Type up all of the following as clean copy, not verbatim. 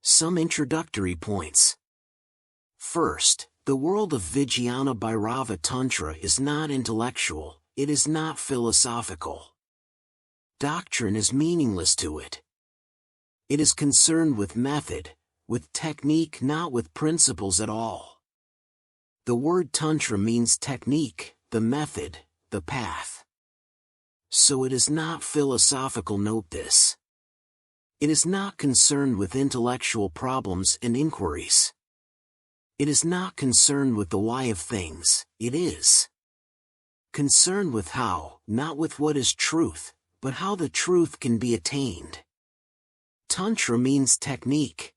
Some introductory points. First, the world of Vijnana Bhairava Tantra is not intellectual, it is not philosophical. Doctrine is meaningless to it. It is concerned with method, with technique, not with principles at all. The word Tantra means technique, the method, the path. So it is not philosophical, note this. It is not concerned with intellectual problems and inquiries. It is not concerned with the why of things, it is concerned with how, not with what is truth, but how the truth can be attained. Tantra means technique.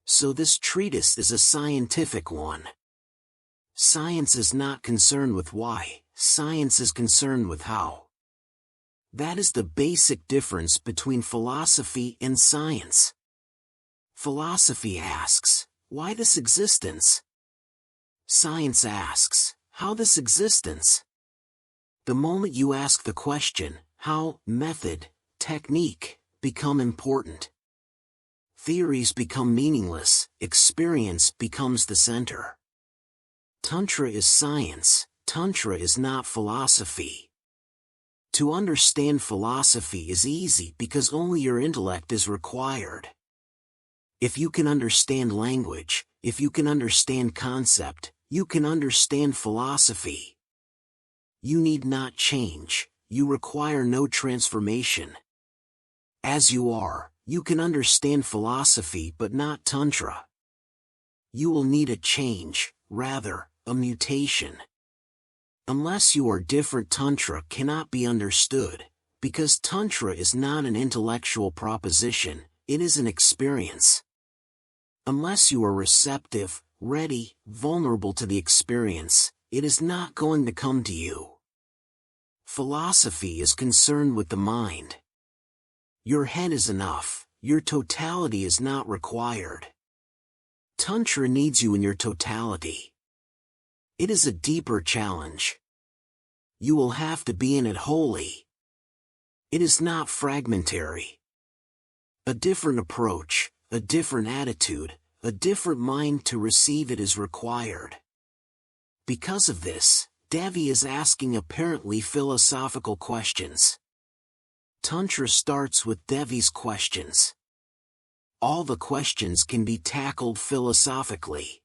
So this treatise is a scientific one. Science is not concerned with why, science is concerned with how. That is the basic difference between philosophy and science. Philosophy asks, why this existence? Science asks, how this existence? The moment you ask the question, how, method, technique, become important. Theories become meaningless, experience becomes the center. Tantra is science, Tantra is not philosophy. To understand philosophy is easy because only your intellect is required. If you can understand language, if you can understand concept, you can understand philosophy. You need not change, you require no transformation. As you are, you can understand philosophy but not Tantra. You will need a change, rather, a mutation. Unless you are different, Tantra cannot be understood, because Tantra is not an intellectual proposition, it is an experience. Unless you are receptive, ready, vulnerable to the experience, it is not going to come to you. Philosophy is concerned with the mind. Your head is enough, your totality is not required. Tantra needs you in your totality. It is a deeper challenge. You will have to be in it wholly. It is not fragmentary. A different approach, a different attitude, a different mind to receive it is required. Because of this, Devi is asking apparently philosophical questions. Tantra starts with Devi's questions. All the questions can be tackled philosophically.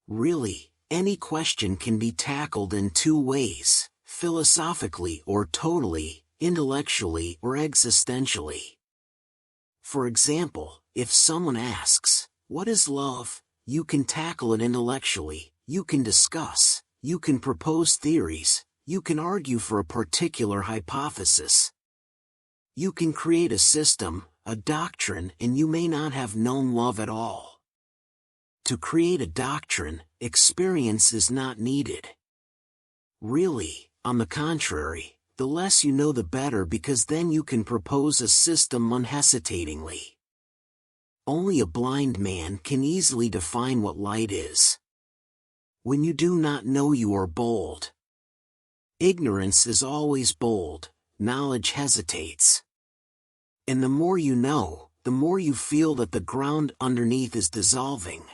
Really, any question can be tackled in two ways, philosophically or totally, intellectually or existentially. For example, if someone asks, what is love? You can tackle it intellectually, you can discuss, you can propose theories, you can argue for a particular hypothesis. You can create a system, a doctrine, and you may not have known love at all. To create a doctrine, experience is not needed. Really, on the contrary, the less you know the better, because then you can propose a system unhesitatingly. Only a blind man can easily define what light is. When you do not know, you are bold. Ignorance is always bold, knowledge hesitates. And the more you know, the more you feel that the ground underneath is dissolving.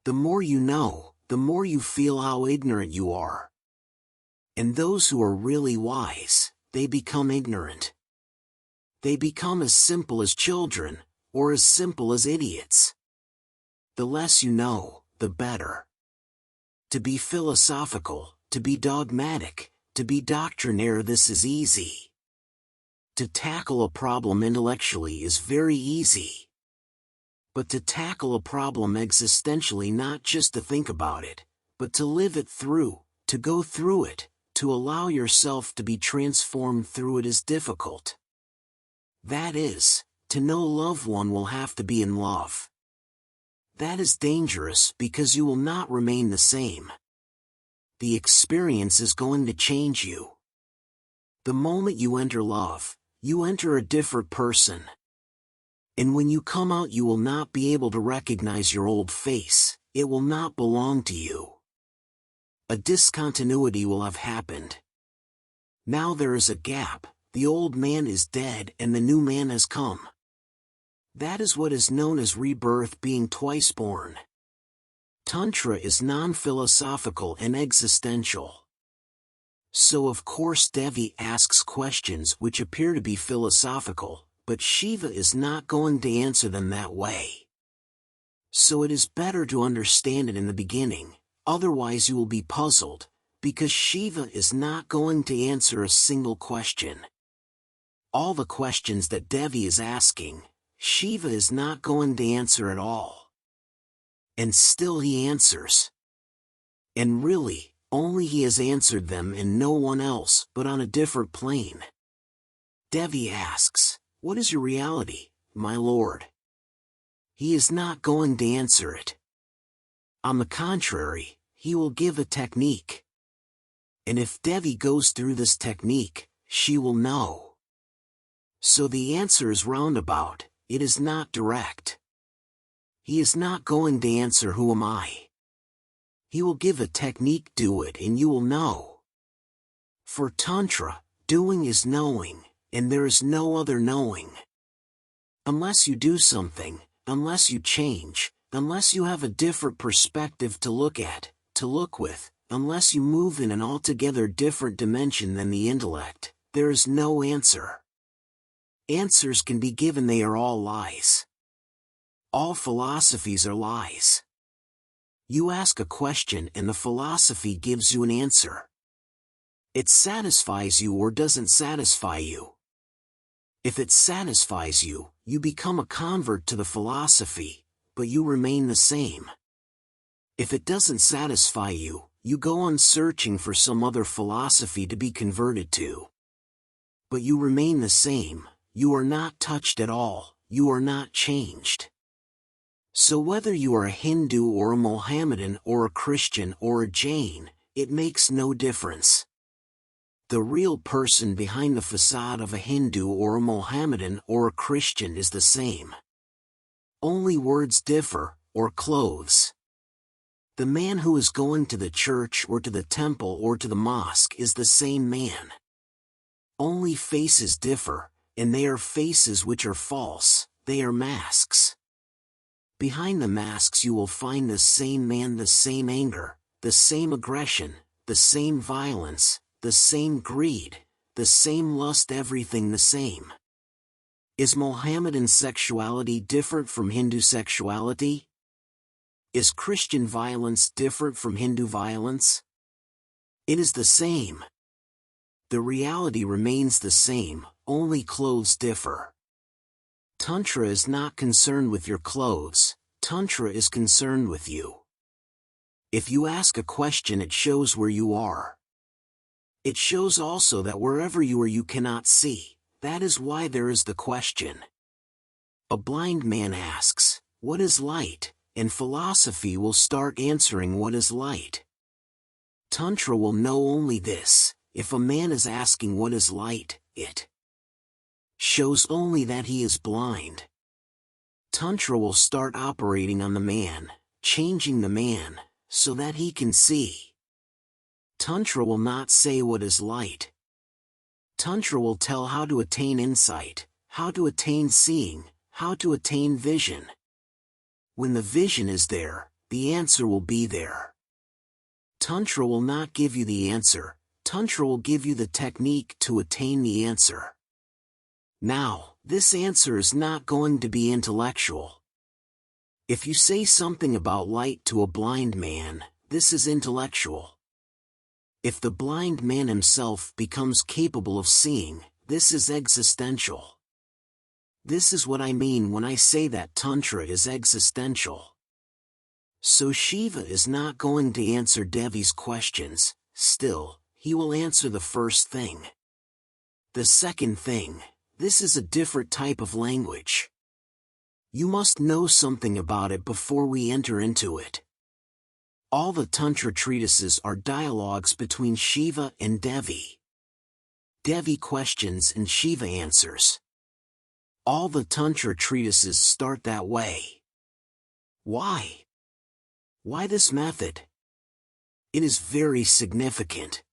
The more you know, the more you feel how ignorant you are. And those who are really wise, they become ignorant. They become as simple as children, or as simple as idiots. The less you know, the better. To be philosophical, to be dogmatic, to be doctrinaire, this is easy. To tackle a problem intellectually is very easy. But to tackle a problem existentially, not just to think about it, but to live it through, to go through it, to allow yourself to be transformed through it, is difficult. That is, to know love, one will have to be in love. That is dangerous because you will not remain the same. The experience is going to change you. The moment you enter love, you enter a different person. And when you come out, you will not be able to recognize your old face, it will not belong to you. A discontinuity will have happened. Now there is a gap, the old man is dead and the new man has come. That is what is known as rebirth, being twice born. Tantra is non-philosophical and existential. So of course Devi asks questions which appear to be philosophical, but Shiva is not going to answer them that way. So it is better to understand it in the beginning, otherwise you will be puzzled, because Shiva is not going to answer a single question. All the questions that Devi is asking, Shiva is not going to answer at all. And still he answers. And really, only he has answered them and no one else, but on a different plane. Devi asks, "What is your reality, my lord?" He is not going to answer it. On the contrary, he will give a technique. And if Devi goes through this technique, she will know. So the answer is roundabout, it is not direct. He is not going to answer "Who am I?" He will give a technique, "Do it and you will know." For Tantra, doing is knowing, and there is no other knowing. Unless you do something, unless you change, unless you have a different perspective to look at, to look with, unless you move in an altogether different dimension than the intellect, there is no answer. Answers can be given, they are all lies. All philosophies are lies. You ask a question and the philosophy gives you an answer. It satisfies you or doesn't satisfy you. If it satisfies you, you become a convert to the philosophy, but you remain the same. If it doesn't satisfy you, you go on searching for some other philosophy to be converted to. But you remain the same, you are not touched at all, you are not changed. So whether you are a Hindu or a Mohammedan or a Christian or a Jain, it makes no difference. The real person behind the facade of a Hindu or a Mohammedan or a Christian is the same. Only words differ, or clothes. The man who is going to the church or to the temple or to the mosque is the same man. Only faces differ, and they are faces which are false, they are masks. Behind the masks you will find the same man, the same anger, the same aggression, the same violence, the same greed, the same lust, everything the same. Is Mohammedan sexuality different from Hindu sexuality? Is Christian violence different from Hindu violence? It is the same. The reality remains the same, only clothes differ. Tantra is not concerned with your clothes, Tantra is concerned with you. If you ask a question, it shows where you are. It shows also that wherever you are you cannot see, that is why there is the question. A blind man asks, "What is light?" and philosophy will start answering what is light. Tantra will know only this: if a man is asking what is light, it shows only that he is blind. Tantra will start operating on the man, changing the man, so that he can see. Tantra will not say what is light. Tantra will tell how to attain insight, how to attain seeing, how to attain vision. When the vision is there, the answer will be there. Tantra will not give you the answer, Tantra will give you the technique to attain the answer. Now, this answer is not going to be intellectual. If you say something about light to a blind man, this is intellectual. If the blind man himself becomes capable of seeing, this is existential. This is what I mean when I say that Tantra is existential. So Shiva is not going to answer Devi's questions, still, he will answer the first thing. The second thing, this is a different type of language. You must know something about it before we enter into it. All the Tantra treatises are dialogues between Shiva and Devi. Devi questions and Shiva answers. All the Tantra treatises start that way. Why? Why this method? It is very significant.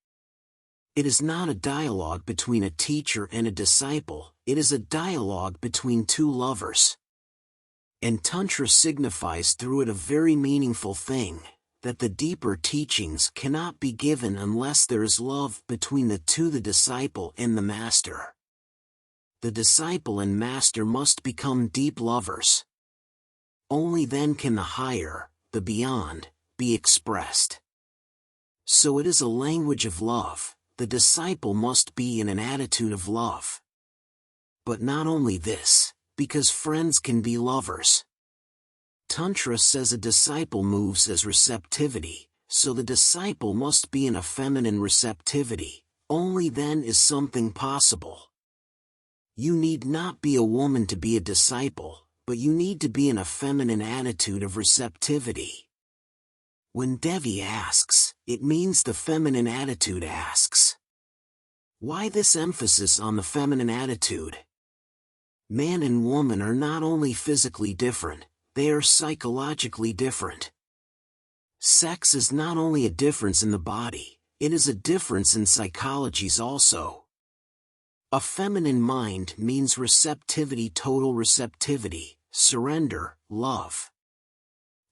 It is not a dialogue between a teacher and a disciple, it is a dialogue between two lovers. And Tantra signifies through it a very meaningful thing, that the deeper teachings cannot be given unless there is love between the two, the disciple and the master. The disciple and master must become deep lovers. Only then can the higher, the beyond, be expressed. So it is a language of love. The disciple must be in an attitude of love. But not only this, because friends can be lovers. Tantra says a disciple moves as receptivity, so the disciple must be in a feminine receptivity. Only then is something possible. You need not be a woman to be a disciple, but you need to be in a feminine attitude of receptivity. When Devi asks, it means the feminine attitude asks. Why this emphasis on the feminine attitude? Man and woman are not only physically different, they are psychologically different. Sex is not only a difference in the body, it is a difference in psychologies also. A feminine mind means receptivity, total receptivity, surrender, love.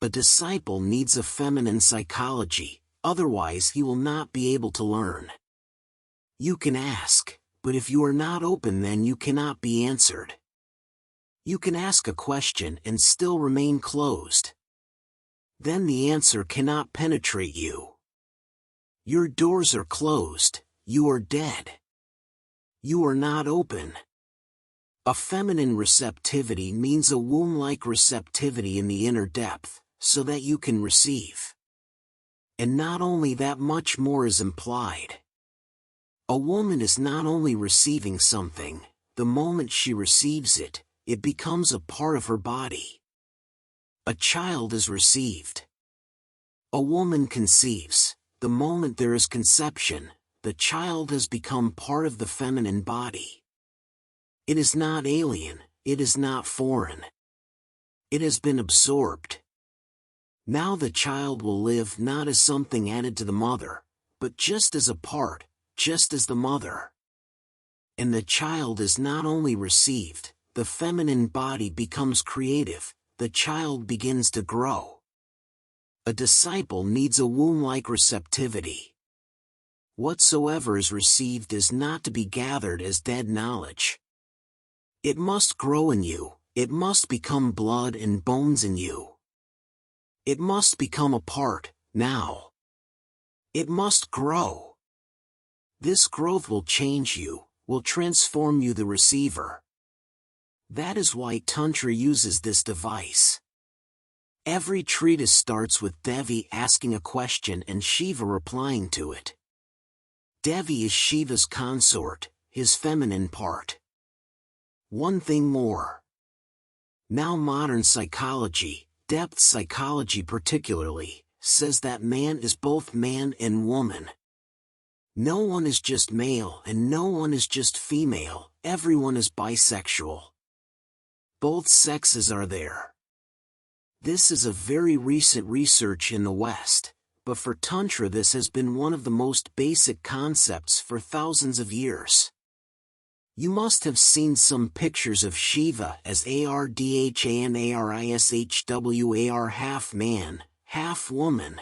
A disciple needs a feminine psychology, otherwise he will not be able to learn. You can ask, but if you are not open, then you cannot be answered. You can ask a question and still remain closed. Then the answer cannot penetrate you. Your doors are closed, you are dead. You are not open. A feminine receptivity means a womb-like receptivity in the inner depth, so that you can receive. And not only that, much more is implied. A woman is not only receiving something, the moment she receives it, it becomes a part of her body. A child is received. A woman conceives. The moment there is conception, the child has become part of the feminine body. It is not alien, it is not foreign. It has been absorbed. Now the child will live not as something added to the mother, but just as a part, just as the mother. And the child is not only received, the feminine body becomes creative, the child begins to grow. A disciple needs a womb-like receptivity. Whatsoever is received is not to be gathered as dead knowledge. It must grow in you, it must become blood and bones in you. It must become a part, now. It must grow. This growth will change you, will transform you, the receiver. That is why Tantra uses this device. Every treatise starts with Devi asking a question and Shiva replying to it. Devi is Shiva's consort, his feminine part. One thing more. Now modern psychology, depth psychology particularly, says that man is both man and woman. No one is just male and no one is just female, everyone is bisexual. Both sexes are there. This is a very recent research in the West, but for Tantra this has been one of the most basic concepts for thousands of years. You must have seen some pictures of Shiva as Ardhanarishwar, half man, half woman.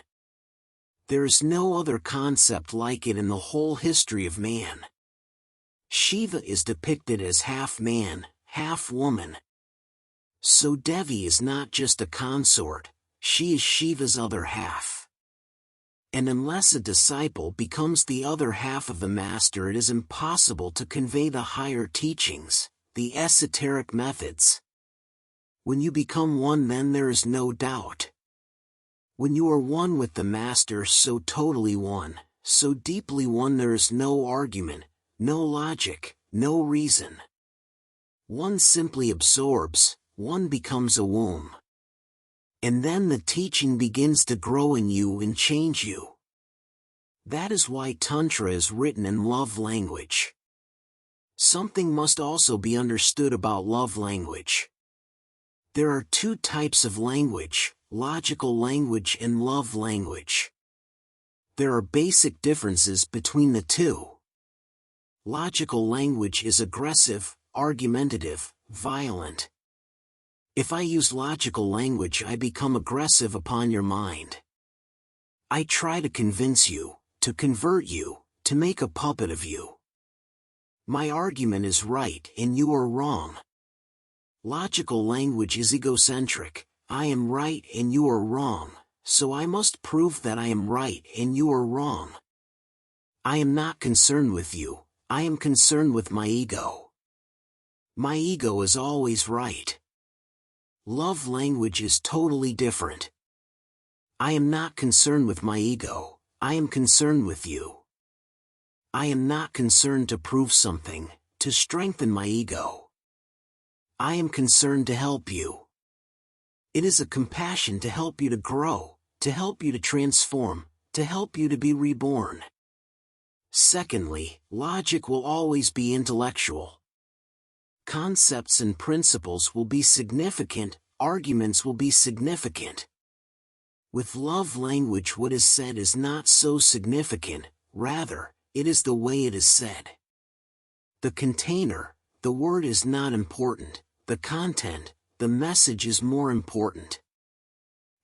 There is no other concept like it in the whole history of man. Shiva is depicted as half man, half woman. So Devi is not just a consort, she is Shiva's other half. And unless a disciple becomes the other half of the master, it is impossible to convey the higher teachings, the esoteric methods. When you become one, then there is no doubt. When you are one with the master, so totally one, so deeply one, there is no argument, no logic, no reason. One simply absorbs, one becomes a womb. And then the teaching begins to grow in you and change you. That is why Tantra is written in love language. Something must also be understood about love language. There are two types of language, logical language and love language. There are basic differences between the two. Logical language is aggressive, argumentative, violent. If I use logical language, I become aggressive upon your mind. I try to convince you, to convert you, to make a puppet of you. My argument is right and you are wrong. Logical language is egocentric. I am right and you are wrong, so I must prove that I am right and you are wrong. I am not concerned with you, I am concerned with my ego. My ego is always right. Love language is totally different. I am not concerned with my ego, I am concerned with you. I am not concerned to prove something, to strengthen my ego. I am concerned to help you. It is a compassion to help you to grow, to help you to transform, to help you to be reborn. Secondly, logic will always be intellectual. Concepts and principles will be significant, arguments will be significant. With love language, what is said is not so significant, rather, it is the way it is said. The container, the word is not important, the content, the message is more important.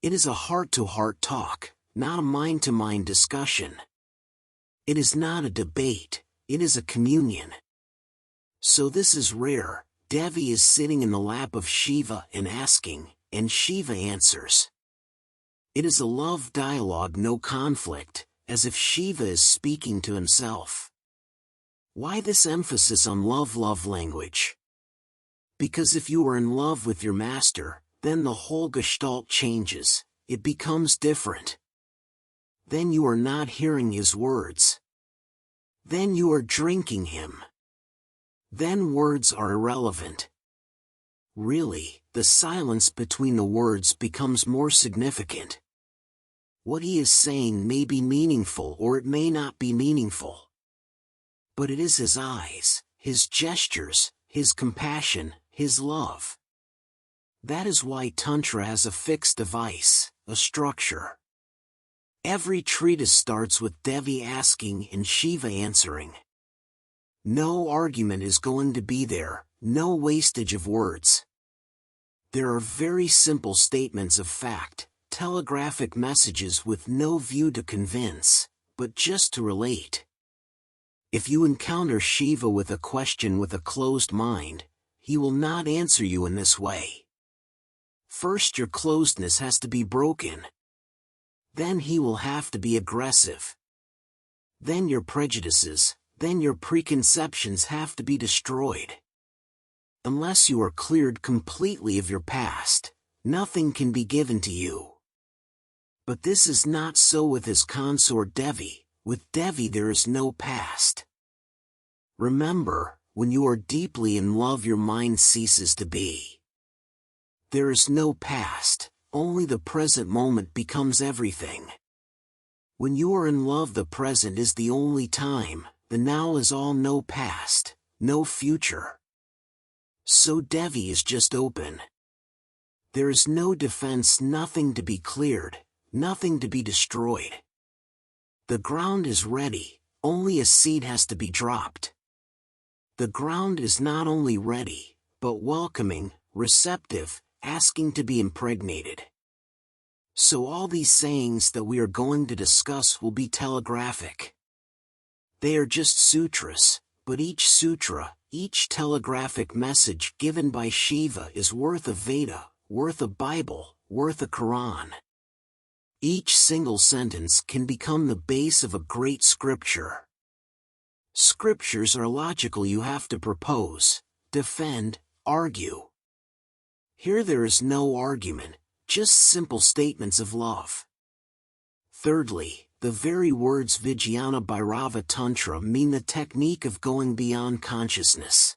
It is a heart-to-heart talk, not a mind-to-mind discussion. It is not a debate, it is a communion. So this is rare. Devi is sitting in the lap of Shiva and asking, and Shiva answers. It is a love dialogue, no conflict, as if Shiva is speaking to himself. Why this emphasis on love language? Because if you are in love with your master, then the whole gestalt changes, it becomes different. Then you are not hearing his words. Then you are drinking him. Then words are irrelevant. Really, the silence between the words becomes more significant. What he is saying may be meaningful or it may not be meaningful. But it is his eyes, his gestures, his compassion, his love. That is why Tantra has a fixed device, a structure. Every treatise starts with Devi asking and Shiva answering. No argument is going to be there, no wastage of words. There are very simple statements of fact, telegraphic messages with no view to convince, but just to relate. If you encounter Shiva with a question with a closed mind, he will not answer you in this way. First, your closedness has to be broken. Then he will have to be aggressive. Then your prejudices, then your preconceptions have to be destroyed. Unless you are cleared completely of your past, nothing can be given to you. But this is not so with his consort Devi. With Devi there is no past. Remember, when you are deeply in love, your mind ceases to be. There is no past, only the present moment becomes everything. When you are in love, the present is the only time, the now is all, no past, no future. So Devi is just open. There is no defense, nothing to be cleared, nothing to be destroyed. The ground is ready, only a seed has to be dropped. The ground is not only ready, but welcoming, receptive, asking to be impregnated. So all these sayings that we are going to discuss will be telegraphic. They are just sutras, but each sutra, each telegraphic message given by Shiva is worth a Veda, worth a Bible, worth a Quran. Each single sentence can become the base of a great scripture. Scriptures are logical, you have to propose, defend, argue. Here there is no argument, just simple statements of love. Thirdly, the very words Vijnana Bhairava Tantra mean the technique of going beyond consciousness.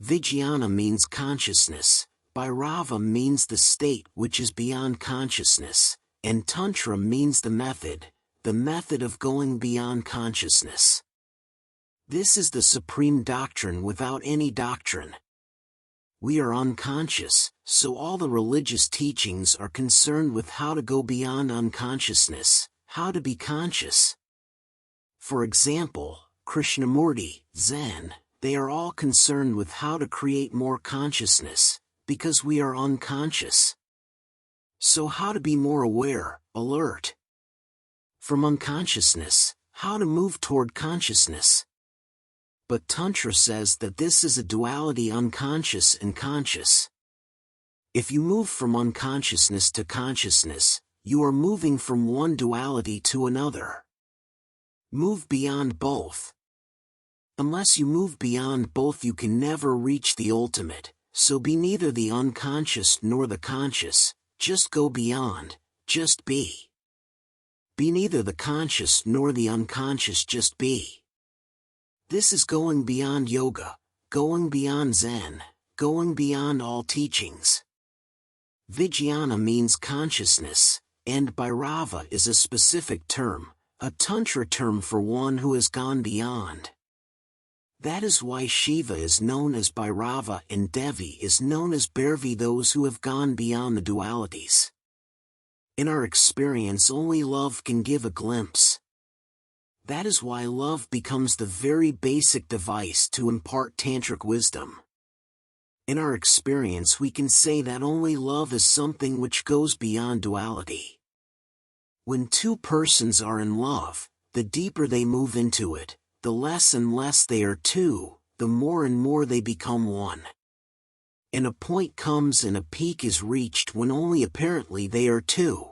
Vijnana means consciousness, Bhairava means the state which is beyond consciousness, and Tantra means the method of going beyond consciousness. This is the supreme doctrine without any doctrine. We are unconscious, so all the religious teachings are concerned with how to go beyond unconsciousness, how to be conscious. For example, Krishnamurti, Zen, they are all concerned with how to create more consciousness, Because we are unconscious. So how to be more aware, alert? From unconsciousness, how to move toward consciousness? But Tantra says that this is a duality, unconscious and conscious. If you move from unconsciousness to consciousness, you are moving from one duality to another. Move beyond both. Unless you move beyond both, you can never reach the ultimate, so be neither the unconscious nor the conscious, just go beyond, just be. Be neither the conscious nor the unconscious, just be. This is going beyond yoga, going beyond Zen, going beyond all teachings. Vijnana means consciousness, and Bhairava is a specific term, a Tantra term for one who has gone beyond. That is why Shiva is known as Bhairava and Devi is known as Bhairavi, those who have gone beyond the dualities. In our experience, only love can give a glimpse. That is why love becomes the very basic device to impart tantric wisdom. In our experience, we can say that only love is something which goes beyond duality. When two persons are in love, the deeper they move into it, the less and less they are two, the more and more they become one. And a point comes and a peak is reached when only apparently they are two.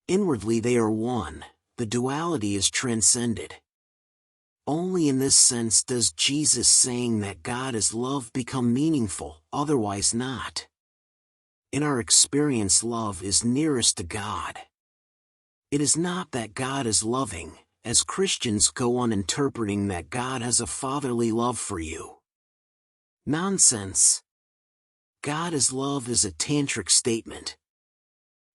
Inwardly they are one, the duality is transcended. Only in this sense does Jesus saying that God is love become meaningful, otherwise not. In our experience, love is nearest to God. It is not that God is loving, as Christians go on interpreting that God has a fatherly love for you. Nonsense. God is love is a tantric statement.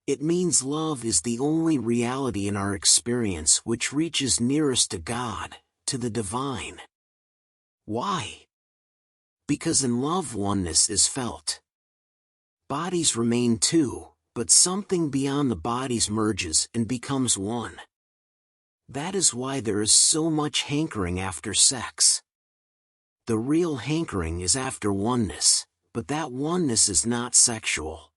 It means love is the only reality in our experience which reaches nearest to God, to the divine. Why? Because in love oneness is felt. Bodies remain two, but something beyond the bodies merges and becomes one. That is why there is so much hankering after sex. The real hankering is after oneness, but that oneness is not sexual.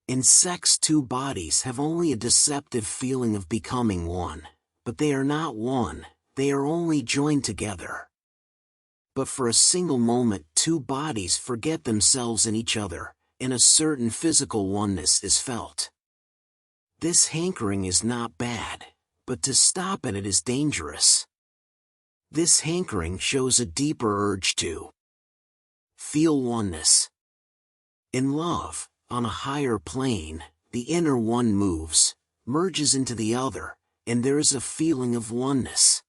In sex, two bodies have only a deceptive feeling of becoming one, but they are not one, they are only joined together. But for a single moment, two bodies forget themselves and each other, and a certain physical oneness is felt. This hankering is not bad, but to stop at it is dangerous. This hankering shows a deeper urge to feel oneness. In love, on a higher plane, the inner one moves, merges into the other, and there is a feeling of oneness.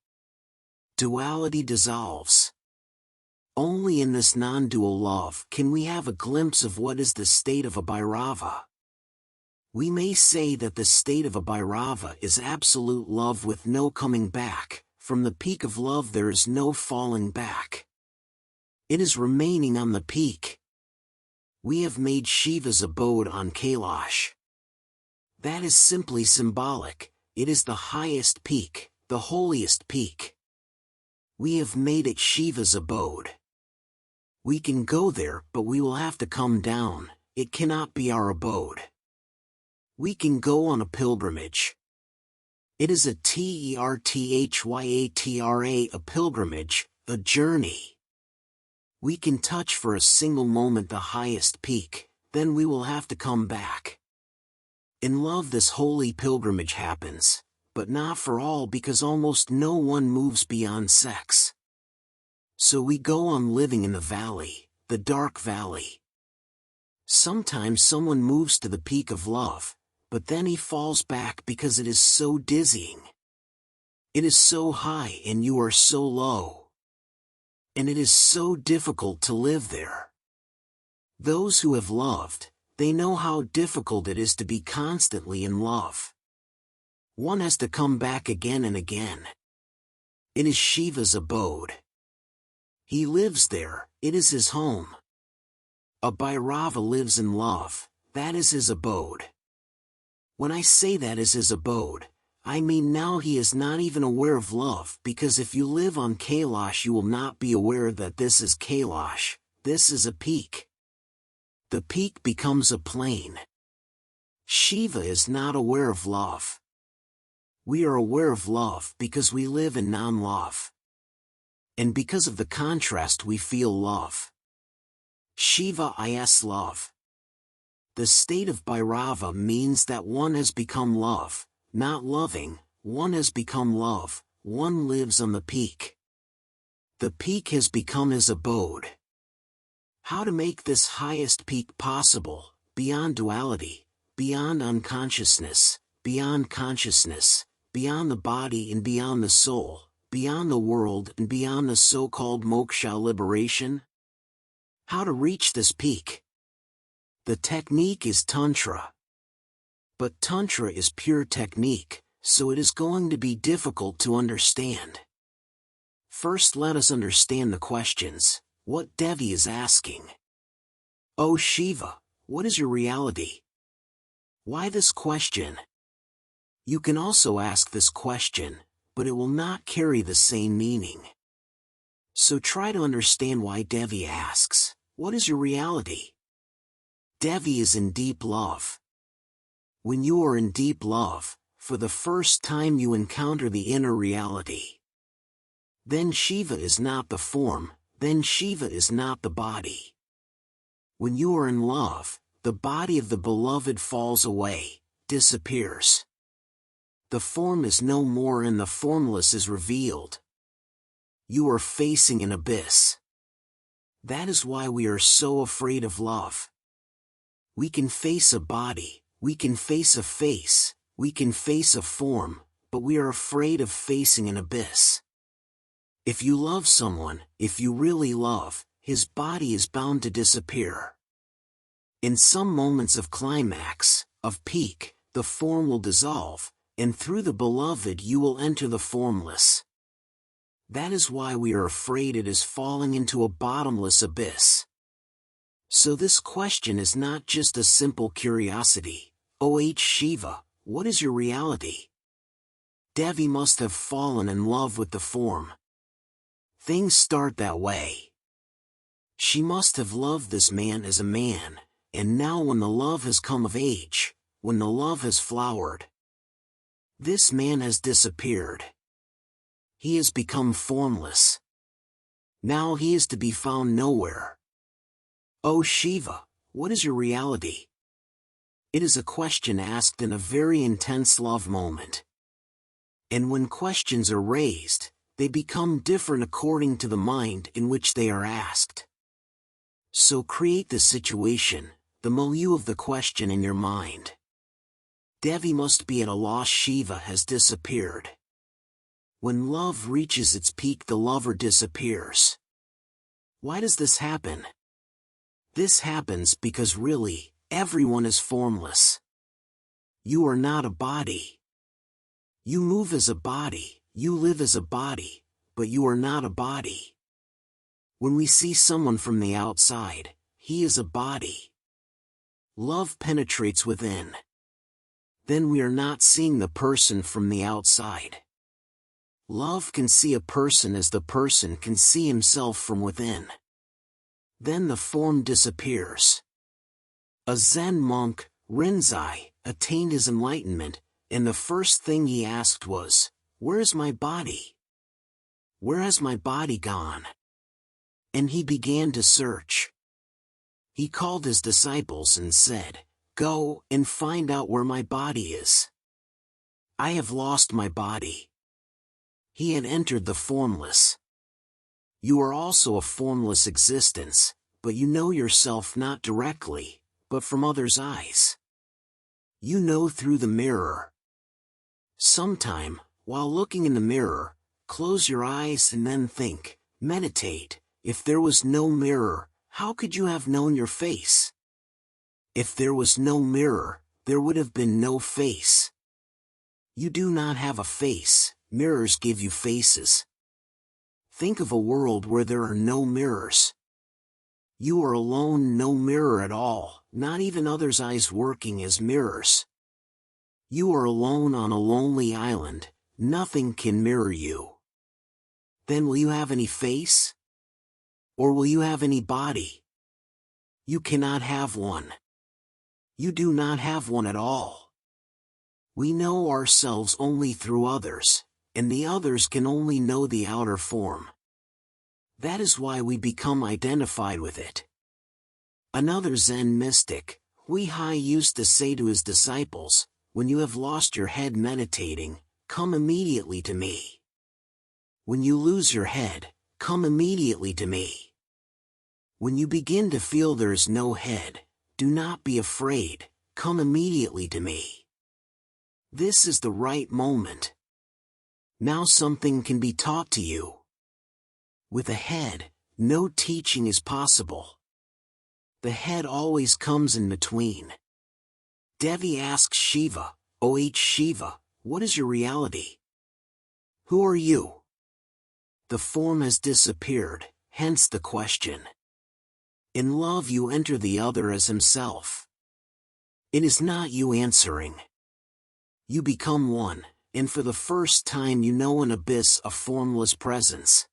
Duality dissolves. Only in this non-dual love can we have a glimpse of what is the state of a Bhairava. We may say that the state of a Bhairava is absolute love with no coming back. From the peak of love there is no falling back. It is remaining on the peak. We have made Shiva's abode on Kailash. That is simply symbolic, it is the highest peak, the holiest peak. We have made it Shiva's abode. We can go there, but we will have to come down, it cannot be our abode. We can go on a pilgrimage. It is a terthyatra, a pilgrimage, a journey. We can touch for a single moment the highest peak, then we will have to come back. In love this holy pilgrimage happens, but not for all, because almost no one moves beyond sex. So we go on living in the valley, the dark valley. Sometimes someone moves to the peak of love, but then he falls back because it is so dizzying. It is so high and you are so low. And it is so difficult to live there. Those who have loved, they know how difficult it is to be constantly in love. One has to come back again and again. It is Shiva's abode. He lives there, it is his home. A Bhairava lives in love, that is his abode. When I say that is his abode, I mean now he is not even aware of love, because if you live on Kailash you will not be aware that this is Kailash, this is a peak. The peak becomes a plane. Shiva is not aware of love. We are aware of love because we live in non-love. And because of the contrast we feel love. Shiva is love. The state of Bhairava means that one has become love, not loving, one has become love, one lives on the peak. The peak has become his abode. How to make this highest peak possible, beyond duality, beyond unconsciousness, beyond consciousness, beyond the body and beyond the soul, beyond the world and beyond the so-called moksha liberation? How to reach this peak? The technique is Tantra. But Tantra is pure technique, so it is going to be difficult to understand. First let us understand the questions, what Devi is asking. O Shiva, what is your reality? Why this question? You can also ask this question, but it will not carry the same meaning. So try to understand why Devi asks, what is your reality? Devi is in deep love. When you are in deep love, for the first time you encounter the inner reality. Then Shiva is not the form, then Shiva is not the body. When you are in love, the body of the beloved falls away, disappears. The form is no more and the formless is revealed. You are facing an abyss. That is why we are so afraid of love. We can face a body, we can face a face, we can face a form, but we are afraid of facing an abyss. If you love someone, if you really love, his body is bound to disappear. In some moments of climax, of peak, the form will dissolve, and through the beloved you will enter the formless. That is why we are afraid it is falling into a bottomless abyss. So this question is not just a simple curiosity. O Shiva, what is your reality? Devi must have fallen in love with the form. Things start that way. She must have loved this man as a man, and now when the love has come of age, when the love has flowered, this man has disappeared. He has become formless. Now he is to be found nowhere. O Shiva, what is your reality? It is a question asked in a very intense love moment. And when questions are raised, they become different according to the mind in which they are asked. So create the situation, the milieu of the question in your mind. Devi must be at a loss. Shiva has disappeared. When love reaches its peak, the lover disappears. Why does this happen? This happens because really, everyone is formless. You are not a body. You move as a body, you live as a body, but you are not a body. When we see someone from the outside, he is a body. Love penetrates within. Then we are not seeing the person from the outside. Love can see a person as the person can see himself from within. Then the form disappears. A Zen monk, Rinzai, attained his enlightenment, and the first thing he asked was, "Where is my body? Where has my body gone?" And he began to search. He called his disciples and said, "Go and find out where my body is. I have lost my body." He had entered the formless. You are also a formless existence, but you know yourself not directly, but from others' eyes. You know through the mirror. Sometime, while looking in the mirror, close your eyes and then think, meditate, if there was no mirror, how could you have known your face? If there was no mirror, there would have been no face. You do not have a face, mirrors give you faces. Think of a world where there are no mirrors. You are alone, no mirror at all, not even others' eyes working as mirrors. You are alone on a lonely island, nothing can mirror you. Then will you have any face? Or will you have any body? You cannot have one. You do not have one at all. We know ourselves only through others, and the others can only know the outer form. That is why we become identified with it. Another Zen mystic, Hui Hai, used to say to his disciples, "When you have lost your head meditating, come immediately to me. When you lose your head, come immediately to me. When you begin to feel there is no head, do not be afraid, come immediately to me. This is the right moment. Now something can be taught to you. With a head, no teaching is possible. The head always comes in between." Devi asks Shiva, "O Shiva, what is your reality? Who are you?" The form has disappeared, hence the question. In love you enter the other as himself. It is not you answering. You become one, and for the first time you know an abyss of formless presence.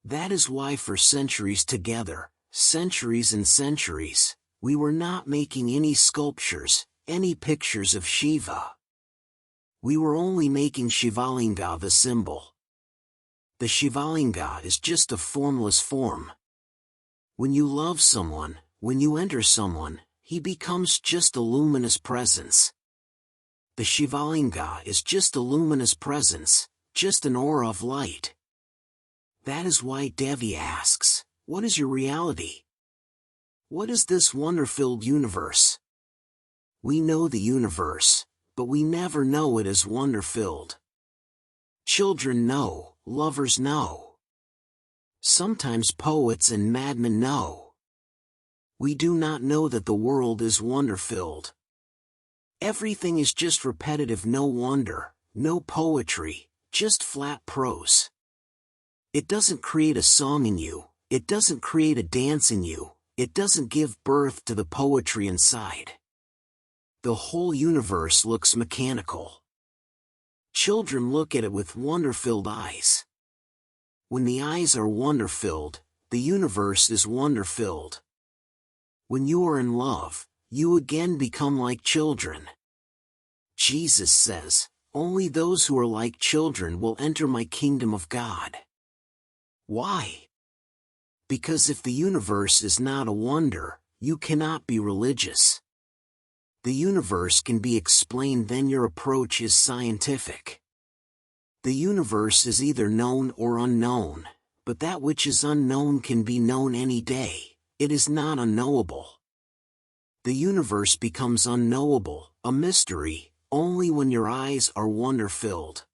That is why for centuries together, centuries and centuries, we were not making any sculptures, any pictures of Shiva. We were only making Shivalinga, the symbol. The Shivalinga is just a formless form. When you love someone, when you enter someone, he becomes just a luminous presence. The Shivalinga is just a luminous presence, just an aura of light. That is why Devi asks, "What is your reality? What is this wonder-filled universe?" We know the universe, but we never know it as wonder-filled. Children know, lovers know. Sometimes poets and madmen know. We do not know that the world is wonder-filled. Everything is just repetitive, no wonder, no poetry, just flat prose. It doesn't create a song in you, it doesn't create a dance in you, it doesn't give birth to the poetry inside. The whole universe looks mechanical. Children look at it with wonder-filled eyes. When the eyes are wonder-filled, the universe is wonder-filled. When you are in love, you again become like children. Jesus says, "Only those who are like children will enter my kingdom of God." Why? Because if the universe is not a wonder, you cannot be religious. The universe can be explained, then your approach is scientific. The universe is either known or unknown, but that which is unknown can be known any day, it is not unknowable. The universe becomes unknowable, a mystery, only when your eyes are wonder-filled.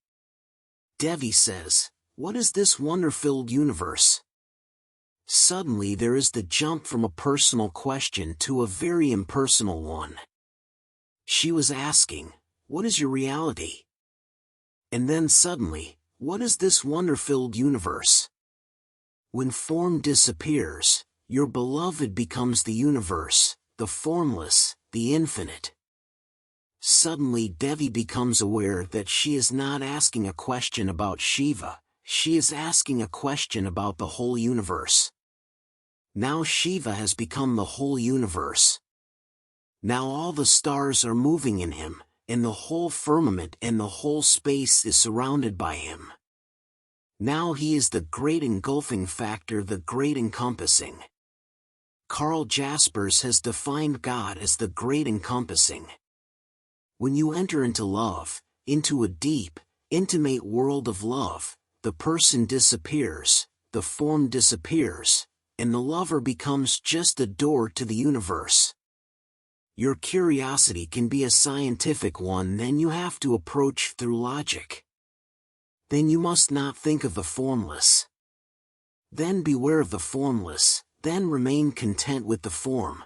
Devi says, "What is this wonder-filled universe?" Suddenly there is the jump from a personal question to a very impersonal one. She was asking, "What is your reality?" And then suddenly, "What is this wonder-filled universe?" When form disappears, your beloved becomes the universe, the formless, the infinite. Suddenly Devi becomes aware that she is not asking a question about Shiva, she is asking a question about the whole universe. Now Shiva has become the whole universe. Now all the stars are moving in him, and the whole firmament and the whole space is surrounded by him. Now he is the great engulfing factor, the great encompassing. Karl Jaspers has defined God as the great encompassing. When you enter into love, into a deep, intimate world of love, the person disappears, the form disappears, and the lover becomes just a door to the universe. Your curiosity can be a scientific one, then you have to approach through logic. Then you must not think of the formless. Then beware of the formless, then remain content with the form.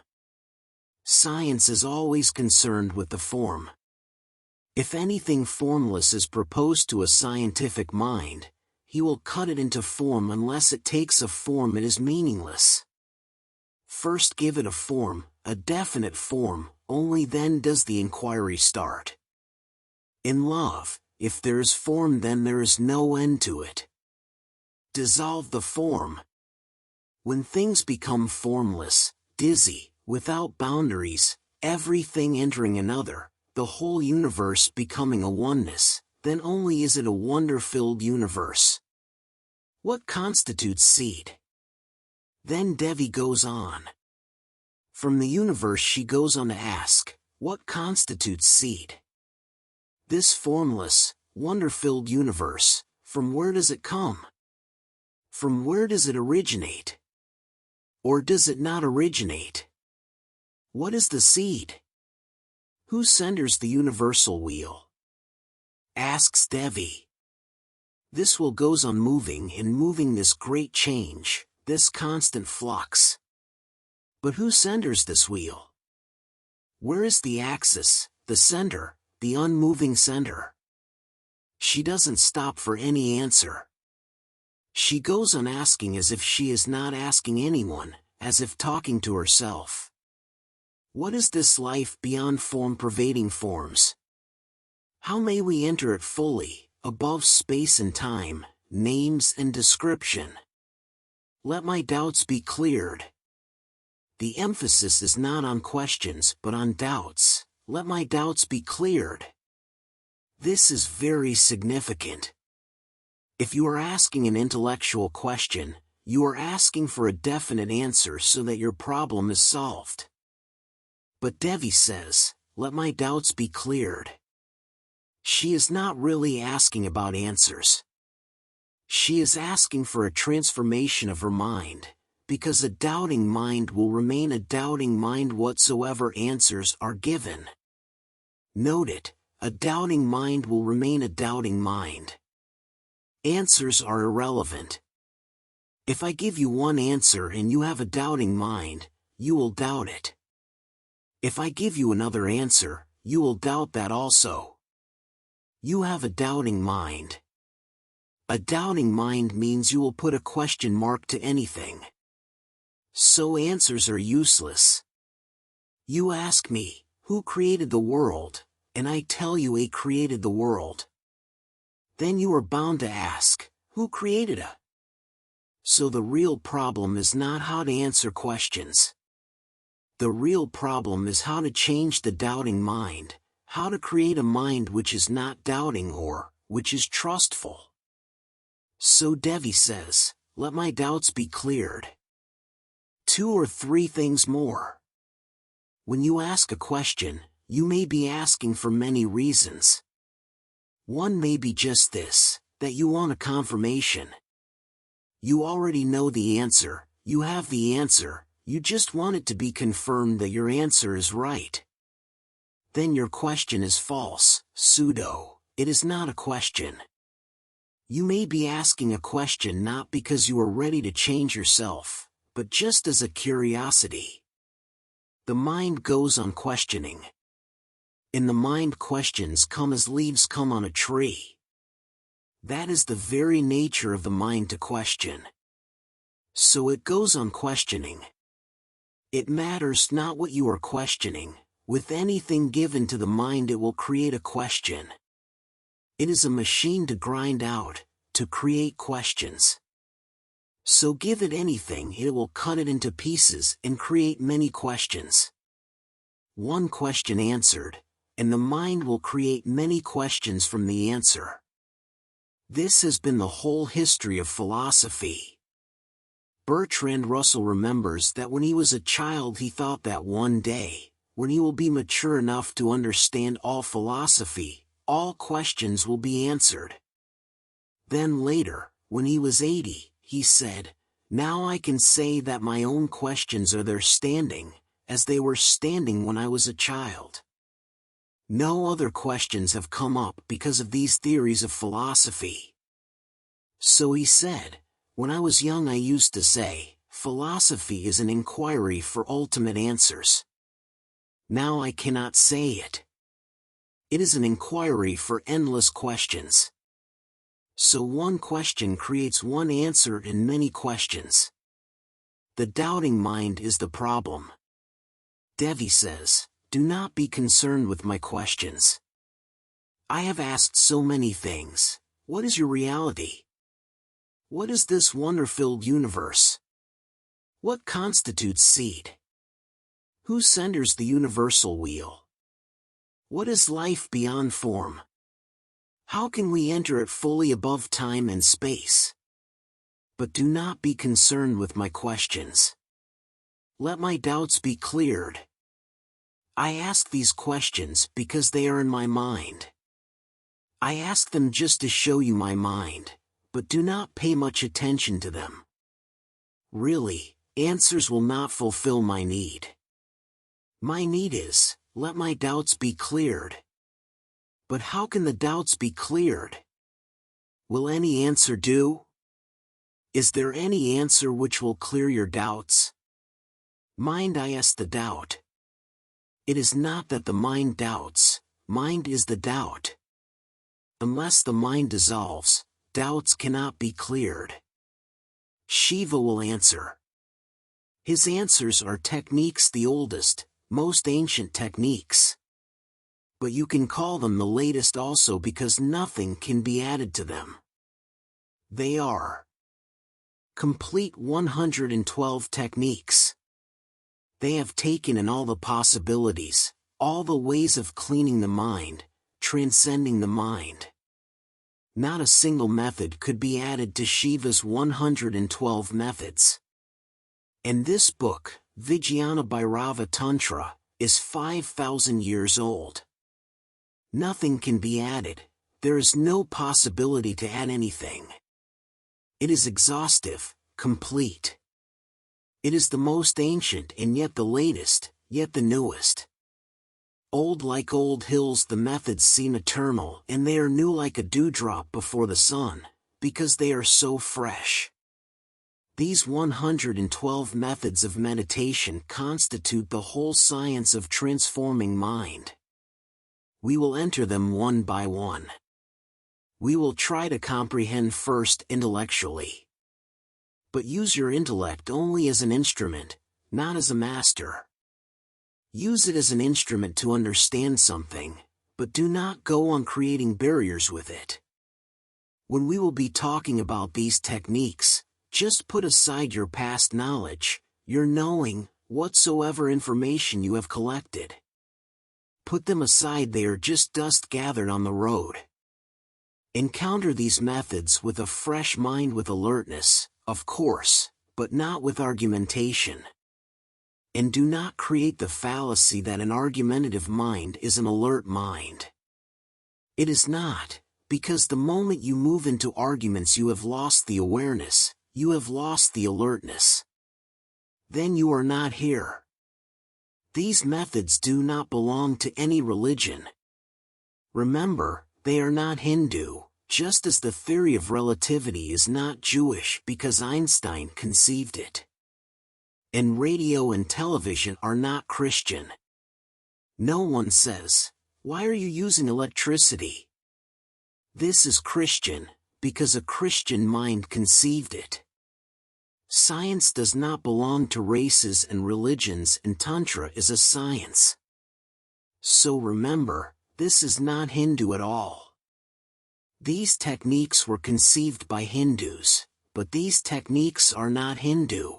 Science is always concerned with the form. If anything formless is proposed to a scientific mind, he will cut it into form. Unless it takes a form, it is meaningless. First give it a form, a definite form, only then does the inquiry start. In love, if there is form, then there is no end to it. Dissolve the form. When things become formless, dizzy, without boundaries, everything entering another, the whole universe becoming a oneness, then only is it a wonder-filled universe. What constitutes seed? Then Devi goes on. From the universe she goes on to ask, what constitutes seed? This formless, wonder-filled universe, from where does it come? From where does it originate? Or does it not originate? What is the seed? Who centers the universal wheel? Asks Devi. This wheel goes on moving and moving, this great change, this constant flux. But who centers this wheel? Where is the axis, the center, the unmoving center? She doesn't stop for any answer. She goes on asking as if she is not asking anyone, as if talking to herself. What is this life beyond form pervading forms? How may we enter it fully, above space and time, names and description? Let my doubts be cleared. The emphasis is not on questions but on doubts. Let my doubts be cleared. This is very significant. If you are asking an intellectual question, you are asking for a definite answer so that your problem is solved. But Devi says, let my doubts be cleared. She is not really asking about answers. She is asking for a transformation of her mind, because a doubting mind will remain a doubting mind whatsoever answers are given. Note it, a doubting mind will remain a doubting mind. Answers are irrelevant. If I give you one answer and you have a doubting mind, you will doubt it. If I give you another answer, you will doubt that also. You have a doubting mind. A doubting mind means you will put a question mark to anything. So answers are useless. You ask me, who created the world, and I tell you I created the world. Then you are bound to ask, who created a? So the real problem is not how to answer questions. The real problem is how to change the doubting mind, how to create a mind which is not doubting or, which is trustful. So Devi says, let my doubts be cleared. 2 or 3 things more. When you ask a question, you may be asking for many reasons. One may be just this, that you want a confirmation. You already know the answer, you have the answer, you just want it to be confirmed that your answer is right. Then your question is false, pseudo, it is not a question. You may be asking a question not because you are ready to change yourself, but just as a curiosity. The mind goes on questioning. In the mind, questions come as leaves come on a tree. That is the very nature of the mind, to question. So it goes on questioning. It matters not what you are questioning. With anything given to the mind, it will create a question. It is a machine to grind out, to create questions. So give it anything, it will cut it into pieces and create many questions. One question answered, and the mind will create many questions from the answer. This has been the whole history of philosophy. Bertrand Russell remembers that when he was a child he thought that one day, when he will be mature enough to understand all philosophy, all questions will be answered. Then later, when he was 80, he said, now I can say that my own questions are there standing, as they were standing when I was a child. No other questions have come up because of these theories of philosophy. So he said, when I was young I used to say, philosophy is an inquiry for ultimate answers. Now I cannot say it. It is an inquiry for endless questions. So one question creates one answer in many questions. The doubting mind is the problem. Devi says, do not be concerned with my questions. I have asked so many things. What is your reality? What is this wonder-filled universe? What constitutes seed? Who centers the universal wheel? What is life beyond form? How can we enter it fully above time and space? But do not be concerned with my questions. Let my doubts be cleared. I ask these questions because they are in my mind. I ask them just to show you my mind, but do not pay much attention to them. Really, answers will not fulfill my need. My need is, let my doubts be cleared. But how can the doubts be cleared? Will any answer do? Is there any answer which will clear your doubts? Mind is the doubt. It is not that the mind doubts, mind is the doubt. Unless the mind dissolves, doubts cannot be cleared. Shiva will answer. His answers are techniques, the oldest, most ancient techniques. But you can call them the latest also because nothing can be added to them. They are complete 112 techniques. They have taken in all the possibilities, all the ways of cleaning the mind, transcending the mind. Not a single method could be added to Shiva's 112 methods. And this book, Vijnana Bhairava Tantra, is 5,000 years old. Nothing can be added, there is no possibility to add anything. It is exhaustive, complete. It is the most ancient and yet the latest, yet the newest. Old like old hills, the methods seem eternal, and they are new like a dewdrop before the sun, because they are so fresh. These 112 methods of meditation constitute the whole science of transforming mind. We will enter them one by one. We will try to comprehend first intellectually. But use your intellect only as an instrument, not as a master. Use it as an instrument to understand something, but do not go on creating barriers with it. When we will be talking about these techniques, just put aside your past knowledge, your knowing, whatsoever information you have collected. Put them aside, they are just dust gathered on the road. Encounter these methods with a fresh mind, with alertness, of course, but not with argumentation. And do not create the fallacy that an argumentative mind is an alert mind. It is not, because the moment you move into arguments you have lost the awareness, you have lost the alertness. Then you are not here. These methods do not belong to any religion. Remember, they are not Hindu, just as the theory of relativity is not Jewish because Einstein conceived it. And radio and television are not Christian. No one says, "Why are you using electricity?" This is Christian, because a Christian mind conceived it. Science does not belong to races and religions, and Tantra is a science. So remember, this is not Hindu at all. These techniques were conceived by Hindus, but these techniques are not Hindu.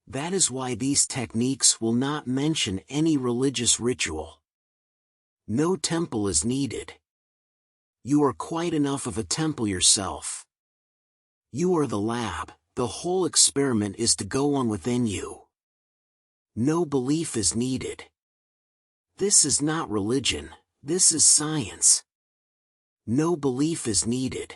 That is why these techniques will not mention any religious ritual. No temple is needed. You are quite enough of a temple yourself. You are the lab, the whole experiment is to go on within you. No belief is needed. This is not religion, this is science. No belief is needed.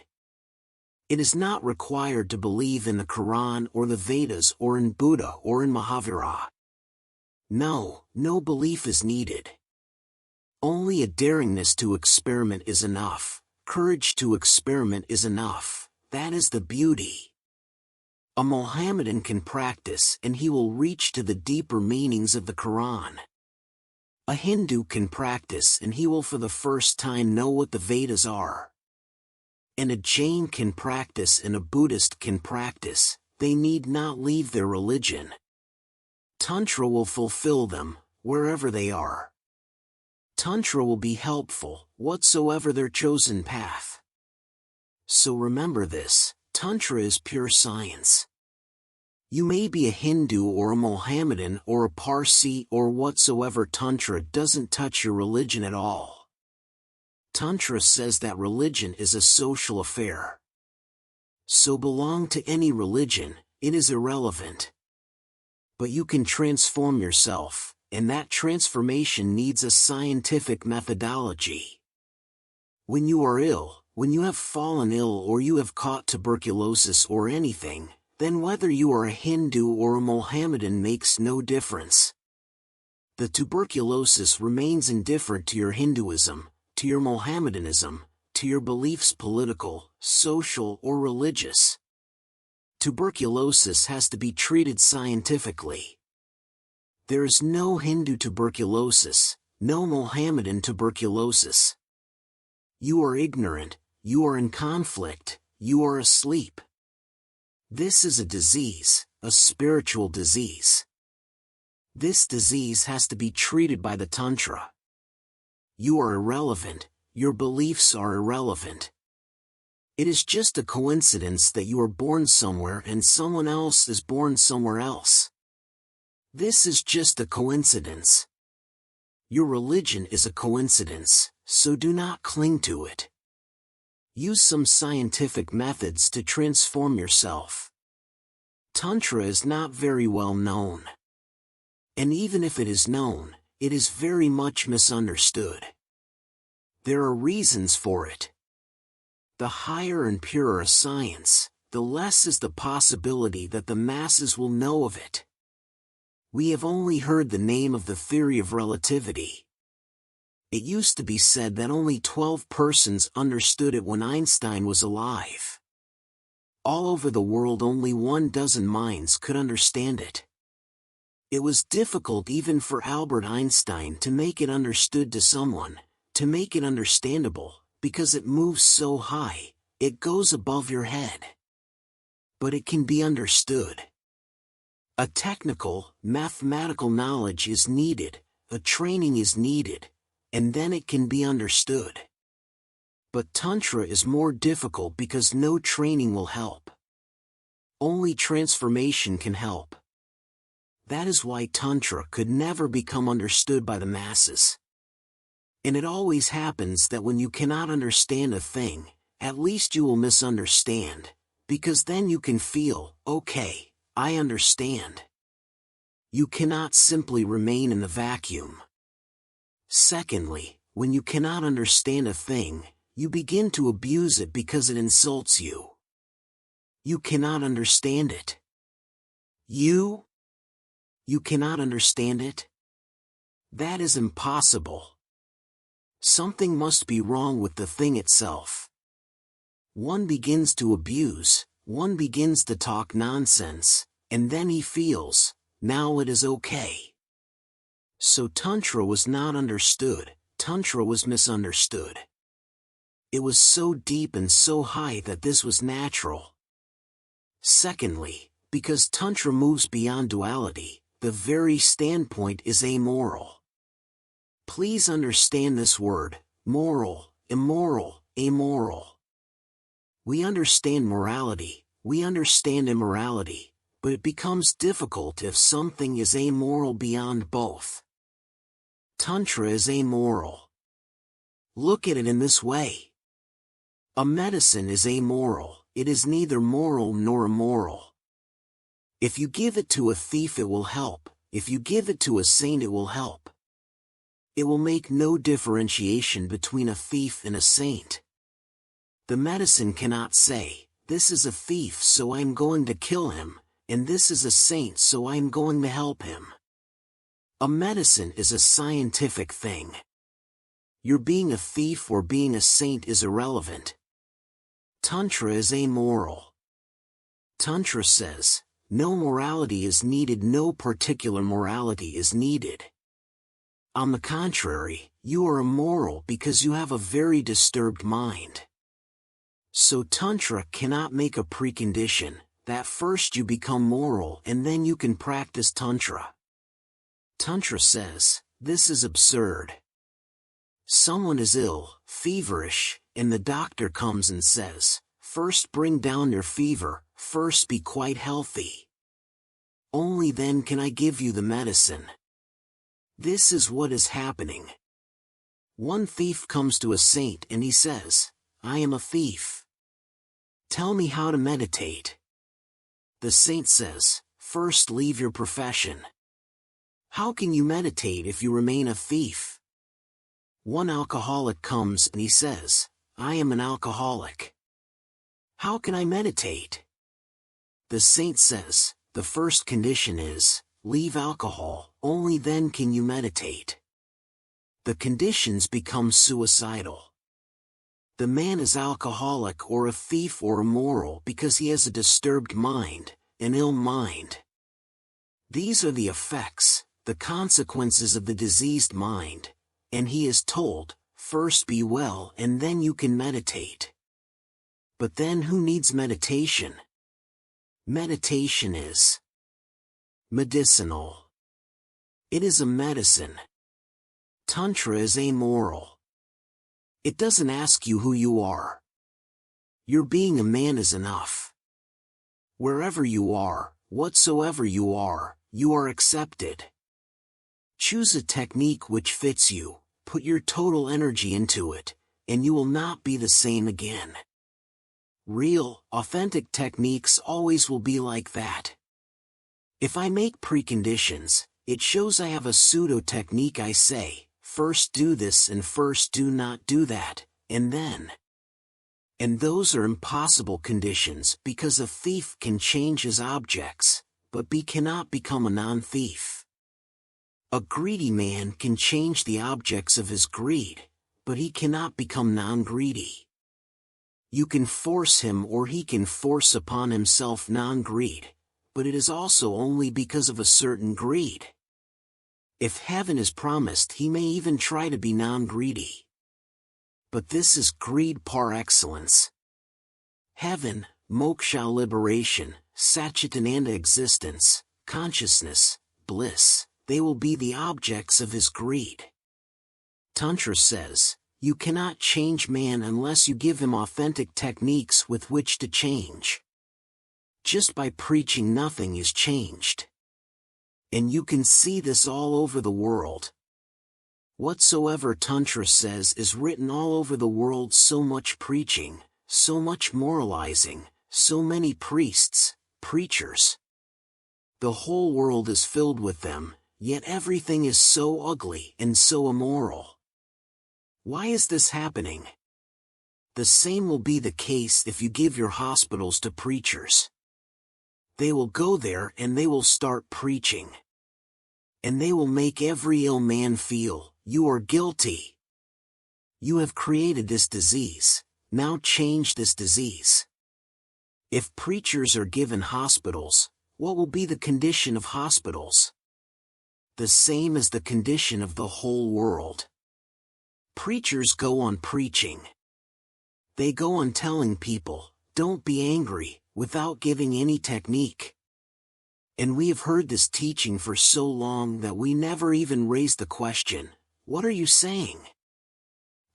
It is not required to believe in the Quran or the Vedas or in Buddha or in Mahavira. No belief is needed. Only a daringness to experiment is enough, courage to experiment is enough, that is the beauty. A Mohammedan can practice and he will reach to the deeper meanings of the Quran. A Hindu can practice and he will for the first time know what the Vedas are. And a Jain can practice and a Buddhist can practice, they need not leave their religion. Tantra will fulfill them, wherever they are. Tantra will be helpful, whatsoever their chosen path. So remember this, Tantra is pure science. You may be a Hindu or a Mohammedan or a Parsi or whatsoever. Tantra doesn't touch your religion at all. Tantra says that religion is a social affair. So belong to any religion, it is irrelevant. But you can transform yourself, and that transformation needs a scientific methodology. When you are ill, when you have fallen ill or you have caught tuberculosis or anything, then whether you are a Hindu or a Mohammedan makes no difference. The tuberculosis remains indifferent to your Hinduism, to your Mohammedanism, to your beliefs, political, social, or religious. Tuberculosis has to be treated scientifically. There is no Hindu tuberculosis, no Mohammedan tuberculosis. You are ignorant, you are in conflict, you are asleep. This is a disease, a spiritual disease. This disease has to be treated by the Tantra. You are irrelevant, your beliefs are irrelevant. It is just a coincidence that you are born somewhere and someone else is born somewhere else. This is just a coincidence. Your religion is a coincidence, so do not cling to it. Use some scientific methods to transform yourself. Tantra is not very well known. And even if it is known, it is very much misunderstood. There are reasons for it. The higher and purer a science, the less is the possibility that the masses will know of it. We have only heard the name of the theory of relativity. It used to be said that only 12 persons understood it when Einstein was alive. All over the world only 12 minds could understand it. It was difficult even for Albert Einstein to make it understood to someone, to make it understandable, because it moves so high, it goes above your head. But it can be understood. A technical, mathematical knowledge is needed, a training is needed, and then it can be understood. But Tantra is more difficult because no training will help. Only transformation can help. That is why Tantra could never become understood by the masses. And it always happens that when you cannot understand a thing, at least you will misunderstand, because then you can feel, okay, I understand. You cannot simply remain in the vacuum. Secondly, when you cannot understand a thing, you begin to abuse it because it insults you. You cannot understand it. You cannot understand it? That is impossible. Something must be wrong with the thing itself. One begins to abuse, one begins to talk nonsense, and then he feels, now it is okay. So Tantra was not understood, Tantra was misunderstood. It was so deep and so high that this was natural. Secondly, because Tantra moves beyond duality, the very standpoint is amoral. Please understand this word, moral, immoral, amoral. We understand morality, we understand immorality, but it becomes difficult if something is amoral beyond both. Tantra is amoral. Look at it in this way. A medicine is amoral, it is neither moral nor immoral. If you give it to a thief it will help, if you give it to a saint it will help. It will make no differentiation between a thief and a saint. The medicine cannot say, this is a thief so I am going to kill him, and this is a saint so I am going to help him. A medicine is a scientific thing. Your being a thief or being a saint is irrelevant. Tantra is amoral. Tantra says, no morality is needed, no particular morality is needed. On the contrary, you are immoral because you have a very disturbed mind. So Tantra cannot make a precondition, that first you become moral and then you can practice Tantra. Tantra says, this is absurd. Someone is ill, feverish, and the doctor comes and says, first bring down your fever, first be quite healthy. only then can I give you the medicine. This is what is happening. One thief comes to a saint and he says, I am a thief. Tell me how to meditate. The saint says, first leave your profession. How can you meditate if you remain a thief? One alcoholic comes and he says, I am an alcoholic. How can I meditate? The saint says, the first condition is, leave alcohol, only then can you meditate. The conditions become suicidal. The man is alcoholic or a thief or immoral because he has a disturbed mind, an ill mind. These are the effects, the consequences of the diseased mind, and he is told, first be well and then you can meditate. But then who needs meditation? Meditation is medicinal. It is a medicine. Tantra is amoral. It doesn't ask you who you are. Your being a man is enough. Wherever you are, whatsoever you are accepted. Choose a technique which fits you, put your total energy into it, and you will not be the same again. Real, authentic techniques always will be like that. If I make preconditions, it shows I have a pseudo-technique. I say, first do this and first do not do that, and then. And those are impossible conditions because a thief can change his objects, but cannot become a non-thief. A greedy man can change the objects of his greed, but he cannot become non-greedy. You can force him or he can force upon himself non-greed, but it is also only because of a certain greed. If heaven is promised, he may even try to be non-greedy. But this is greed par excellence. Heaven, moksha liberation, satchitananda existence, consciousness, bliss, they will be the objects of his greed. Tantra says, you cannot change man unless you give him authentic techniques with which to change. Just by preaching nothing is changed. And you can see this all over the world. Whatsoever Tantra says is written all over the world. So much preaching, so much moralizing, so many priests, preachers. The whole world is filled with them, yet everything is so ugly and so immoral. Why is this happening? The same will be the case if you give your hospitals to preachers. They will go there and they will start preaching. And they will make every ill man feel, you are guilty. You have created this disease, now change this disease. If preachers are given hospitals, what will be the condition of hospitals? The same as the condition of the whole world. Preachers go on preaching. They go on telling people, don't be angry, without giving any technique. And we have heard this teaching for so long that we never even raise the question, what are you saying?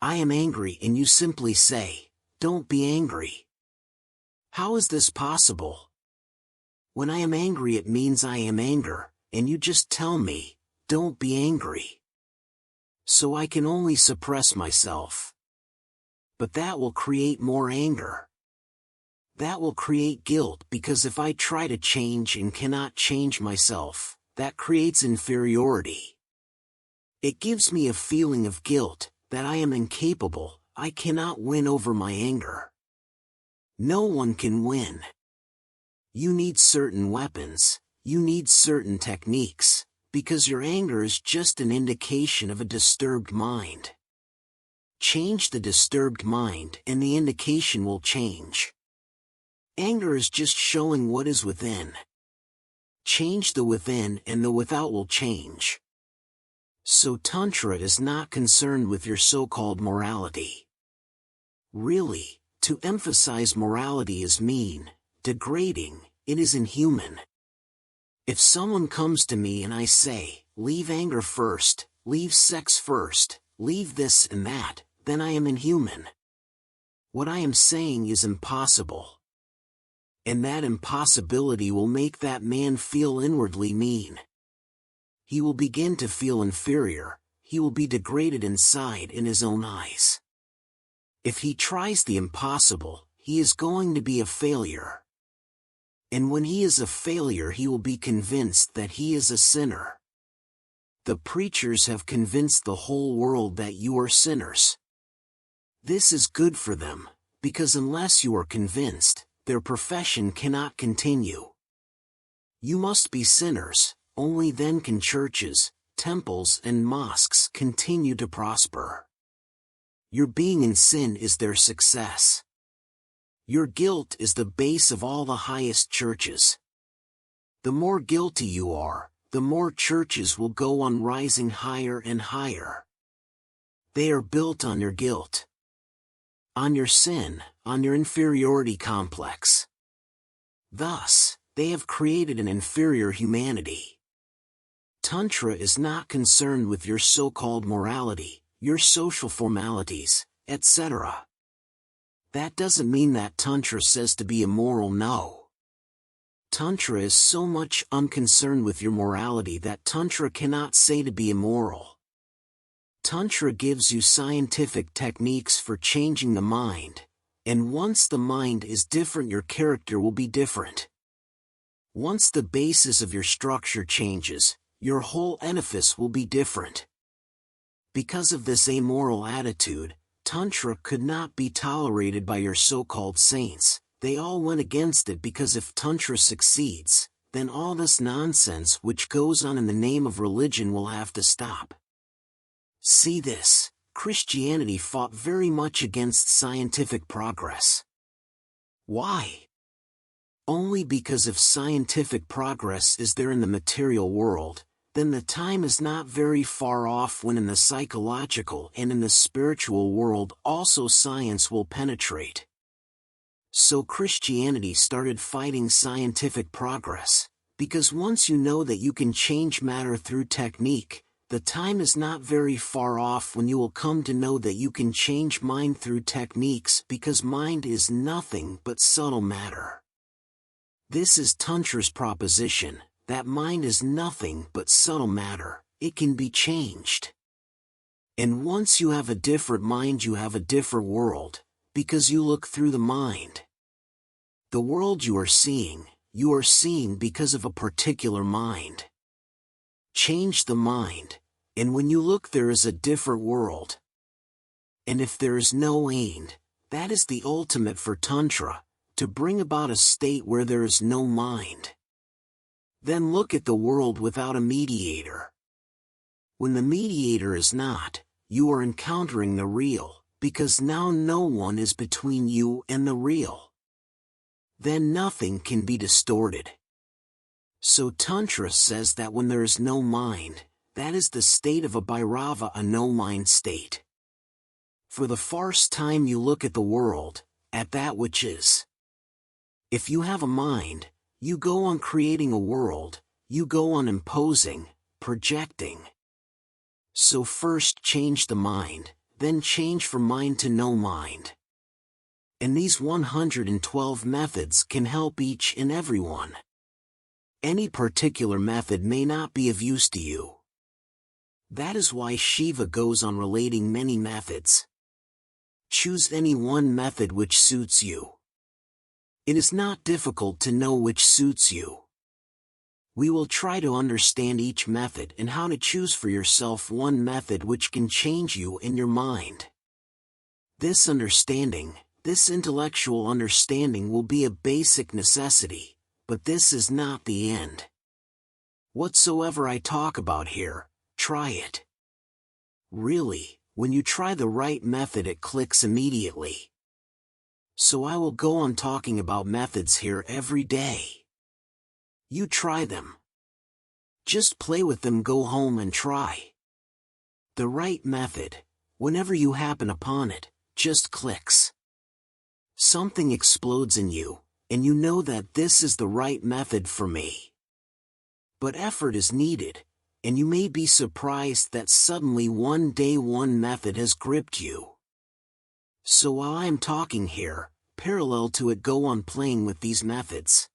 I am angry and you simply say, don't be angry. How is this possible? When I am angry it means I am anger, and you just tell me, don't be angry. So I can only suppress myself. But that will create more anger. That will create guilt because if I try to change and cannot change myself, that creates inferiority. It gives me a feeling of guilt, that I am incapable, I cannot win over my anger. No one can win. You need certain weapons, you need certain techniques, because your anger is just an indication of a disturbed mind. Change the disturbed mind and the indication will change. Anger is just showing what is within. Change the within and the without will change. So Tantra is not concerned with your so-called morality. Really, to emphasize morality is mean, degrading, it is inhuman. If someone comes to me and I say, leave anger first, leave sex first, leave this and that, then I am inhuman. What I am saying is impossible. And that impossibility will make that man feel inwardly mean. He will begin to feel inferior, he will be degraded inside in his own eyes. If he tries the impossible, he is going to be a failure. And when he is a failure, he will be convinced that he is a sinner. The preachers have convinced the whole world that you are sinners. This is good for them, because unless you are convinced, their profession cannot continue. You must be sinners, only then can churches, temples and mosques continue to prosper. Your being in sin is their success. Your guilt is the base of all the highest churches. The more guilty you are, the more churches will go on rising higher and higher. They are built on your guilt, on your sin, on your inferiority complex. Thus, they have created an inferior humanity. Tantra is not concerned with your so-called morality, your social formalities, etc. That doesn't mean that Tantra says to be immoral, no. Tantra is so much unconcerned with your morality that Tantra cannot say to be immoral. Tantra gives you scientific techniques for changing the mind, and once the mind is different, your character will be different. Once the basis of your structure changes, your whole edifice will be different. Because of this amoral attitude, Tantra could not be tolerated by your so-called saints. They all went against it because if Tantra succeeds, then all this nonsense which goes on in the name of religion will have to stop. See this, Christianity fought very much against scientific progress. Why? Only because if scientific progress is there in the material world, then the time is not very far off when in the psychological and in the spiritual world also science will penetrate. So Christianity started fighting scientific progress, because once you know that you can change matter through technique, the time is not very far off when you will come to know that you can change mind through techniques, because mind is nothing but subtle matter. This is Tantra's proposition, that mind is nothing but subtle matter, it can be changed. And once you have a different mind, you have a different world, because you look through the mind. The world you are seeing because of a particular mind. Change the mind, and when you look there is a different world. And if there is no end, that is the ultimate for Tantra, to bring about a state where there is no mind. Then look at the world without a mediator. When the mediator is not, you are encountering the real, because now no one is between you and the real. Then nothing can be distorted. So Tantra says that when there is no mind, that is the state of a Bhairava, a no-mind state. For the first time you look at the world, at that which is. If you have a mind, you go on creating a world, you go on imposing, projecting. So first change the mind, then change from mind to no mind. And these 112 methods can help each and everyone. Any particular method may not be of use to you. That is why Shiva goes on relating many methods. Choose any one method which suits you. It is not difficult to know which suits you. We will try to understand each method and how to choose for yourself one method which can change you in your mind. This understanding, this intellectual understanding will be a basic necessity, but this is not the end. Whatsoever I talk about here, try it. Really, when you try the right method it clicks immediately. So I will go on talking about methods here every day. You try them. Just play with them, go home and try. The right method, whenever you happen upon it, just clicks. Something explodes in you, and you know that this is the right method for me. But effort is needed, and you may be surprised that suddenly one day one method has gripped you. So while I am talking here, parallel to it, go on playing with these methods.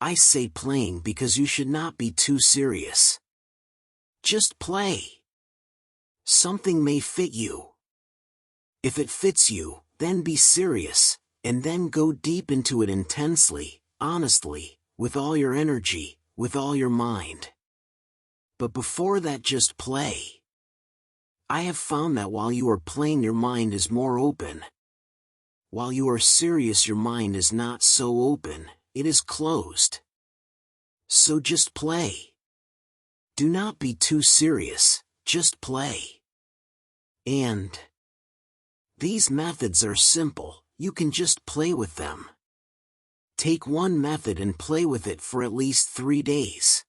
I say playing because you should not be too serious. Just play. Something may fit you. If it fits you, then be serious, and then go deep into it intensely, honestly, with all your energy, with all your mind. But before that, just play. I have found that while you are playing, your mind is more open. While you are serious, your mind is not so open, it is closed. So just play. Do not be too serious, just play. And these methods are simple, you can just play with them. Take one method and play with it for at least 3 days.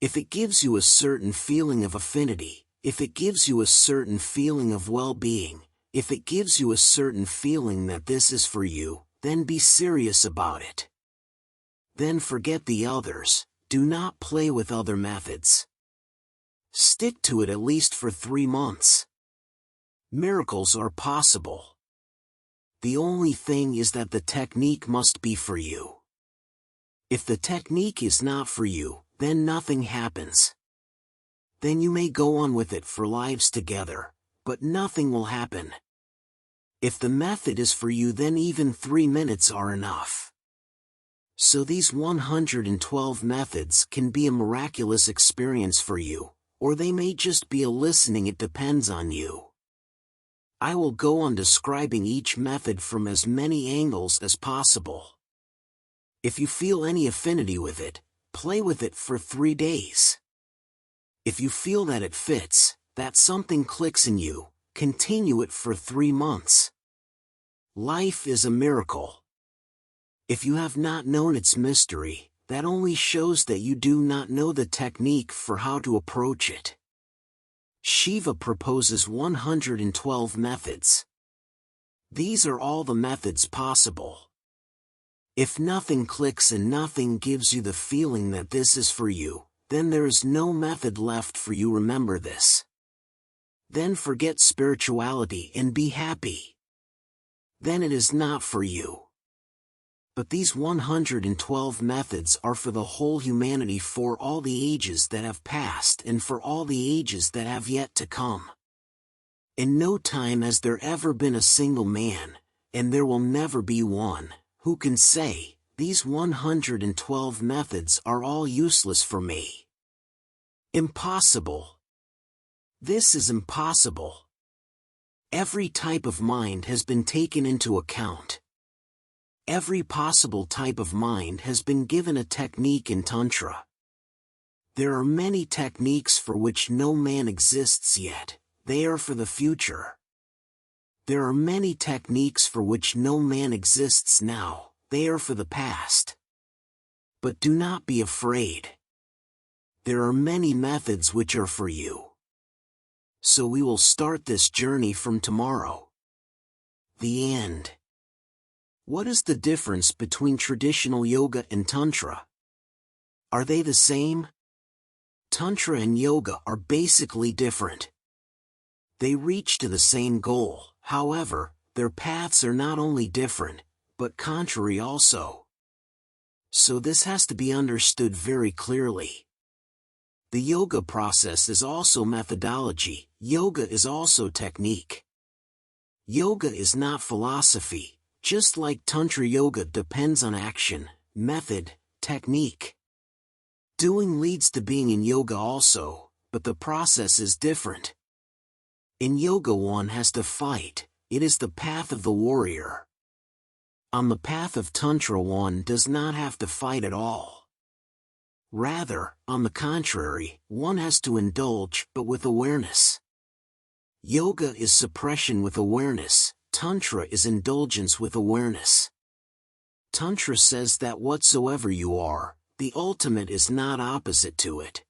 If it gives you a certain feeling of affinity, if it gives you a certain feeling of well-being, if it gives you a certain feeling that this is for you, then be serious about it. Then forget the others, do not play with other methods. Stick to it at least for 3 months. Miracles are possible. The only thing is that the technique must be for you. If the technique is not for you, then nothing happens. Then you may go on with it for lives together, but nothing will happen. If the method is for you, then even 3 minutes are enough. So these 112 methods can be a miraculous experience for you, or they may just be a listening, it depends on you. I will go on describing each method from as many angles as possible. If you feel any affinity with it, play with it for 3 days. If you feel that it fits, that something clicks in you, continue it for 3 months. Life is a miracle. If you have not known its mystery, that only shows that you do not know the technique for how to approach it. Shiva proposes 112 methods. These are all the methods possible. If nothing clicks and nothing gives you the feeling that this is for you, then there is no method left for you, remember this. Then forget spirituality and be happy. Then it is not for you. But these 112 methods are for the whole humanity, for all the ages that have passed and for all the ages that have yet to come. In no time has there ever been a single man, and there will never be one, who can say, these 112 methods are all useless for me. Impossible. This is impossible. Every type of mind has been taken into account. Every possible type of mind has been given a technique in Tantra. There are many techniques for which no man exists yet, they are for the future. There are many techniques for which no man exists now, they are for the past. But do not be afraid. There are many methods which are for you. So we will start this journey from tomorrow. The end. What is the difference between traditional yoga and Tantra? Are they the same? Tantra and yoga are basically different. They reach to the same goal, however, their paths are not only different, but contrary also. So this has to be understood very clearly. The yoga process is also methodology, yoga is also technique. Yoga is not philosophy. Just like Tantra, yoga depends on action, method, technique. Doing leads to being in yoga also, but the process is different. In yoga one has to fight, it is the path of the warrior. On the path of Tantra one does not have to fight at all. Rather, on the contrary, one has to indulge, but with awareness. Yoga is suppression with awareness. Tantra is indulgence with awareness. Tantra says that whatsoever you are, the ultimate is not opposite to it.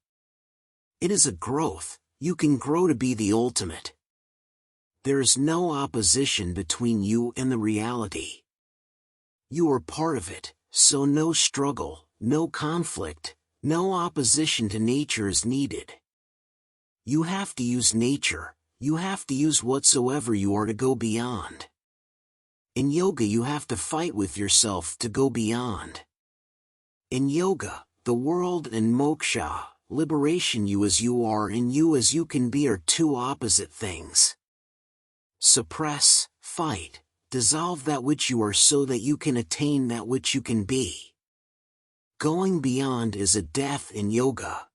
It is a growth, you can grow to be the ultimate. There is no opposition between you and the reality. You are part of it, so no struggle, no conflict, no opposition to nature is needed. You have to use nature. You have to use whatsoever you are to go beyond. In yoga you have to fight with yourself to go beyond. In yoga, the world and moksha, liberation, you as you are and you as you can be, are two opposite things. Suppress, fight, dissolve that which you are so that you can attain that which you can be. Going beyond is a death in yoga.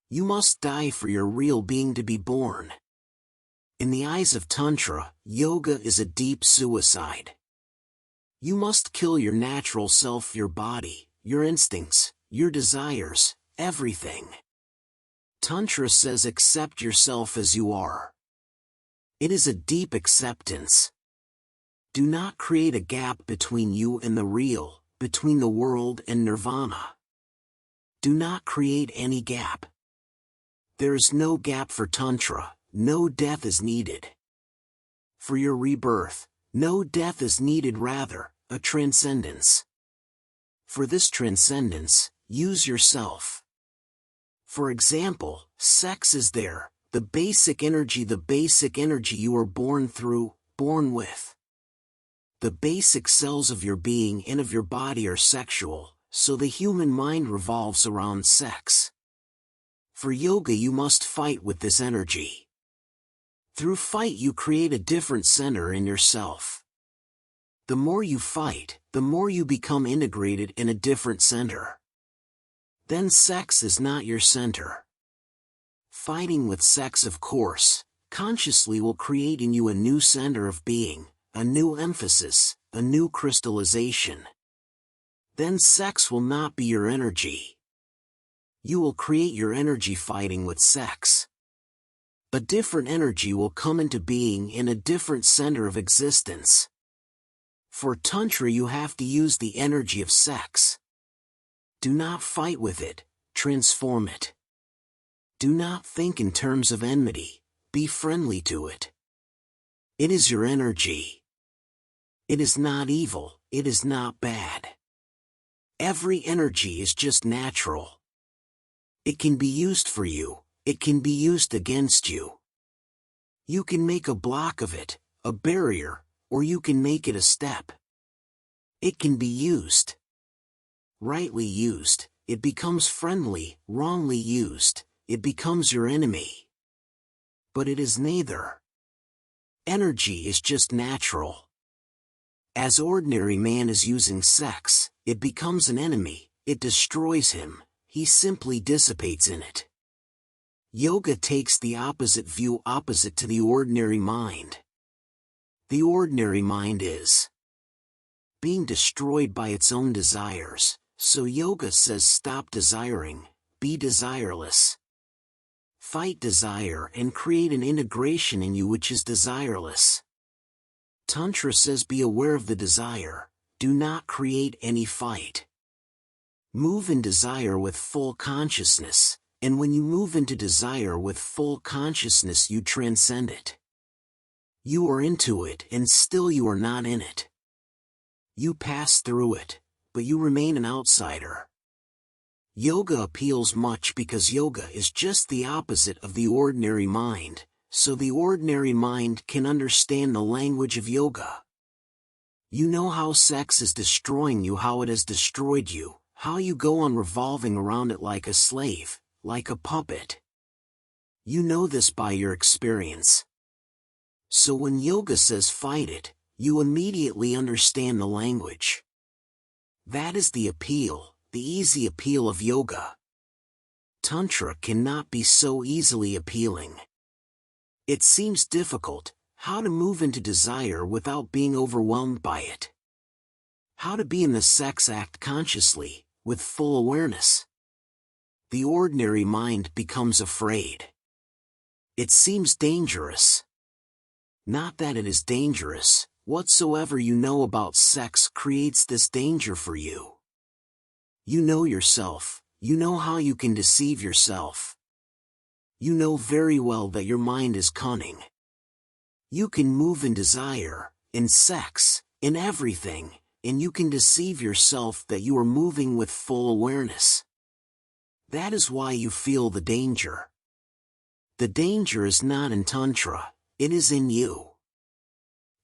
You must die for your real being to be born. In the eyes of Tantra, yoga is a deep suicide. You must kill your natural self, your body, your instincts, your desires, everything. Tantra says accept yourself as you are. It is a deep acceptance. Do not create a gap between you and the real, between the world and nirvana. Do not create any gap. There is no gap for Tantra, no death is needed. For your rebirth, no death is needed, rather, a transcendence. For this transcendence, use yourself. For example, sex is there, the basic energy you are born through, born with. The basic cells of your being and of your body are sexual, so the human mind revolves around sex. For yoga you must fight with this energy. Through fight you create a different center in yourself. The more you fight, the more you become integrated in a different center. Then sex is not your center. Fighting with sex, of course, consciously will create in you a new center of being, a new emphasis, a new crystallization. Then sex will not be your energy. You will create your energy fighting with sex. A different energy will come into being in a different center of existence. For Tantra you have to use the energy of sex. Do not fight with it, transform it. Do not think in terms of enmity, be friendly to it. It is your energy. It is not evil, it is not bad. Every energy is just natural. It can be used for you, it can be used against you. You can make a block of it, a barrier, or you can make it a step. It can be used. Rightly used, it becomes friendly; wrongly used, it becomes your enemy. But it is neither. Energy is just natural. As ordinary man is using sex, it becomes an enemy, it destroys him, he simply dissipates in it. Yoga takes the opposite view, opposite to the ordinary mind. The ordinary mind is being destroyed by its own desires, so yoga says stop desiring, be desireless. Fight desire and create an integration in you which is desireless. Tantra says be aware of the desire, do not create any fight. Move in desire with full consciousness, and when you move into desire with full consciousness you transcend it. You are into it and still you are not in it. You pass through it, but you remain an outsider. Yoga appeals much because yoga is just the opposite of the ordinary mind, so the ordinary mind can understand the language of yoga. You know how sex is destroying you, how it has destroyed you, how you go on revolving around it like a slave, like a puppet. You know this by your experience. So when yoga says fight it, you immediately understand the language. That is the appeal, the easy appeal of yoga. Tantra cannot be so easily appealing. It seems difficult, how to move into desire without being overwhelmed by it. How to be in the sex act consciously, with full awareness. The ordinary mind becomes afraid. It seems dangerous. Not that it is dangerous, whatsoever you know about sex creates this danger for you. You know yourself, you know how you can deceive yourself. You know very well that your mind is cunning. You can move in desire, in sex, in everything, and you can deceive yourself that you are moving with full awareness. That is why you feel the danger. The danger is not in Tantra, it is in you.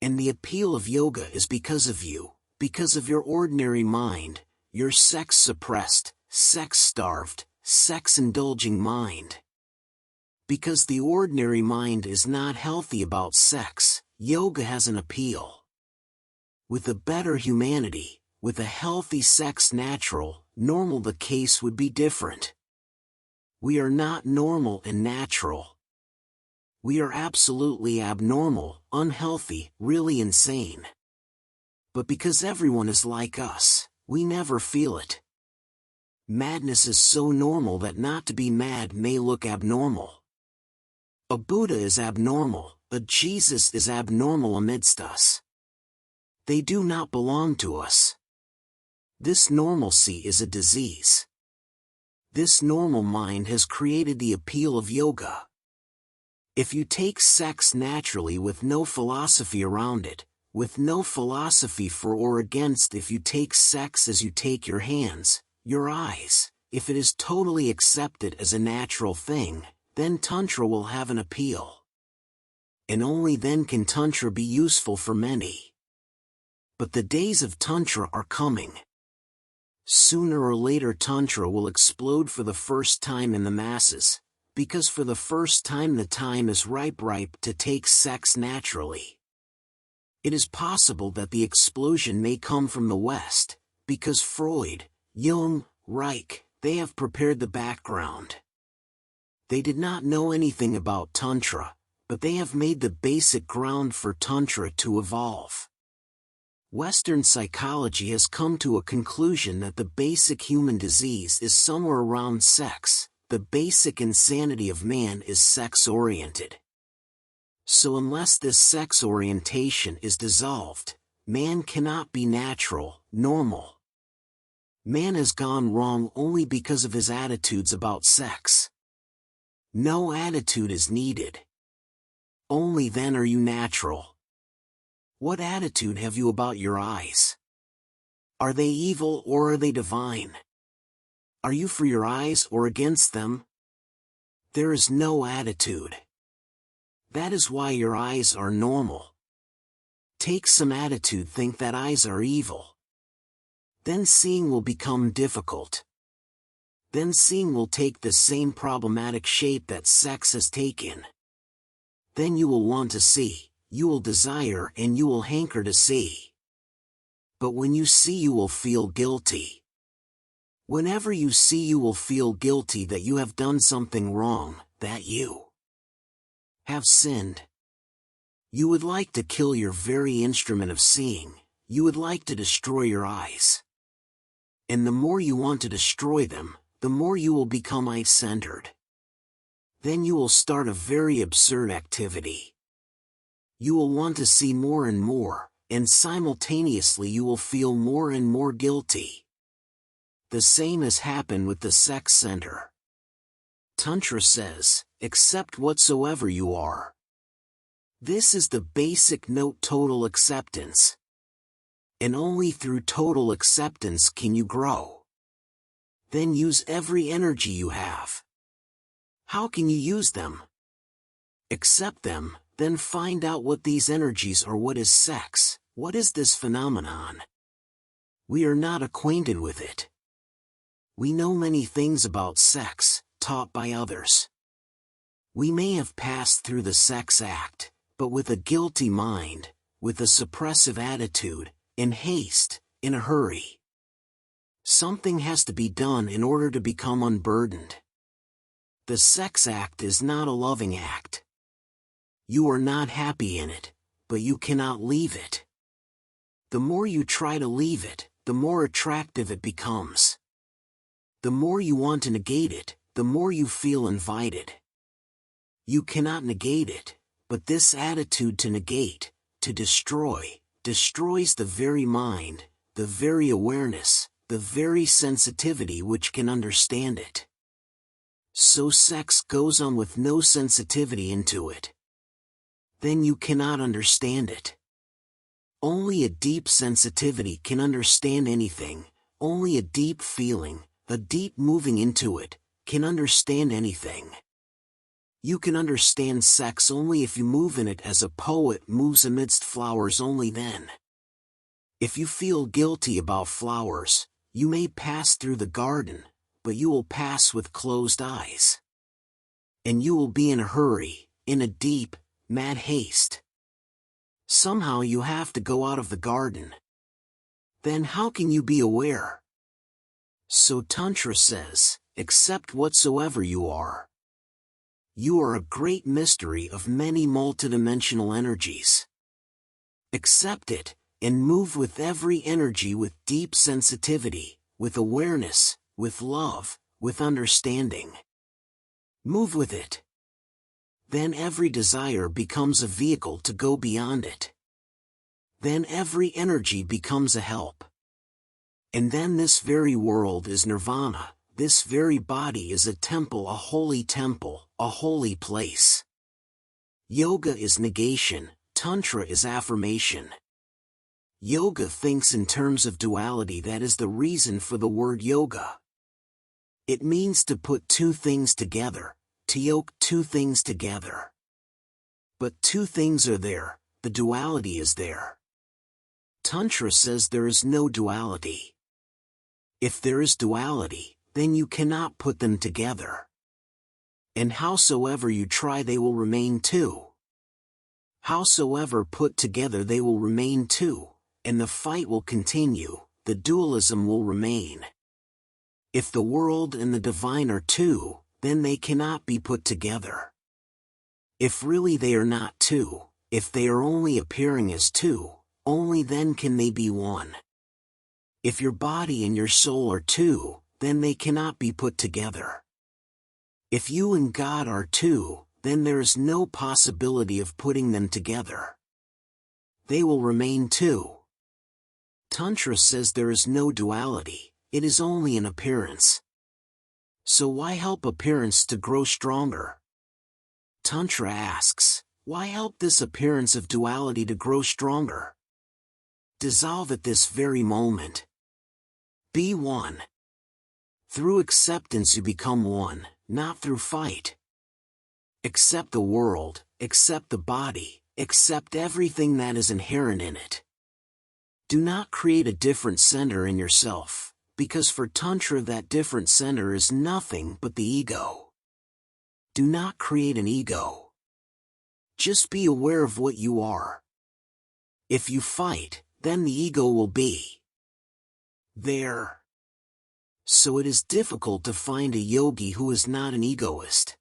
And the appeal of yoga is because of you, because of your ordinary mind, your sex-suppressed, sex-starved, sex-indulging mind. Because the ordinary mind is not healthy about sex, yoga has an appeal. With a better humanity, with a healthy sex natural, normal, the case would be different. We are not normal and natural. We are absolutely abnormal, unhealthy, really insane. But because everyone is like us, we never feel it. Madness is so normal that not to be mad may look abnormal. A Buddha is abnormal, a Jesus is abnormal amidst us. They do not belong to us. This normalcy is a disease. This normal mind has created the appeal of yoga. If you take sex naturally with no philosophy around it, with no philosophy for or against, if you take sex as you take your hands, your eyes, if it is totally accepted as a natural thing, then Tantra will have an appeal. And only then can Tantra be useful for many. But the days of Tantra are coming. Sooner or later Tantra will explode for the first time in the masses, because for the first time the time is ripe to take sex naturally. It is possible that the explosion may come from the West, because Freud, Jung, Reich, they have prepared the background. They did not know anything about Tantra, but they have made the basic ground for Tantra to evolve. Western psychology has come to a conclusion that the basic human disease is somewhere around sex. The basic insanity of man is sex-oriented. So unless this sex orientation is dissolved, man cannot be natural, normal. Man has gone wrong only because of his attitudes about sex. No attitude is needed. Only then are you natural. What attitude have you about your eyes? Are they evil or are they divine? Are you for your eyes or against them? There is no attitude. That is why your eyes are normal. Take some attitude, think that eyes are evil. Then seeing will become difficult. Then seeing will take the same problematic shape that sex has taken. Then you will want to see. You will desire and you will hanker to see. But when you see you will feel guilty. Whenever you see you will feel guilty that you have done something wrong, that you have sinned. You would like to kill your very instrument of seeing, you would like to destroy your eyes. And the more you want to destroy them, the more you will become eye-centered. Then you will start a very absurd activity. You will want to see more and more, and simultaneously you will feel more and more guilty. The same has happened with the sex center. Tantra says, accept whatsoever you are. This is the basic note: total acceptance. And only through total acceptance can you grow. Then use every energy you have. How can you use them? Accept them. Then find out what these energies are. What is sex? What is this phenomenon? We are not acquainted with it. We know many things about sex, taught by others. We may have passed through the sex act, but with a guilty mind, with a suppressive attitude, in haste, in a hurry. Something has to be done in order to become unburdened. The sex act is not a loving act. You are not happy in it, but you cannot leave it. The more you try to leave it, the more attractive it becomes. The more you want to negate it, the more you feel invited. You cannot negate it, but this attitude to negate, to destroy, destroys the very mind, the very awareness, the very sensitivity which can understand it. So sex goes on with no sensitivity into it. Then you cannot understand it. Only a deep sensitivity can understand anything, only a deep feeling, a deep moving into it, can understand anything. You can understand sex only if you move in it as a poet moves amidst flowers only then. If you feel guilty about flowers, you may pass through the garden, but you will pass with closed eyes. And you will be in a hurry, in a deep, mad haste. Somehow you have to go out of the garden. Then how can you be aware? So Tantra says, accept whatsoever you are. You are a great mystery of many multidimensional energies. Accept it, and move with every energy with deep sensitivity, with awareness, with love, with understanding. Move with it. Then every desire becomes a vehicle to go beyond it. Then every energy becomes a help. And then this very world is nirvana, this very body is a temple, a holy place. Yoga is negation, Tantra is affirmation. Yoga thinks in terms of duality, that is the reason for the word yoga. It means to put two things together, to yoke two things together. But two things are there, the duality is there. Tantra says there is no duality. If there is duality, then you cannot put them together. And howsoever you try, they will remain two. Howsoever put together, they will remain two, and the fight will continue, the dualism will remain. If the world and the divine are two, then they cannot be put together. If really they are not two, if they are only appearing as two, only then can they be one. If your body and your soul are two, then they cannot be put together. If you and God are two, then there is no possibility of putting them together. They will remain two. Tantra says there is no duality, it is only an appearance. So why help appearance to grow stronger? Tantra asks, why help this appearance of duality to grow stronger? Dissolve at this very moment. Be one. Through acceptance you become one, not through fight. Accept the world, accept the body, accept everything that is inherent in it. Do not create a different center in yourself, because for Tantra that different center is nothing but the ego. Do not create an ego. Just be aware of what you are. If you fight, then the ego will be there. So it is difficult to find a yogi who is not an egoist.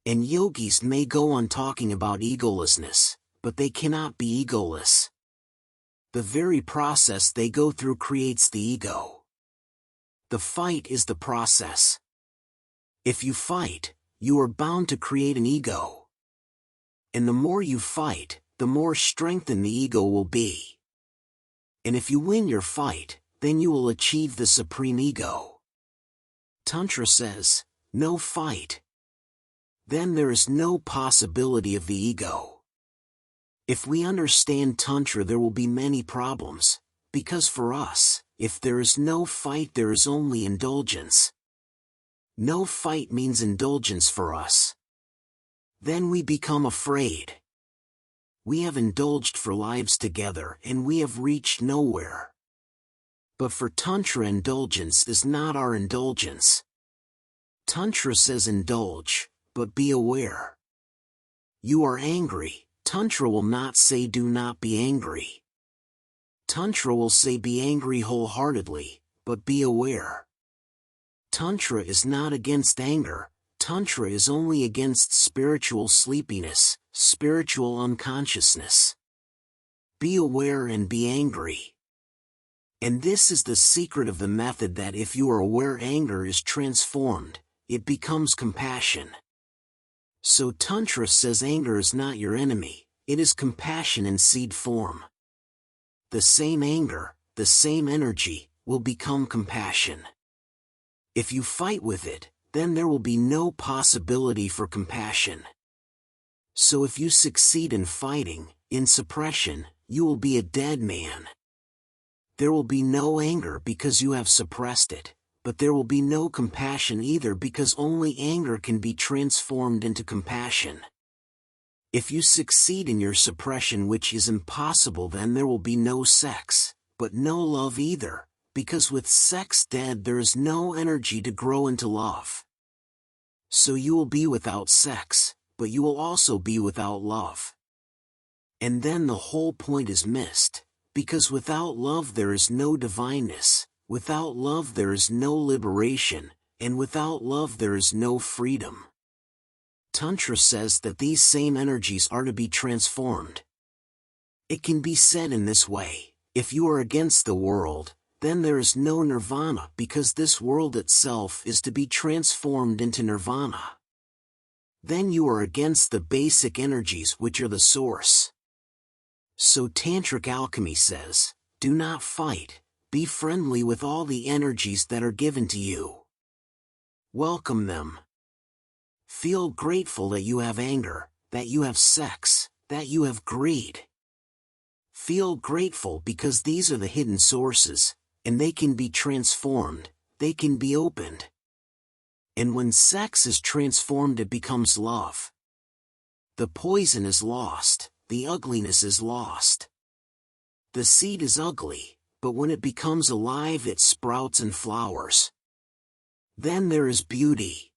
And yogis may go on talking about egolessness, but they cannot be egoless. The very process they go through creates the ego. The fight is the process. If you fight, you are bound to create an ego. And the more you fight, the more strengthened the ego will be. And if you win your fight, then you will achieve the supreme ego. Tantra says, no fight. Then there is no possibility of the ego. If we understand Tantra, there will be many problems, because for us, if there is no fight, there is only indulgence. No fight means indulgence for us. Then we become afraid. We have indulged for lives together and we have reached nowhere. But for Tantra, indulgence is not our indulgence. Tantra says indulge, but be aware. You are angry, Tantra will not say do not be angry. Tantra will say be angry wholeheartedly, but be aware. Tantra is not against anger, Tantra is only against spiritual sleepiness, spiritual unconsciousness. Be aware and be angry. And this is the secret of the method, that if you are aware, anger is transformed, it becomes compassion. So Tantra says anger is not your enemy, it is compassion in seed form. The same anger, the same energy, will become compassion. If you fight with it, then there will be no possibility for compassion. So if you succeed in fighting, in suppression, you will be a dead man. There will be no anger because you have suppressed it, but there will be no compassion either, because only anger can be transformed into compassion. If you succeed in your suppression, which is impossible, then there will be no sex, but no love either, because with sex dead there is no energy to grow into love. So you will be without sex, but you will also be without love. And then the whole point is missed, because without love there is no divineness, without love there is no liberation, and without love there is no freedom. Tantra says that these same energies are to be transformed. It can be said in this way: if you are against the world, then there is no nirvana, because this world itself is to be transformed into nirvana. Then you are against the basic energies, which are the source. So Tantric alchemy says, do not fight, be friendly with all the energies that are given to you. Welcome them. Feel grateful that you have anger, that you have sex, that you have greed. Feel grateful because these are the hidden sources, and they can be transformed, they can be opened. And when sex is transformed, it becomes love. The poison is lost, the ugliness is lost. The seed is ugly, but when it becomes alive it sprouts and flowers. Then there is beauty.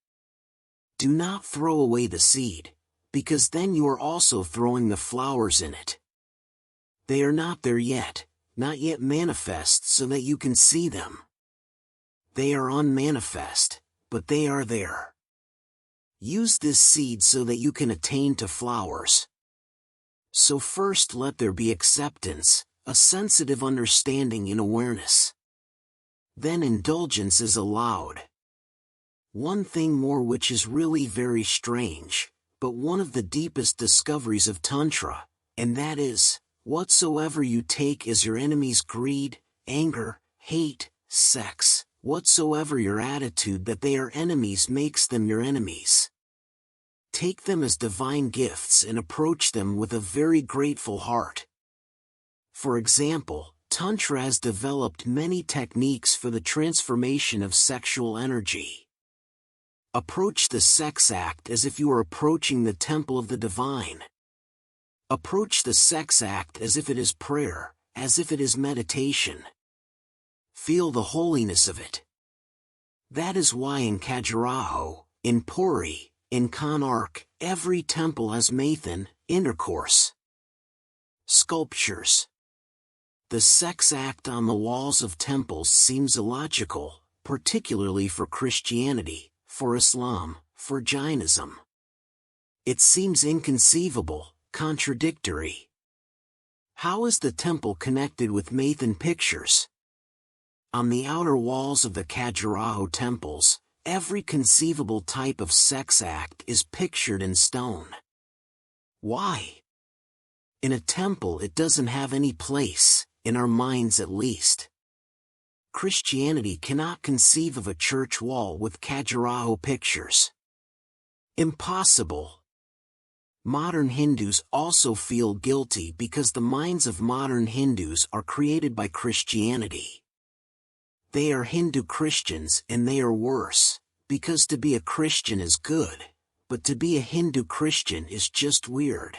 Do not throw away the seed, because then you are also throwing the flowers in it. They are not there yet, not yet manifest so that you can see them. They are unmanifest, but they are there. Use this seed so that you can attain to flowers. So first let there be acceptance, a sensitive understanding and awareness. Then indulgence is allowed. One thing more which is really very strange, but one of the deepest discoveries of Tantra, and that is, whatsoever you take as your enemy's greed, anger, hate, sex, whatsoever your attitude that they are enemies makes them your enemies. Take them as divine gifts and approach them with a very grateful heart. For example, Tantra has developed many techniques for the transformation of sexual energy. Approach the sex act as if you are approaching the temple of the divine. Approach the sex act as if it is prayer, as if it is meditation. Feel the holiness of it. That is why in Khajuraho, in Puri, in Konark, every temple has Mathan, intercourse. Sculptures. The sex act on the walls of temples seems illogical, particularly for Christianity, for Islam, for Jainism. It seems inconceivable, contradictory. How is the temple connected with Mathan pictures? On the outer walls of the Khajuraho temples, every conceivable type of sex act is pictured in stone. Why? In a temple it doesn't have any place, in our minds at least. Christianity cannot conceive of a church wall with Khajuraho pictures. Impossible. Modern Hindus also feel guilty because the minds of modern Hindus are created by Christianity. They are Hindu Christians and they are worse, because to be a Christian is good, but to be a Hindu Christian is just weird.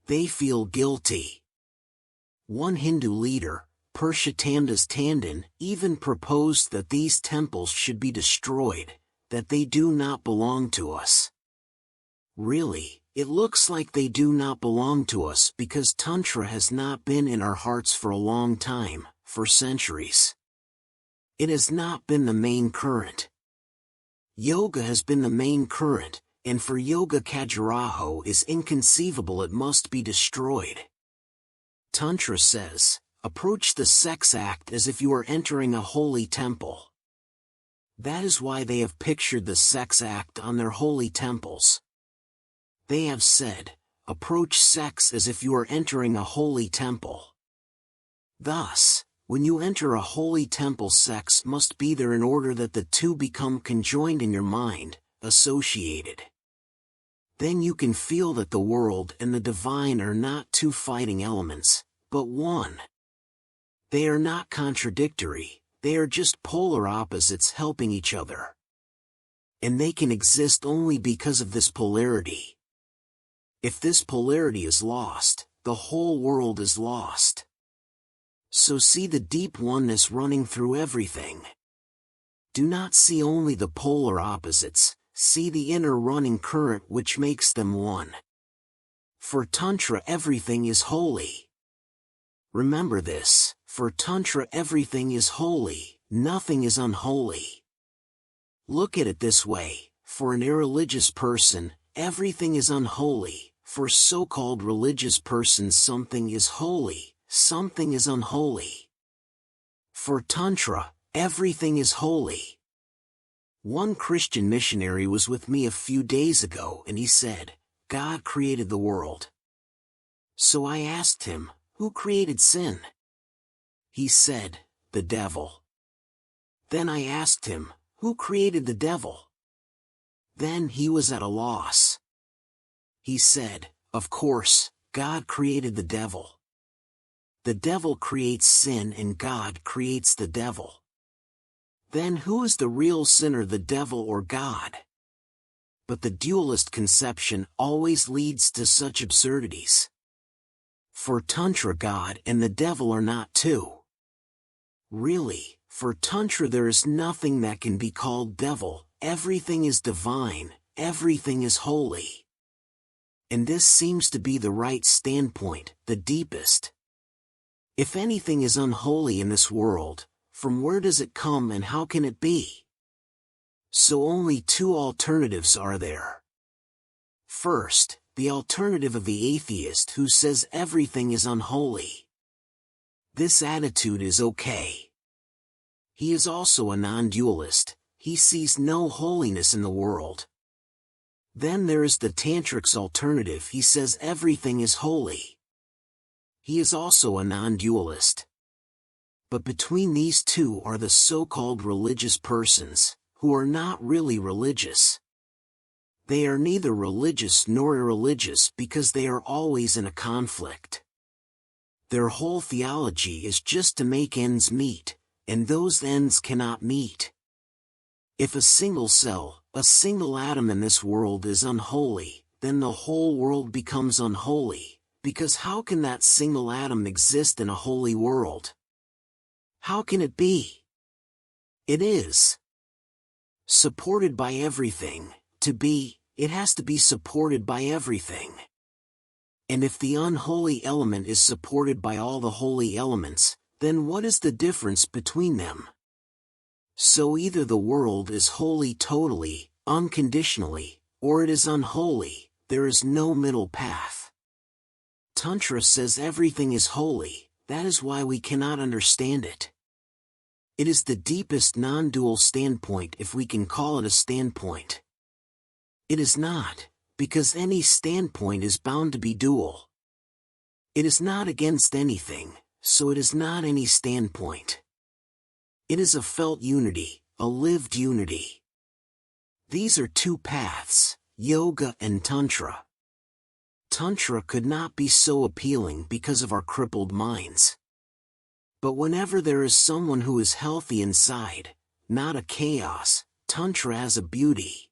They feel guilty. One Hindu leader, Purushottamdas Tandon, even proposed that these temples should be destroyed, that they do not belong to us. Really, it looks like they do not belong to us because Tantra has not been in our hearts for a long time, for centuries. It has not been the main current. Yoga has been the main current, and for yoga Khajuraho is inconceivable, it must be destroyed. Tantra says, approach the sex act as if you are entering a holy temple. That is why they have pictured the sex act on their holy temples. They have said, approach sex as if you are entering a holy temple. Thus, when you enter a holy temple, sex must be there in order that the two become conjoined in your mind, associated. Then you can feel that the world and the divine are not two fighting elements, but one. They are not contradictory, They are just polar opposites helping each other. And they can exist only because of this polarity. If this polarity is lost, the whole world is lost. So see the deep oneness running through everything. Do not see only the polar opposites, see the inner running current which makes them one. For Tantra everything is holy. Remember this, for Tantra everything is holy, nothing is unholy. Look at it this way, for an irreligious person, everything is unholy, for so-called religious persons something is holy, something is unholy. For Tantra, everything is holy. One Christian missionary was with me a few days ago and he said, God created the world. So I asked him, who created sin? He said, the devil. Then I asked him, who created the devil? Then he was at a loss. He said, of course, God created the devil. The devil creates sin and God creates the devil. Then who is the real sinner, the devil or God? But the dualist conception always leads to such absurdities. For Tantra, God and the devil are not two. Really, for Tantra there is nothing that can be called devil, everything is divine, everything is holy. And this seems to be the right standpoint, the deepest. If anything is unholy in this world, from where does it come and how can it be? So only two alternatives are there. First, the alternative of the atheist who says everything is unholy. This attitude is okay. He is also a non-dualist, he sees no holiness in the world. Then there is the tantric's alternative, he says everything is holy. He is also a non-dualist. But between these two are the so-called religious persons, who are not really religious. They are neither religious nor irreligious because they are always in a conflict. Their whole theology is just to make ends meet, and those ends cannot meet. If a single cell, a single atom in this world is unholy, then the whole world becomes unholy, because how can that single atom exist in a holy world? How can it be? It is supported by everything. To be, it has to be supported by everything. And if the unholy element is supported by all the holy elements, then what is the difference between them? So either the world is holy totally, unconditionally, or it is unholy, there is no middle path. Tantra says everything is holy, that is why we cannot understand it. It is the deepest non-dual standpoint, if we can call it a standpoint. It is not, because any standpoint is bound to be dual. It is not against anything, so it is not any standpoint. It is a felt unity, a lived unity. These are two paths, yoga and Tantra. Tantra could not be so appealing because of our crippled minds. But whenever there is someone who is healthy inside, not a chaos, Tantra has a beauty.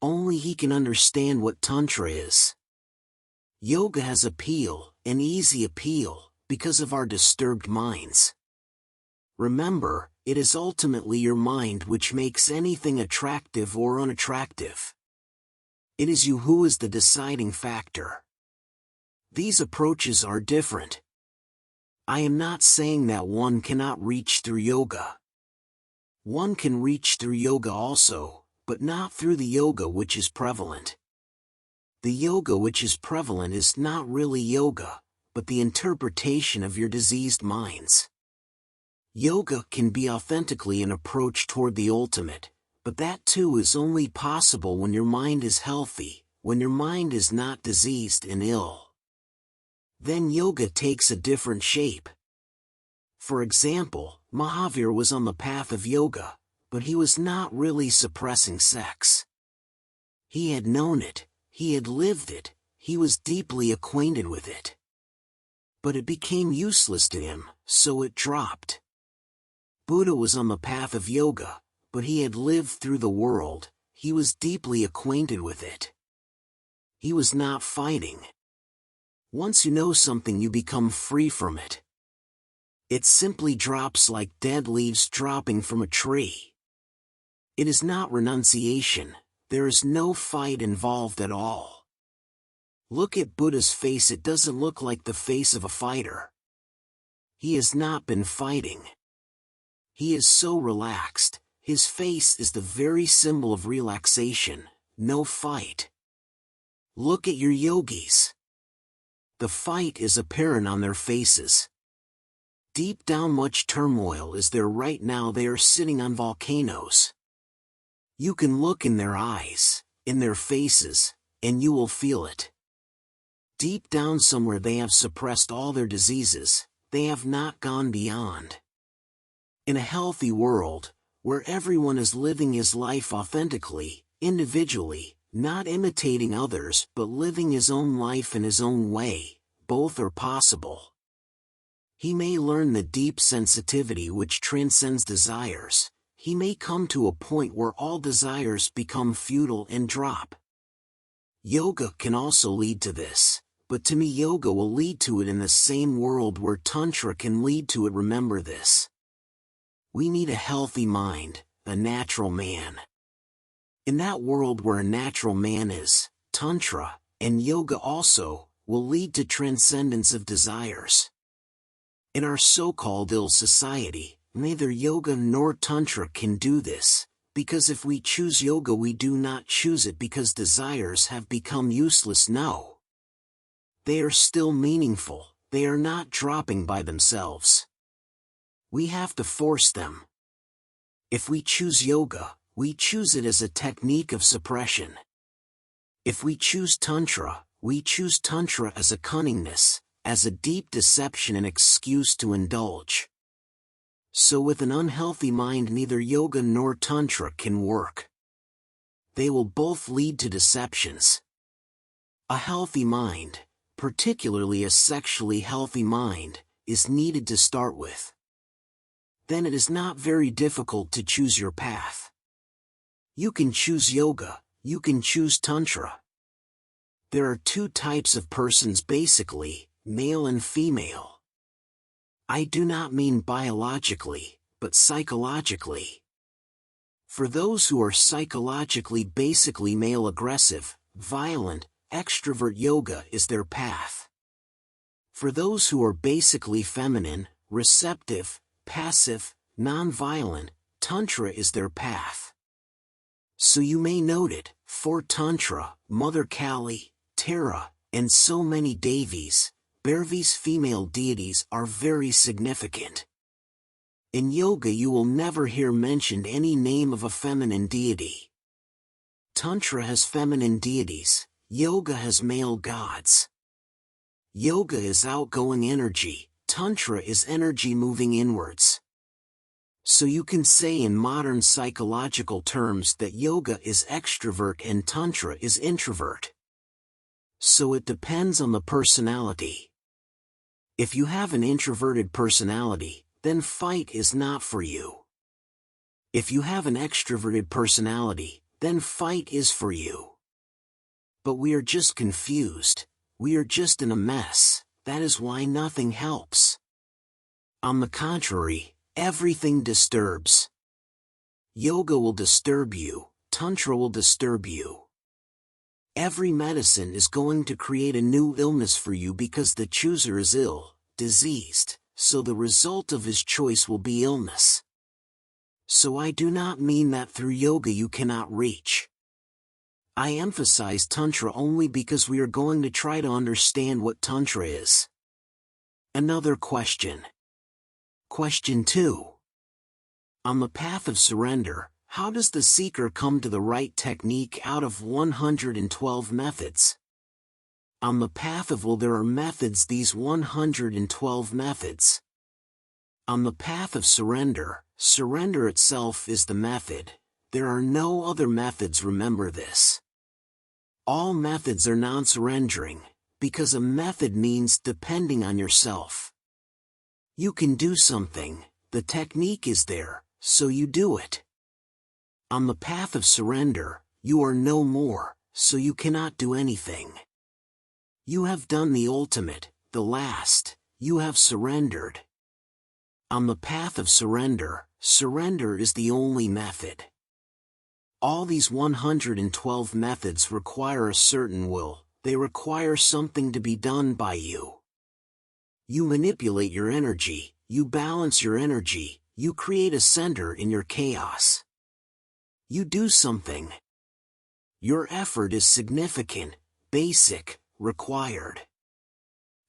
Only he can understand what Tantra is. Yoga has appeal, an easy appeal, because of our disturbed minds. Remember, it is ultimately your mind which makes anything attractive or unattractive. It is you who is the deciding factor. These approaches are different. I am not saying that one cannot reach through yoga. One can reach through yoga also, but not through the yoga which is prevalent. The yoga which is prevalent is not really yoga, but the interpretation of your diseased minds. Yoga can be authentically an approach toward the ultimate, but that too is only possible when your mind is healthy, when your mind is not diseased and ill. Then yoga takes a different shape. For example, Mahavir was on the path of yoga, but he was not really suppressing sex. He had known it, he had lived it, he was deeply acquainted with it. But it became useless to him, so it dropped. Buddha was on the path of yoga, but he had lived through the world, he was deeply acquainted with it. He was not fighting. Once you know something, you become free from it. It simply drops like dead leaves dropping from a tree. It is not renunciation, there is no fight involved at all. Look at Buddha's face, it doesn't look like the face of a fighter. He has not been fighting. He is so relaxed, his face is the very symbol of relaxation, no fight. Look at your yogis. The fight is apparent on their faces. Deep down, much turmoil is there right now. They are sitting on volcanoes. You can look in their eyes, in their faces, and you will feel it. Deep down somewhere they have suppressed all their diseases, they have not gone beyond. In a healthy world, where everyone is living his life authentically, individually, not imitating others but living his own life in his own way, both are possible. He may learn the deep sensitivity which transcends desires. He may come to a point where all desires become futile and drop. Yoga can also lead to this, but to me yoga will lead to it in the same world where Tantra can lead to it. Remember this. We need a healthy mind, a natural man. In that world where a natural man is, Tantra, and yoga also, will lead to transcendence of desires. In our so-called ill society, neither yoga nor Tantra can do this, because if we choose yoga we do not choose it because desires have become useless. No. They are still meaningful, they are not dropping by themselves. We have to force them. If we choose yoga, we choose it as a technique of suppression. If we choose Tantra, we choose Tantra as a cunningness, as a deep deception and excuse to indulge. So with an unhealthy mind neither yoga nor Tantra can work. They will both lead to deceptions. A healthy mind, particularly a sexually healthy mind, is needed to start with. Then it is not very difficult to choose your path. You can choose yoga, you can choose Tantra. There are two types of persons basically, male and female. I do not mean biologically, but psychologically. For those who are psychologically basically male, aggressive, violent, extrovert, yoga is their path. For those who are basically feminine, receptive, passive, non-violent, Tantra is their path. So you may note it, for Tantra, Mother Kali, Tara, and so many Devis, Bhairavis, female deities are very significant. In yoga you will never hear mentioned any name of a feminine deity. Tantra has feminine deities, yoga has male gods. Yoga is outgoing energy, Tantra is energy moving inwards. So you can say in modern psychological terms that yoga is extrovert and Tantra is introvert. So it depends on the personality. If you have an introverted personality, then fight is not for you. If you have an extroverted personality, then fight is for you. But we are just confused, we are just in a mess, that is why nothing helps. On the contrary, everything disturbs. Yoga will disturb you, Tantra will disturb you. Every medicine is going to create a new illness for you because the chooser is ill, diseased, so the result of his choice will be illness. So I do not mean that through yoga you cannot reach. I emphasize Tantra only because we are going to try to understand what Tantra is. Another question. Question 2. On the path of surrender, how does the seeker come to the right technique out of 112 methods? On the path of will there are methods, these 112 methods. On the path of surrender, surrender itself is the method, there are no other methods, remember this. All methods are non-surrendering, because a method means depending on yourself. You can do something, The technique is there, so you do it. On the path of surrender, you are no more, so you cannot do anything. You have done the ultimate, the last, you have surrendered. On the path of surrender, surrender is the only method. All these 112 methods require a certain will, they require something to be done by you. You manipulate your energy, you balance your energy, you create a center in your chaos. You do something. Your effort is significant, basic, required.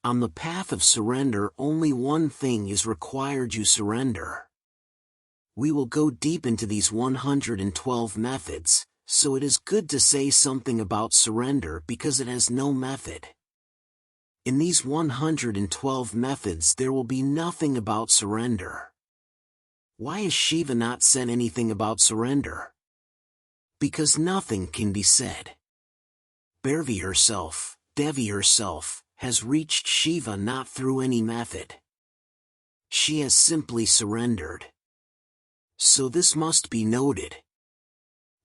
On the path of surrender, only one thing is required: you surrender. We will go deep into these 112 methods, so it is good to say something about surrender because it has no method. In these 112 methods there will be nothing about surrender. Why has Shiva not said anything about surrender? Because nothing can be said. Bhairavi herself, Devi herself, has reached Shiva not through any method. She has simply surrendered. So this must be noted.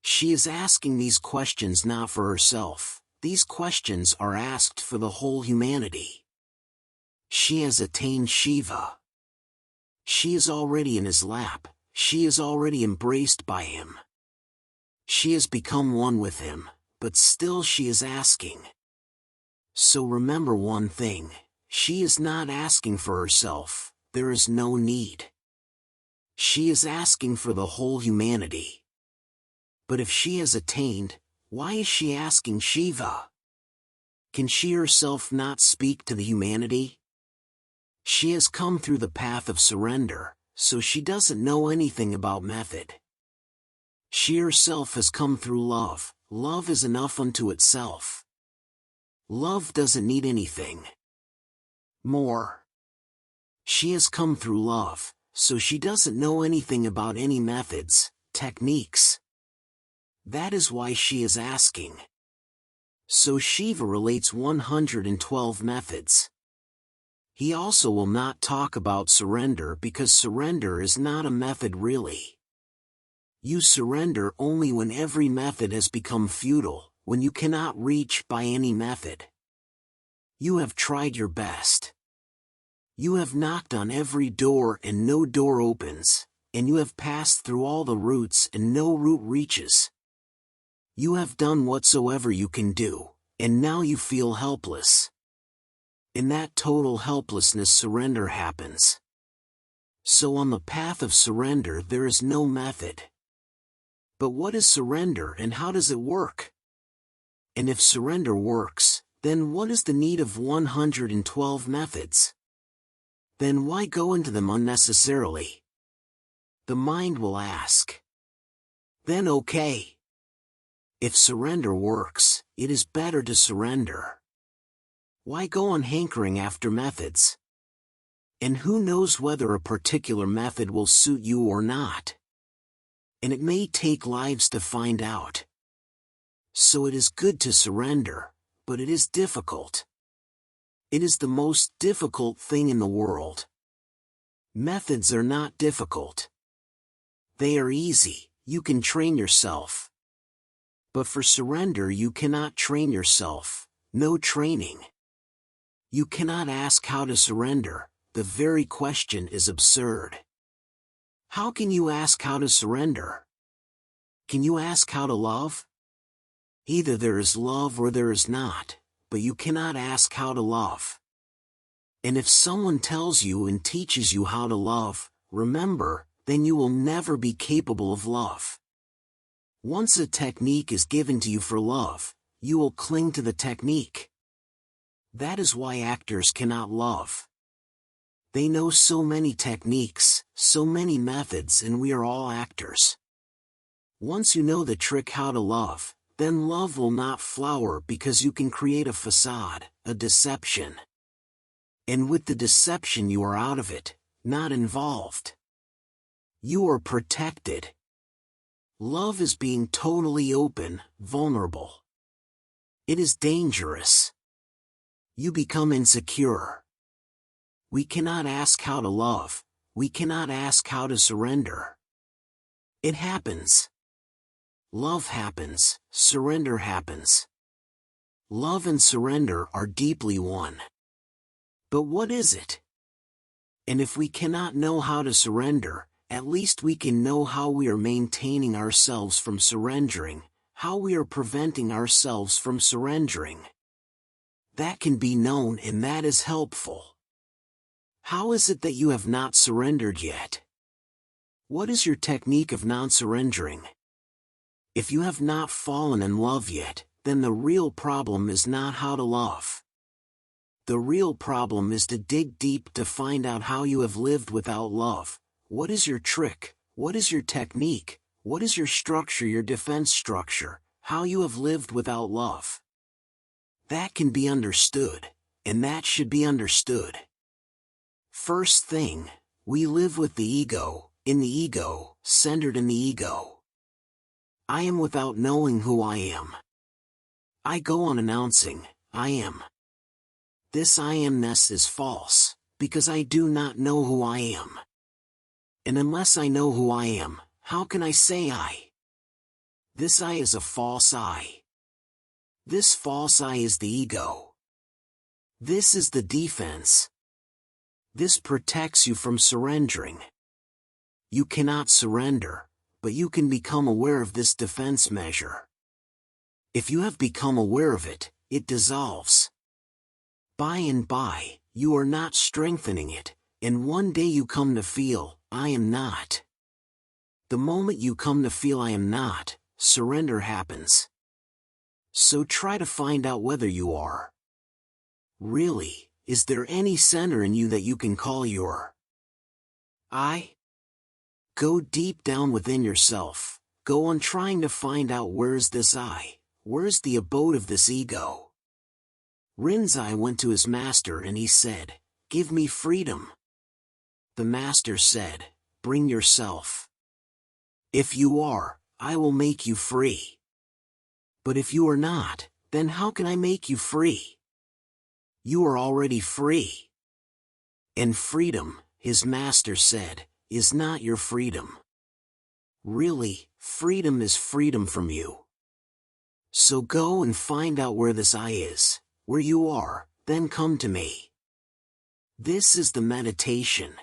She is asking these questions not for herself, these questions are asked for the whole humanity. She has attained Shiva. She is already in his lap, she is already embraced by him. She has become one with him, but still she is asking. So remember one thing, she is not asking for herself, there is no need. She is asking for the whole humanity. But if she has attained, why is she asking Shiva? Can she herself not speak to the humanity? She has come through the path of surrender, so she doesn't know anything about method. She herself has come through love, love is enough unto itself. Love doesn't need anything more. She has come through love, so she doesn't know anything about any methods, techniques. That is why she is asking. So Shiva relates 112 methods. He also will not talk about surrender because surrender is not a method really. You surrender only when every method has become futile, when you cannot reach by any method. You have tried your best. You have knocked on every door and no door opens, and you have passed through all the routes and no route reaches. You have done whatsoever you can do, and now you feel helpless. In that total helplessness surrender happens. So on the path of surrender there is no method. But what is surrender and how does it work? And if surrender works, then what is the need of 112 methods? Then why go into them unnecessarily? The mind will ask. Then okay. If surrender works, it is better to surrender. Why go on hankering after methods? And who knows whether a particular method will suit you or not? And it may take lives to find out. So it is good to surrender, but it is difficult. It is the most difficult thing in the world. Methods are not difficult. They are easy, you can train yourself. But for surrender you cannot train yourself, no training. You cannot ask how to surrender, the very question is absurd. How can you ask how to surrender? Can you ask how to love? Either there is love or there is not, but you cannot ask how to love. And if someone tells you and teaches you how to love, remember, then you will never be capable of love. Once a technique is given to you for love, you will cling to the technique. That is why actors cannot love. They know so many techniques, so many methods, and we are all actors. Once you know the trick how to love, then love will not flower because you can create a facade, a deception. And with the deception you are out of it, not involved. You are protected. Love is being totally open, vulnerable. It is dangerous. You become insecure. We cannot ask how to love, we cannot ask how to surrender. It happens. Love happens, surrender happens. Love and surrender are deeply one. But what is it? And if we cannot know how to surrender, at least we can know how we are maintaining ourselves from surrendering, how we are preventing ourselves from surrendering. That can be known, and that is helpful. How is it that you have not surrendered yet? What is your technique of non-surrendering? If you have not fallen in love yet, then the real problem is not how to love. The real problem is to dig deep to find out how you have lived without love. What is your trick? What is your technique? What is your structure, your defense structure? How you have lived without love? That can be understood, and that should be understood. First thing, we live with the ego, in the ego, centered in the ego. I am without knowing who I am. I go on announcing, I am. This I amness is false, because I do not know who I am. And unless I know who I am, how can I say I? This I is a false I. This false I is the ego. This is the defense. This protects you from surrendering. You cannot surrender, but you can become aware of this defense measure. If you have become aware of it, it dissolves. By and by, you are not strengthening it, and one day you come to feel, I am not. The moment you come to feel I am not, surrender happens. So try to find out whether you are. Really, is there any center in you that you can call your I? Go deep down within yourself, go on trying to find out where's this I, where's the abode of this ego. Rinzai went to his master and he said, give me freedom. The master said, bring yourself. If you are, I will make you free. But if you are not, then how can I make you free? You are already free. And freedom, his master said, is not your freedom. Really, freedom is freedom from you. So go and find out where this I is, where you are, then come to me. This is the meditation.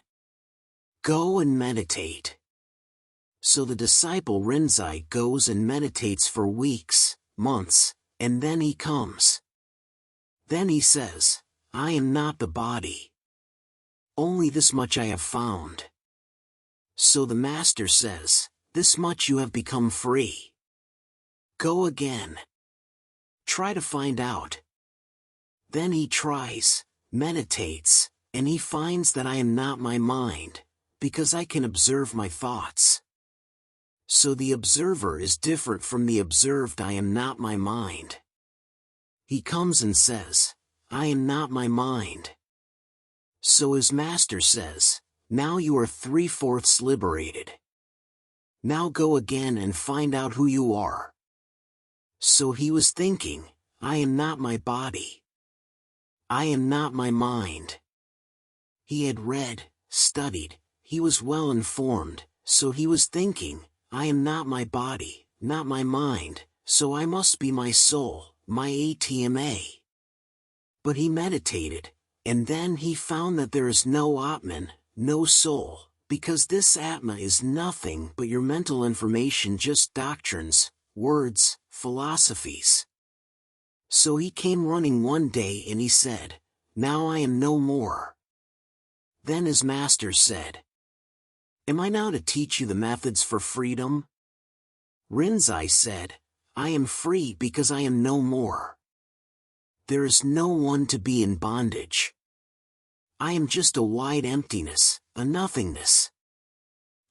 Go and meditate. So the disciple Rinzai goes and meditates for weeks, months, and then he comes. Then he says, I am not the body. Only this much I have found. So the master says, this much you have become free. Go again. Try to find out. Then he tries, meditates, and he finds that I am not my mind, because I can observe my thoughts. So the observer is different from the observed. I am not my mind. He comes and says, I am not my mind. So his master says, now you are 3/4 liberated. Now go again and find out who you are. So he was thinking, I am not my body. I am not my mind. He had read, studied, he was well informed, so he was thinking, I am not my body, not my mind, so I must be my soul, my Atma. But he meditated, and then he found that there is no Atman, no soul, because this Atma is nothing but your mental information, just doctrines, words, philosophies. So he came running one day and he said, now I am no more. Then his master said, am I now to teach you the methods for freedom? Rinzai said, I am free because I am no more. There is no one to be in bondage. I am just a wide emptiness, a nothingness.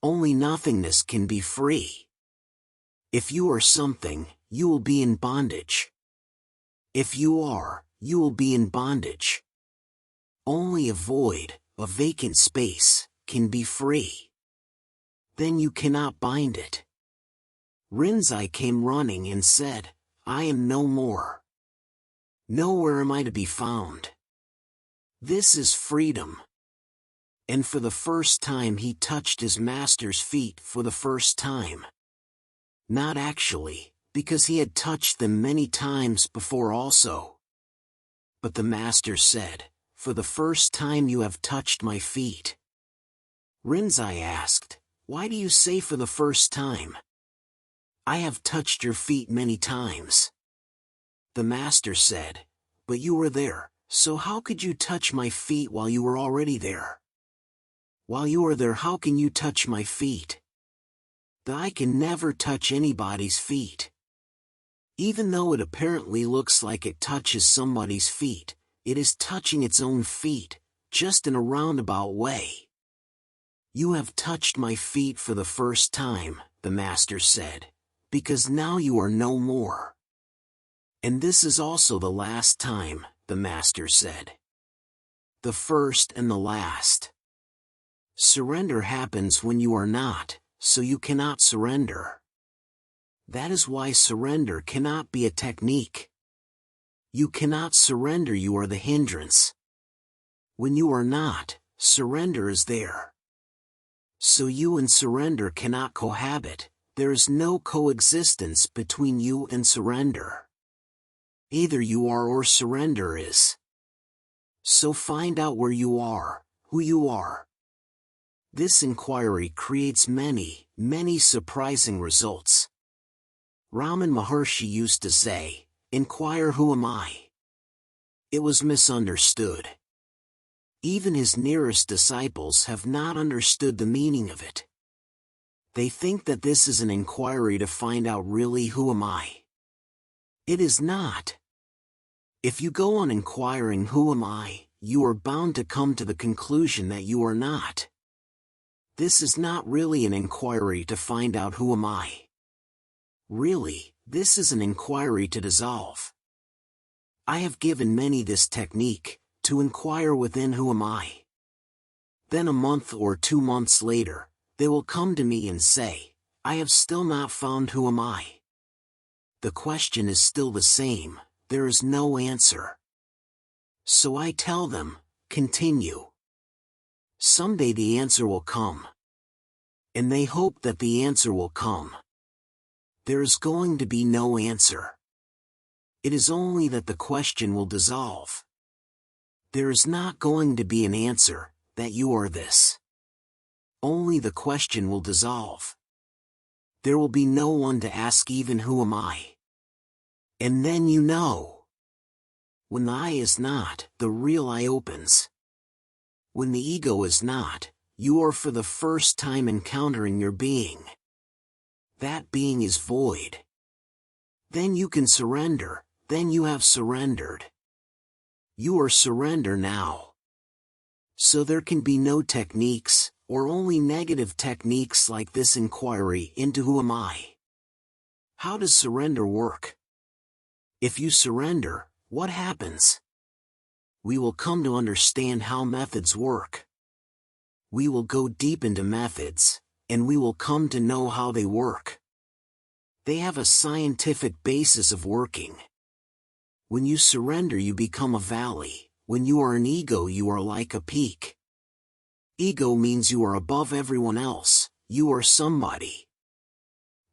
Only nothingness can be free. If you are something, you will be in bondage. If you are, you will be in bondage. Only a void, a vacant space, can be free. Then you cannot bind it. Rinzai came running and said, I am no more. Nowhere am I to be found. This is freedom. And for the first time he touched his master's feet for the first time. Not actually, because he had touched them many times before also. But the master said, "For the first time you have touched my feet." Rinzai asked, "Why do you say for the first time?" "I have touched your feet many times." The master said, "But you were there, so how could you touch my feet while you were already there? While you are there, how can you touch my feet? The eye can never touch anybody's feet. Even though it apparently looks like it touches somebody's feet, it is touching its own feet, just in a roundabout way." "You have touched my feet for the first time," the master said, "because now you are no more. And this is also the last time," the master said. "The first and the last. Surrender happens when you are not, so you cannot surrender. That is why surrender cannot be a technique. You cannot surrender, you are the hindrance. When you are not, surrender is there. So you and surrender cannot cohabit, there is no coexistence between you and surrender. Either you are or surrender is. So find out where you are, who you are." This inquiry creates many, many surprising results. Raman Maharshi used to say, "Inquire who am I?" It was misunderstood. Even his nearest disciples have not understood the meaning of it. They think that this is an inquiry to find out really who am I. It is not. If you go on inquiring who am I, you are bound to come to the conclusion that you are not. This is not really an inquiry to find out who am I. Really, this is an inquiry to dissolve. I have given many this technique, to inquire within who am I. Then a month or 2 months later, they will come to me and say, "I have still not found who am I." The question is still the same, there is no answer. So I tell them, continue. Someday the answer will come. And they hope that the answer will come. There is going to be no answer. It is only that the question will dissolve. There is not going to be an answer, that you are this. Only the question will dissolve. There will be no one to ask even who am I. And then you know. When the I is not, the real I opens. When the ego is not, you are for the first time encountering your being. That being is void. Then you can surrender, then you have surrendered. You are surrender now. So there can be no techniques, or only negative techniques like this inquiry into who am I. How does surrender work? If you surrender, what happens? We will come to understand how methods work. We will go deep into methods, and we will come to know how they work. They have a scientific basis of working. When you surrender, you become a valley. When you are an ego, you are like a peak. Ego means you are above everyone else, you are somebody.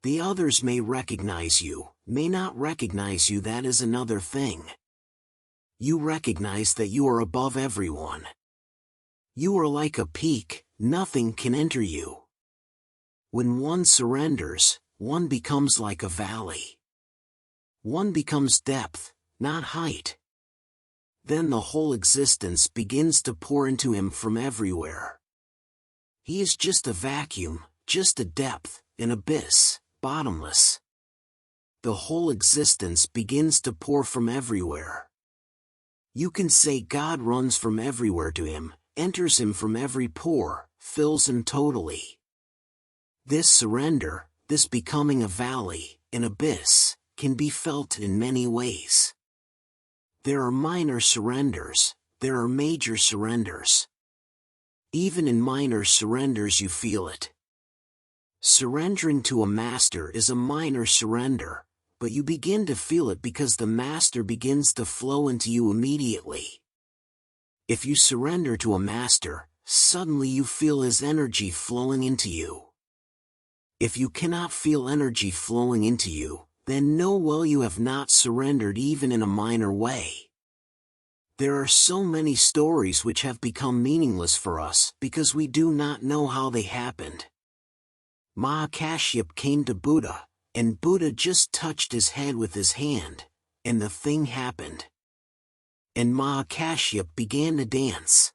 The others may recognize you, may not recognize you, that is another thing. You recognize that you are above everyone. You are like a peak, nothing can enter you. When one surrenders, one becomes like a valley. One becomes depth, not height. Then the whole existence begins to pour into him from everywhere. He is just a vacuum, just a depth, an abyss, bottomless. The whole existence begins to pour from everywhere. You can say God runs from everywhere to him, enters him from every pore, fills him totally. This surrender, this becoming a valley, an abyss, can be felt in many ways. There are minor surrenders, there are major surrenders. Even in minor surrenders you feel it. Surrendering to a master is a minor surrender, but you begin to feel it because the master begins to flow into you immediately. If you surrender to a master, suddenly you feel his energy flowing into you. If you cannot feel energy flowing into you, then know well you have not surrendered even in a minor way. There are so many stories which have become meaningless for us because we do not know how they happened. Mahakashyap came to Buddha, and Buddha just touched his head with his hand, and the thing happened. And Mahakashyap began to dance.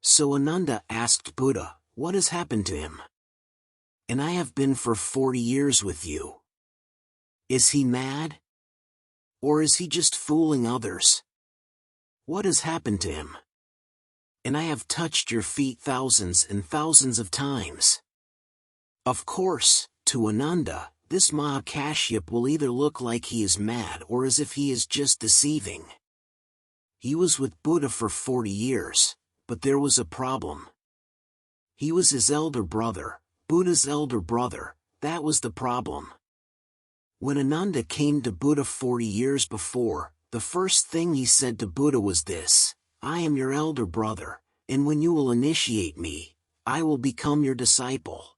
So Ananda asked Buddha, what has happened to him? And I have been for 40 years with you. Is he mad? Or is he just fooling others? What has happened to him? And I have touched your feet thousands and thousands of times. Of course, to Ananda, this Mahakashyap will either look like he is mad or as if he is just deceiving. He was with Buddha for 40 years, but there was a problem. He was his elder brother, Buddha's elder brother, that was the problem. When Ananda came to Buddha 40 years before, the first thing he said to Buddha was this: I am your elder brother, and when you will initiate me, I will become your disciple.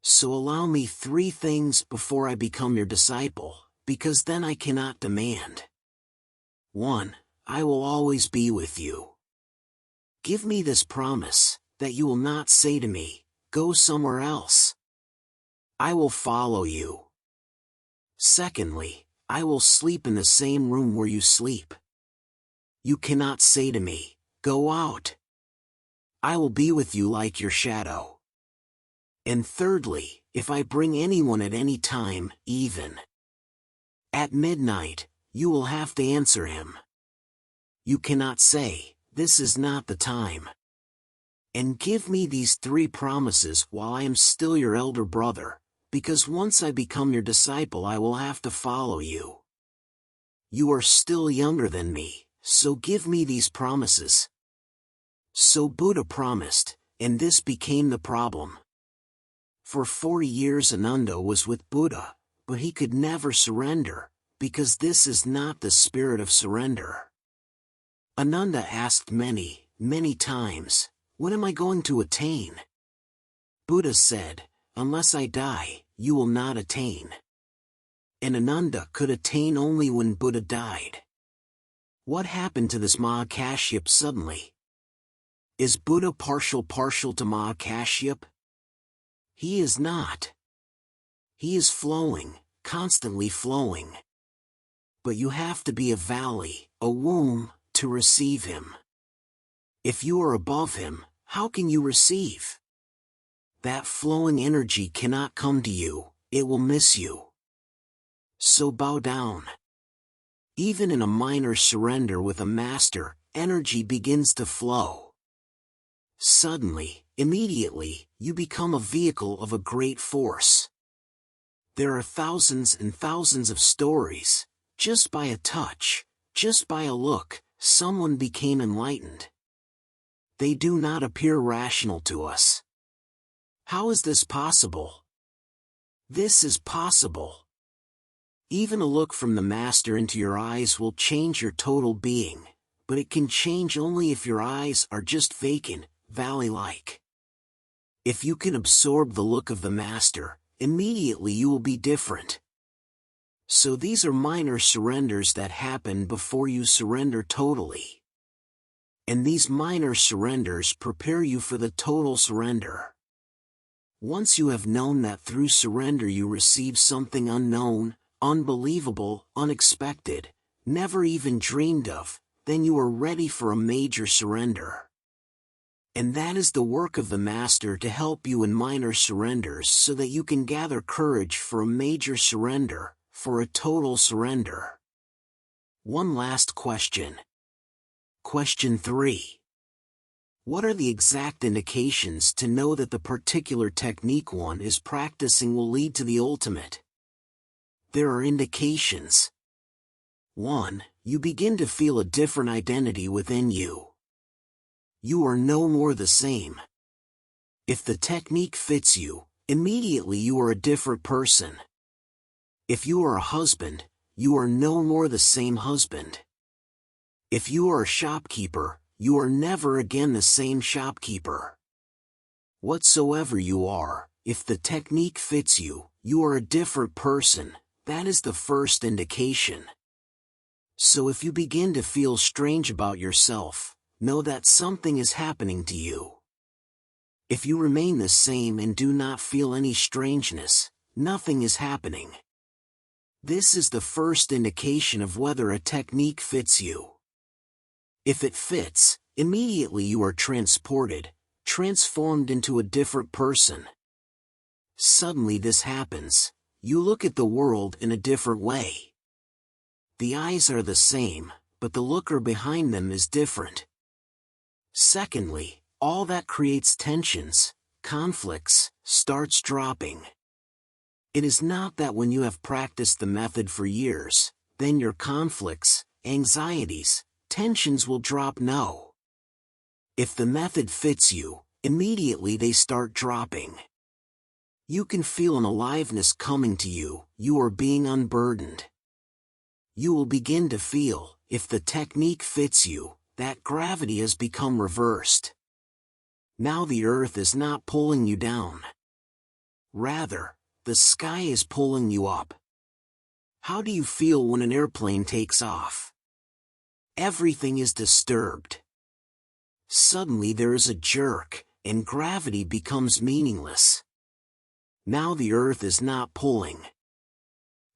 So allow me 3 things before I become your disciple, because then I cannot demand. 1. I will always be with you. Give me this promise, that you will not say to me, go somewhere else. I will follow you. Secondly, I will sleep in the same room where you sleep. You cannot say to me, go out. I will be with you like your shadow. And thirdly, if I bring anyone at any time, even at midnight, you will have to answer him. You cannot say, this is not the time. And give me these 3 promises while I am still your elder brother, because once I become your disciple I will have to follow you. You are still younger than me, so give me these promises. So Buddha promised, and this became the problem. For 40 years Ananda was with Buddha, but he could never surrender, because this is not the spirit of surrender. Ananda asked many, many times, when am I going to attain? Buddha said, unless I die, you will not attain. And Ananda could attain only when Buddha died. What happened to this Mahakashyap suddenly? Is Buddha partial to Mahakashyap? He is not. He is flowing, constantly flowing. But you have to be a valley, a womb, to receive him. If you are above him, how can you receive? That flowing energy cannot come to you, it will miss you. So bow down. Even in a minor surrender with a master, energy begins to flow. Suddenly, immediately, you become a vehicle of a great force. There are thousands and thousands of stories. Just by a touch, just by a look, someone became enlightened. They do not appear rational to us. How is this possible? This is possible. Even a look from the Master into your eyes will change your total being, but it can change only if your eyes are just vacant, valley-like. If you can absorb the look of the Master, immediately you will be different. So these are minor surrenders that happen before you surrender totally. And these minor surrenders prepare you for the total surrender. Once you have known that through surrender you receive something unknown, unbelievable, unexpected, never even dreamed of, then you are ready for a major surrender. And that is the work of the Master to help you in minor surrenders so that you can gather courage for a major surrender, for a total surrender. One last question. Question 3. What are the exact indications to know that the particular technique one is practicing will lead to the ultimate? There are indications. 1. You begin to feel a different identity within you. You are no more the same. If the technique fits you, immediately you are a different person. If you are a husband, you are no more the same husband. If you are a shopkeeper, you are never again the same shopkeeper. Whatsoever you are, if the technique fits you, you are a different person. That is the first indication. So if you begin to feel strange about yourself, know that something is happening to you. If you remain the same and do not feel any strangeness, nothing is happening. This is the first indication of whether a technique fits you. If it fits, immediately you are transported, transformed into a different person. Suddenly this happens. You look at the world in a different way. The eyes are the same, but the looker behind them is different. Secondly, all that creates tensions, conflicts, starts dropping. It is not that when you have practiced the method for years, then your conflicts, anxieties, tensions will drop. No. If the method fits you, immediately they start dropping. You can feel an aliveness coming to you, you are being unburdened. You will begin to feel, if the technique fits you, that gravity has become reversed. Now the earth is not pulling you down. Rather, the sky is pulling you up. How do you feel when an airplane takes off? Everything is disturbed. Suddenly there is a jerk, and gravity becomes meaningless. Now the earth is not pulling.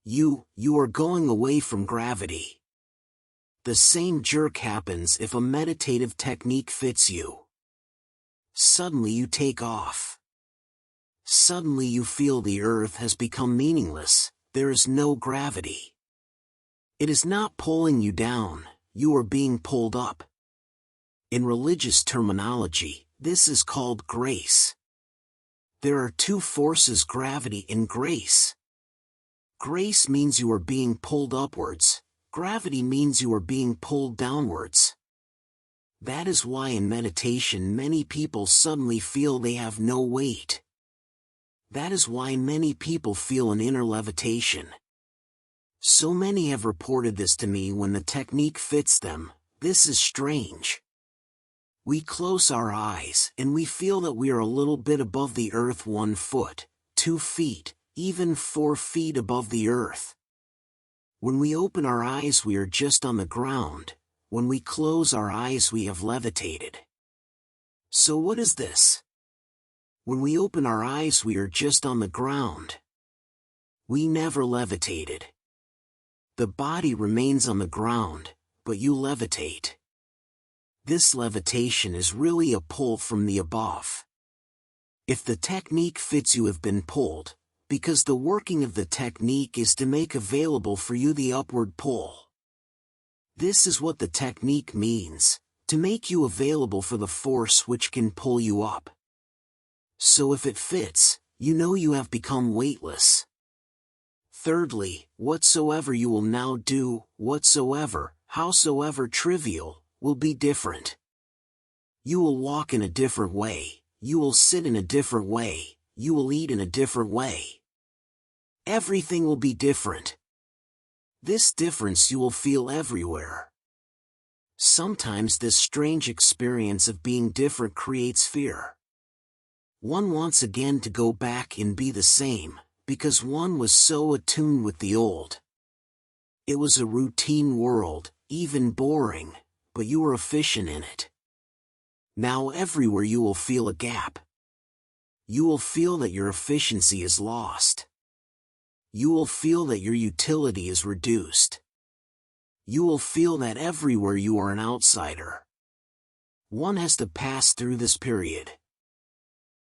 You are going away from gravity. The same jerk happens if a meditative technique fits you. Suddenly you take off. Suddenly you feel the earth has become meaningless, there is no gravity. It is not pulling you down, you are being pulled up. In religious terminology, this is called grace. There are two forces, gravity and grace. Grace means you are being pulled upwards, gravity means you are being pulled downwards. That is why in meditation many people suddenly feel they have no weight. That is why many people feel an inner levitation. So many have reported this to me when the technique fits them. This is strange. We close our eyes and we feel that we are a little bit above the earth, 1 foot, 2 feet, even 4 feet above the earth. When we open our eyes we are just on the ground. When we close our eyes we have levitated. So what is this? When we open our eyes we are just on the ground. We never levitated. The body remains on the ground, but you levitate. This levitation is really a pull from the above. If the technique fits you have been pulled, because the working of the technique is to make available for you the upward pull. This is what the technique means, to make you available for the force which can pull you up. So if it fits, you know you have become weightless. Thirdly, whatsoever you will now do, whatsoever, howsoever trivial, will be different. You will walk in a different way, you will sit in a different way, you will eat in a different way. Everything will be different. This difference you will feel everywhere. Sometimes this strange experience of being different creates fear. One wants again to go back and be the same, because one was so attuned with the old. It was a routine world, even boring, but you were efficient in it. Now everywhere you will feel a gap. You will feel that your efficiency is lost. You will feel that your utility is reduced. You will feel that everywhere you are an outsider. One has to pass through this period.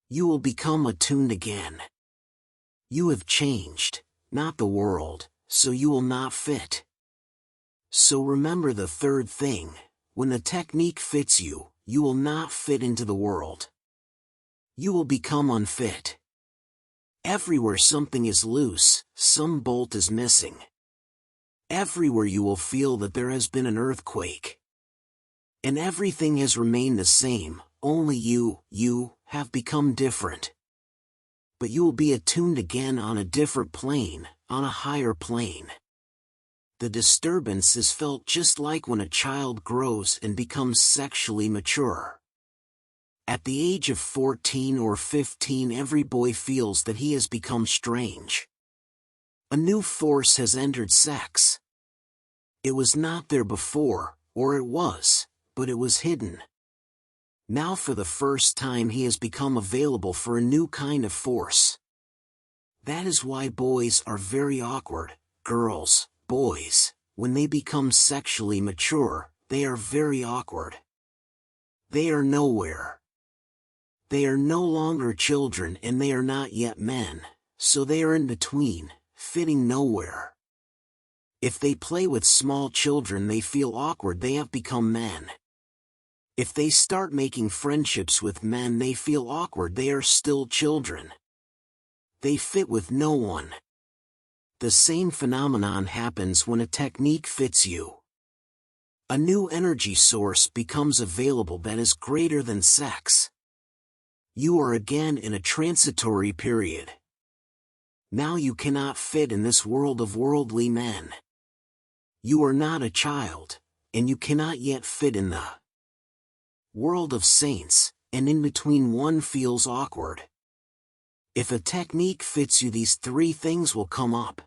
You will become attuned again. You have changed, not the world, so you will not fit. So remember the third thing, when the technique fits you, you will not fit into the world. You will become unfit. Everywhere something is loose, some bolt is missing. Everywhere you will feel that there has been an earthquake. And everything has remained the same, only you have become different. But you will be attuned again on a different plane, on a higher plane. the disturbance is felt just like when a child grows and becomes sexually mature. At the age of 14 or 15, every boy feels that he has become strange. A new force has entered sex. It was not there before, or it was, but it was hidden. Now for the first time he has become available for a new kind of force. That is why boys are very awkward. Girls, boys, when they become sexually mature, they are very awkward. They are nowhere. They are no longer children and they are not yet men, so they are in between, fitting nowhere. If they play with small children they feel awkward, they have become men. If they start making friendships with men they feel awkward, they are still children. They fit with no one. The same phenomenon happens when a technique fits you. A new energy source becomes available that is greater than sex. You are again in a transitory period. Now you cannot fit in this world of worldly men. You are not a child, and you cannot yet fit in the world of saints, and in between one feels awkward. If a technique fits you, these three things will come up.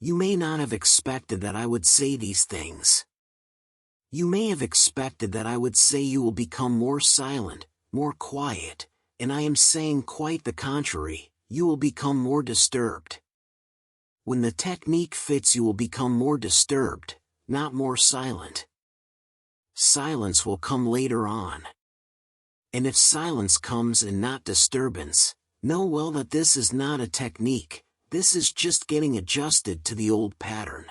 You may not have expected that I would say these things. You may have expected that I would say you will become more silent, more quiet, and I am saying quite the contrary, you will become more disturbed. When the technique fits you will become more disturbed, not more silent. Silence will come later on. And if silence comes and not disturbance, know well that this is not a technique, this is just getting adjusted to the old pattern.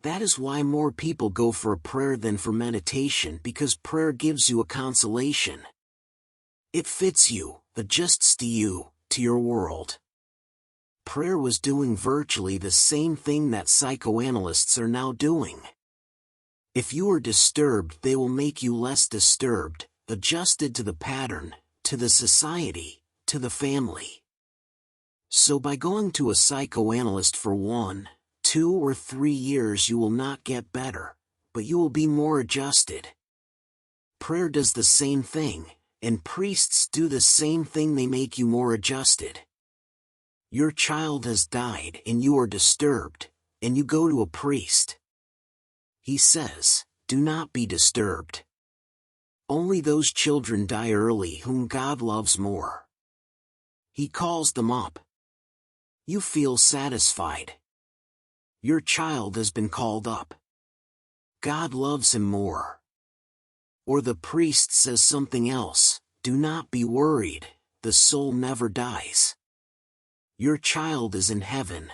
That is why more people go for a prayer than for meditation, because prayer gives you a consolation. It fits you, adjusts to you, to your world. Prayer was doing virtually the same thing that psychoanalysts are now doing. If you are disturbed, they will make you less disturbed, adjusted to the pattern, to the society, to the family. So by going to a psychoanalyst for 1, 2 or 3 years you will not get better, but you will be more adjusted. Prayer does the same thing, and priests do the same thing, they make you more adjusted. Your child has died and you are disturbed, and you go to a priest. He says, do not be disturbed. Only those children die early whom God loves more. He calls them up. You feel satisfied. Your child has been called up. God loves him more. Or the priest says something else, do not be worried, the soul never dies. Your child is in heaven.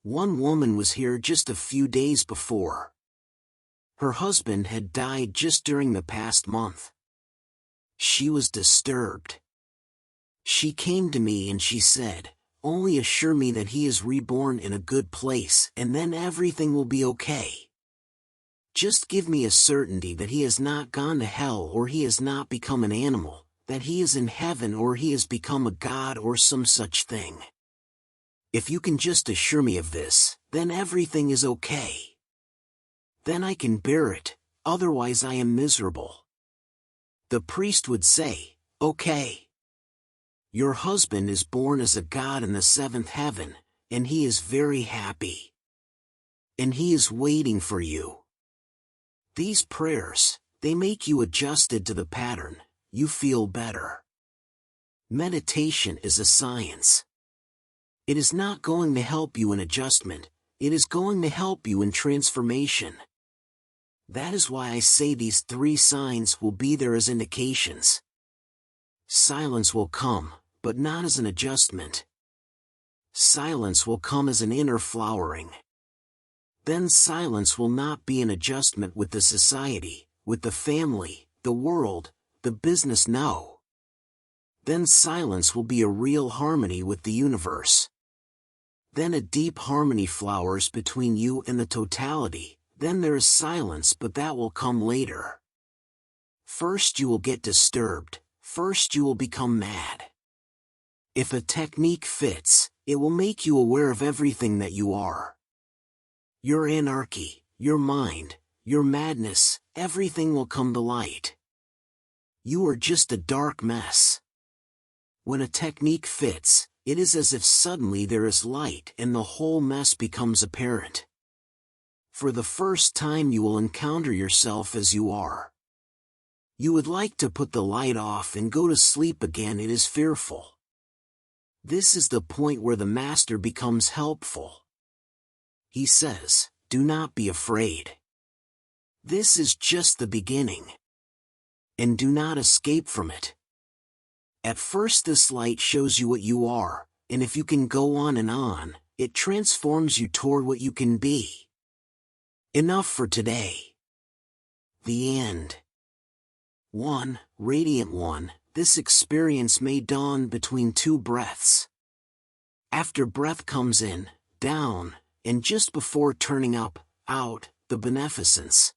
One woman was here just a few days before. Her husband had died just during the past month. She was disturbed. She came to me and she said, only assure me that he is reborn in a good place and then everything will be okay. Just give me a certainty that he has not gone to hell or he has not become an animal, that he is in heaven or he has become a god or some such thing. If you can just assure me of this, then everything is okay. Then I can bear it, otherwise I am miserable. The priest would say, okay. Your husband is born as a god in the 7th heaven, and he is very happy. And he is waiting for you. These prayers, they make you adjusted to the pattern, you feel better. Meditation is a science. It is not going to help you in adjustment, it is going to help you in transformation. That is why I say these 3 signs will be there as indications. Silence will come, but not as an adjustment. Silence will come as an inner flowering. Then silence will not be an adjustment with the society, with the family, the world, the business, no. Then silence will be a real harmony with the universe. Then a deep harmony flowers between you and the totality, then there is silence, but that will come later. First you will get disturbed, first you will become mad. If a technique fits, it will make you aware of everything that you are. Your anarchy, your mind, your madness, everything will come to light. You are just a dark mess. When a technique fits, it is as if suddenly there is light and the whole mess becomes apparent. For the first time you will encounter yourself as you are. You would like to put the light off and go to sleep again. It is fearful. This is the point where the master becomes helpful. He says, do not be afraid. This is just the beginning. And do not escape from it. At first this light shows you what you are, and if you can go on and on, it transforms you toward what you can be. Enough for today. The end. 1. Radiant One, this experience may dawn between two breaths. After breath comes in, down, and just before turning up, out, the beneficence.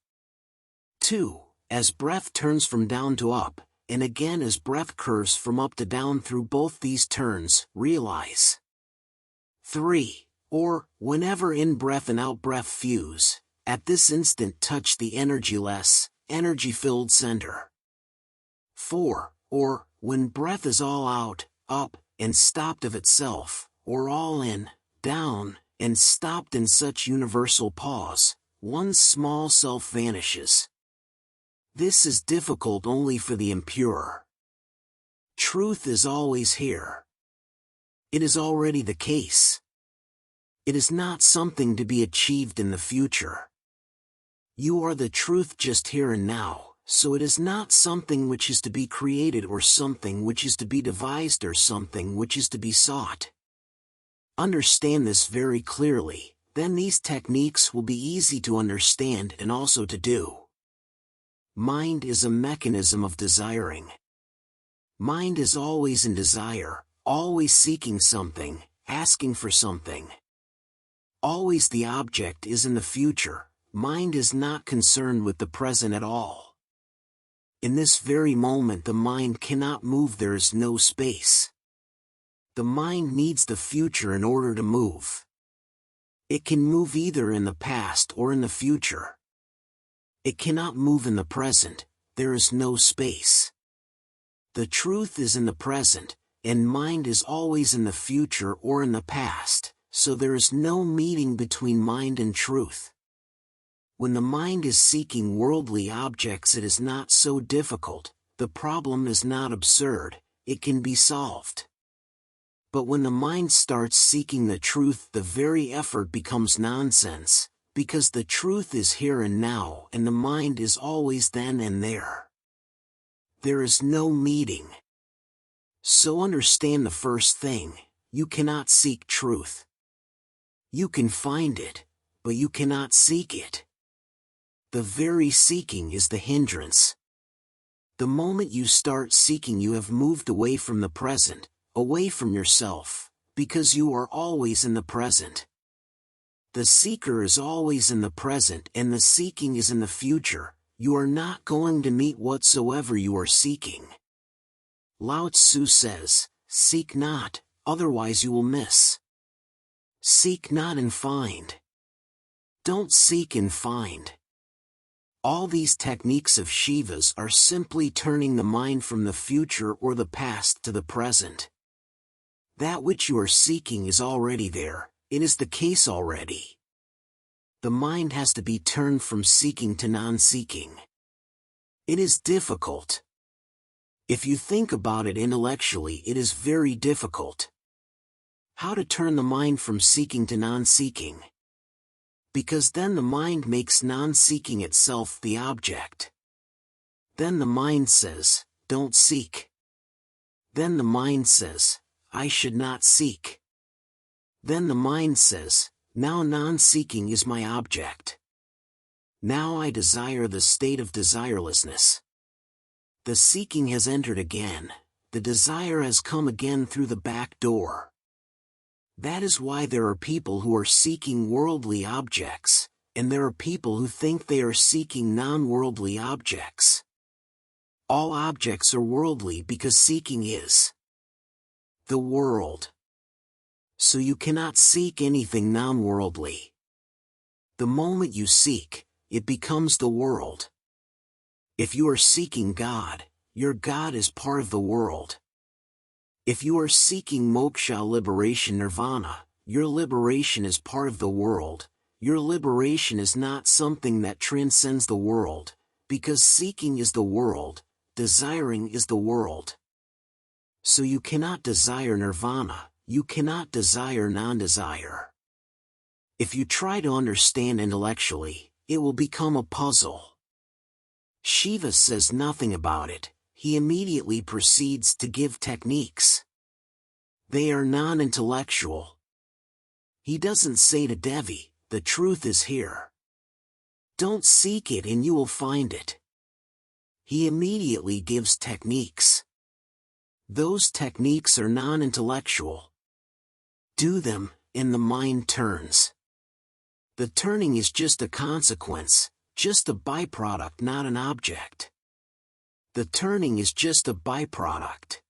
2. As breath turns from down to up, and again as breath curves from up to down through both these turns, realize. 3. Or, whenever in-breath and out-breath fuse, at this instant touch the energyless, energy-filled center. 4. Or, when breath is all out, up, and stopped of itself, or all in, down, and stopped in such universal pause, one's small self vanishes. This is difficult only for the impure. Truth is always here. It is already the case. It is not something to be achieved in the future. You are the truth just here and now, so it is not something which is to be created or something which is to be devised or something which is to be sought. Understand this very clearly, then these techniques will be easy to understand and also to do. Mind is a mechanism of desiring. Mind is always in desire, always seeking something, asking for something. Always the object is in the future, mind is not concerned with the present at all. In this very moment the mind cannot move, there is no space. The mind needs the future in order to move. It can move either in the past or in the future. It cannot move in the present, there is no space. The truth is in the present, and mind is always in the future or in the past, so there is no meeting between mind and truth. When the mind is seeking worldly objects it is not so difficult, the problem is not absurd, it can be solved. But when the mind starts seeking the truth the very effort becomes nonsense, because the truth is here and now and the mind is always then and there. There is no meeting. So understand the first thing, you cannot seek truth. You can find it, but you cannot seek it. The very seeking is the hindrance. The moment you start seeking you have moved away from the present, away from yourself, because you are always in the present. The seeker is always in the present and the seeking is in the future, you are not going to meet whatsoever you are seeking. Lao Tzu says, seek not, otherwise you will miss. Seek not and find. Don't seek and find. All these techniques of Shivas are simply turning the mind from the future or the past to the present. That which you are seeking is already there. It is the case already. The mind has to be turned from seeking to non-seeking. It is difficult. If you think about it intellectually, it is very difficult. How to turn the mind from seeking to non-seeking? Because then the mind makes non-seeking itself the object. Then the mind says, don't seek. Then the mind says, I should not seek. Then the mind says, now non-seeking is my object. Now I desire the state of desirelessness. The seeking has entered again, the desire has come again through the back door. That is why there are people who are seeking worldly objects, and there are people who think they are seeking non-worldly objects. All objects are worldly because seeking is the world. So you cannot seek anything non-worldly. The moment you seek, it becomes the world. If you are seeking God, your God is part of the world. If you are seeking moksha, liberation, nirvana, your liberation is part of the world. Your liberation is not something that transcends the world, because seeking is the world, desiring is the world. So you cannot desire nirvana, you cannot desire non-desire. If you try to understand intellectually, it will become a puzzle. Shiva says nothing about it, he immediately proceeds to give techniques. They are non-intellectual. He doesn't say to Devi, the truth is here. Don't seek it and you will find it. He immediately gives techniques. Those techniques are non-intellectual. Do them, and the mind turns. The turning is just a consequence, just a byproduct, not an object. The turning is just a byproduct.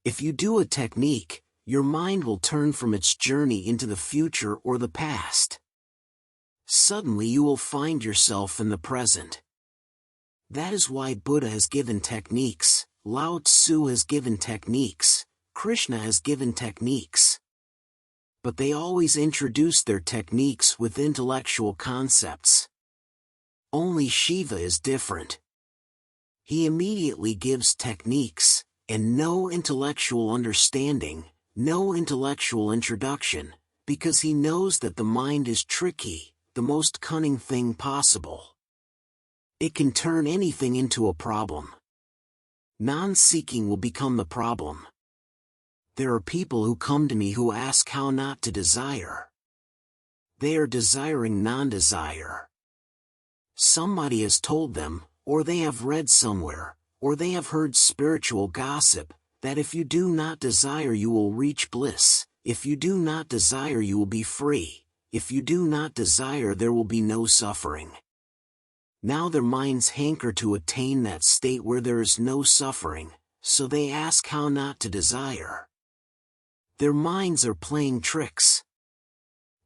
If you do a technique, your mind will turn from its journey into the future or the past. Suddenly you will find yourself in the present. That is why Buddha has given techniques, Lao Tzu has given techniques, Krishna has given techniques. But they always introduce their techniques with intellectual concepts. Only Shiva is different. He immediately gives techniques, and no intellectual understanding, no intellectual introduction, because he knows that the mind is tricky, the most cunning thing possible. It can turn anything into a problem. Non-seeking will become the problem. There are people who come to me who ask how not to desire. They are desiring non-desire. Somebody has told them, or they have read somewhere, or they have heard spiritual gossip, that if you do not desire you will reach bliss, if you do not desire you will be free, if you do not desire there will be no suffering. Now their minds hanker to attain that state where there is no suffering, so they ask how not to desire. Their minds are playing tricks.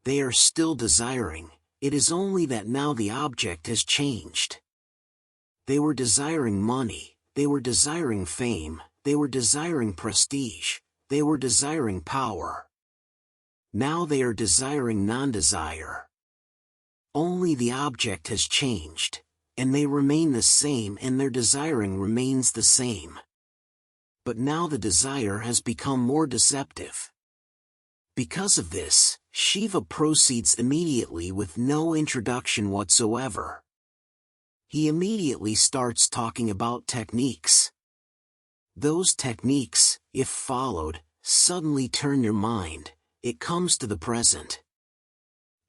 They are still desiring, it is only that now the object has changed. They were desiring money, they were desiring fame, they were desiring prestige, they were desiring power. Now they are desiring non-desire. Only the object has changed, and they remain the same and their desiring remains the same. But now the desire has become more deceptive. Because of this, Shiva proceeds immediately with no introduction whatsoever. He immediately starts talking about techniques. Those techniques, if followed, suddenly turn your mind, it comes to the present.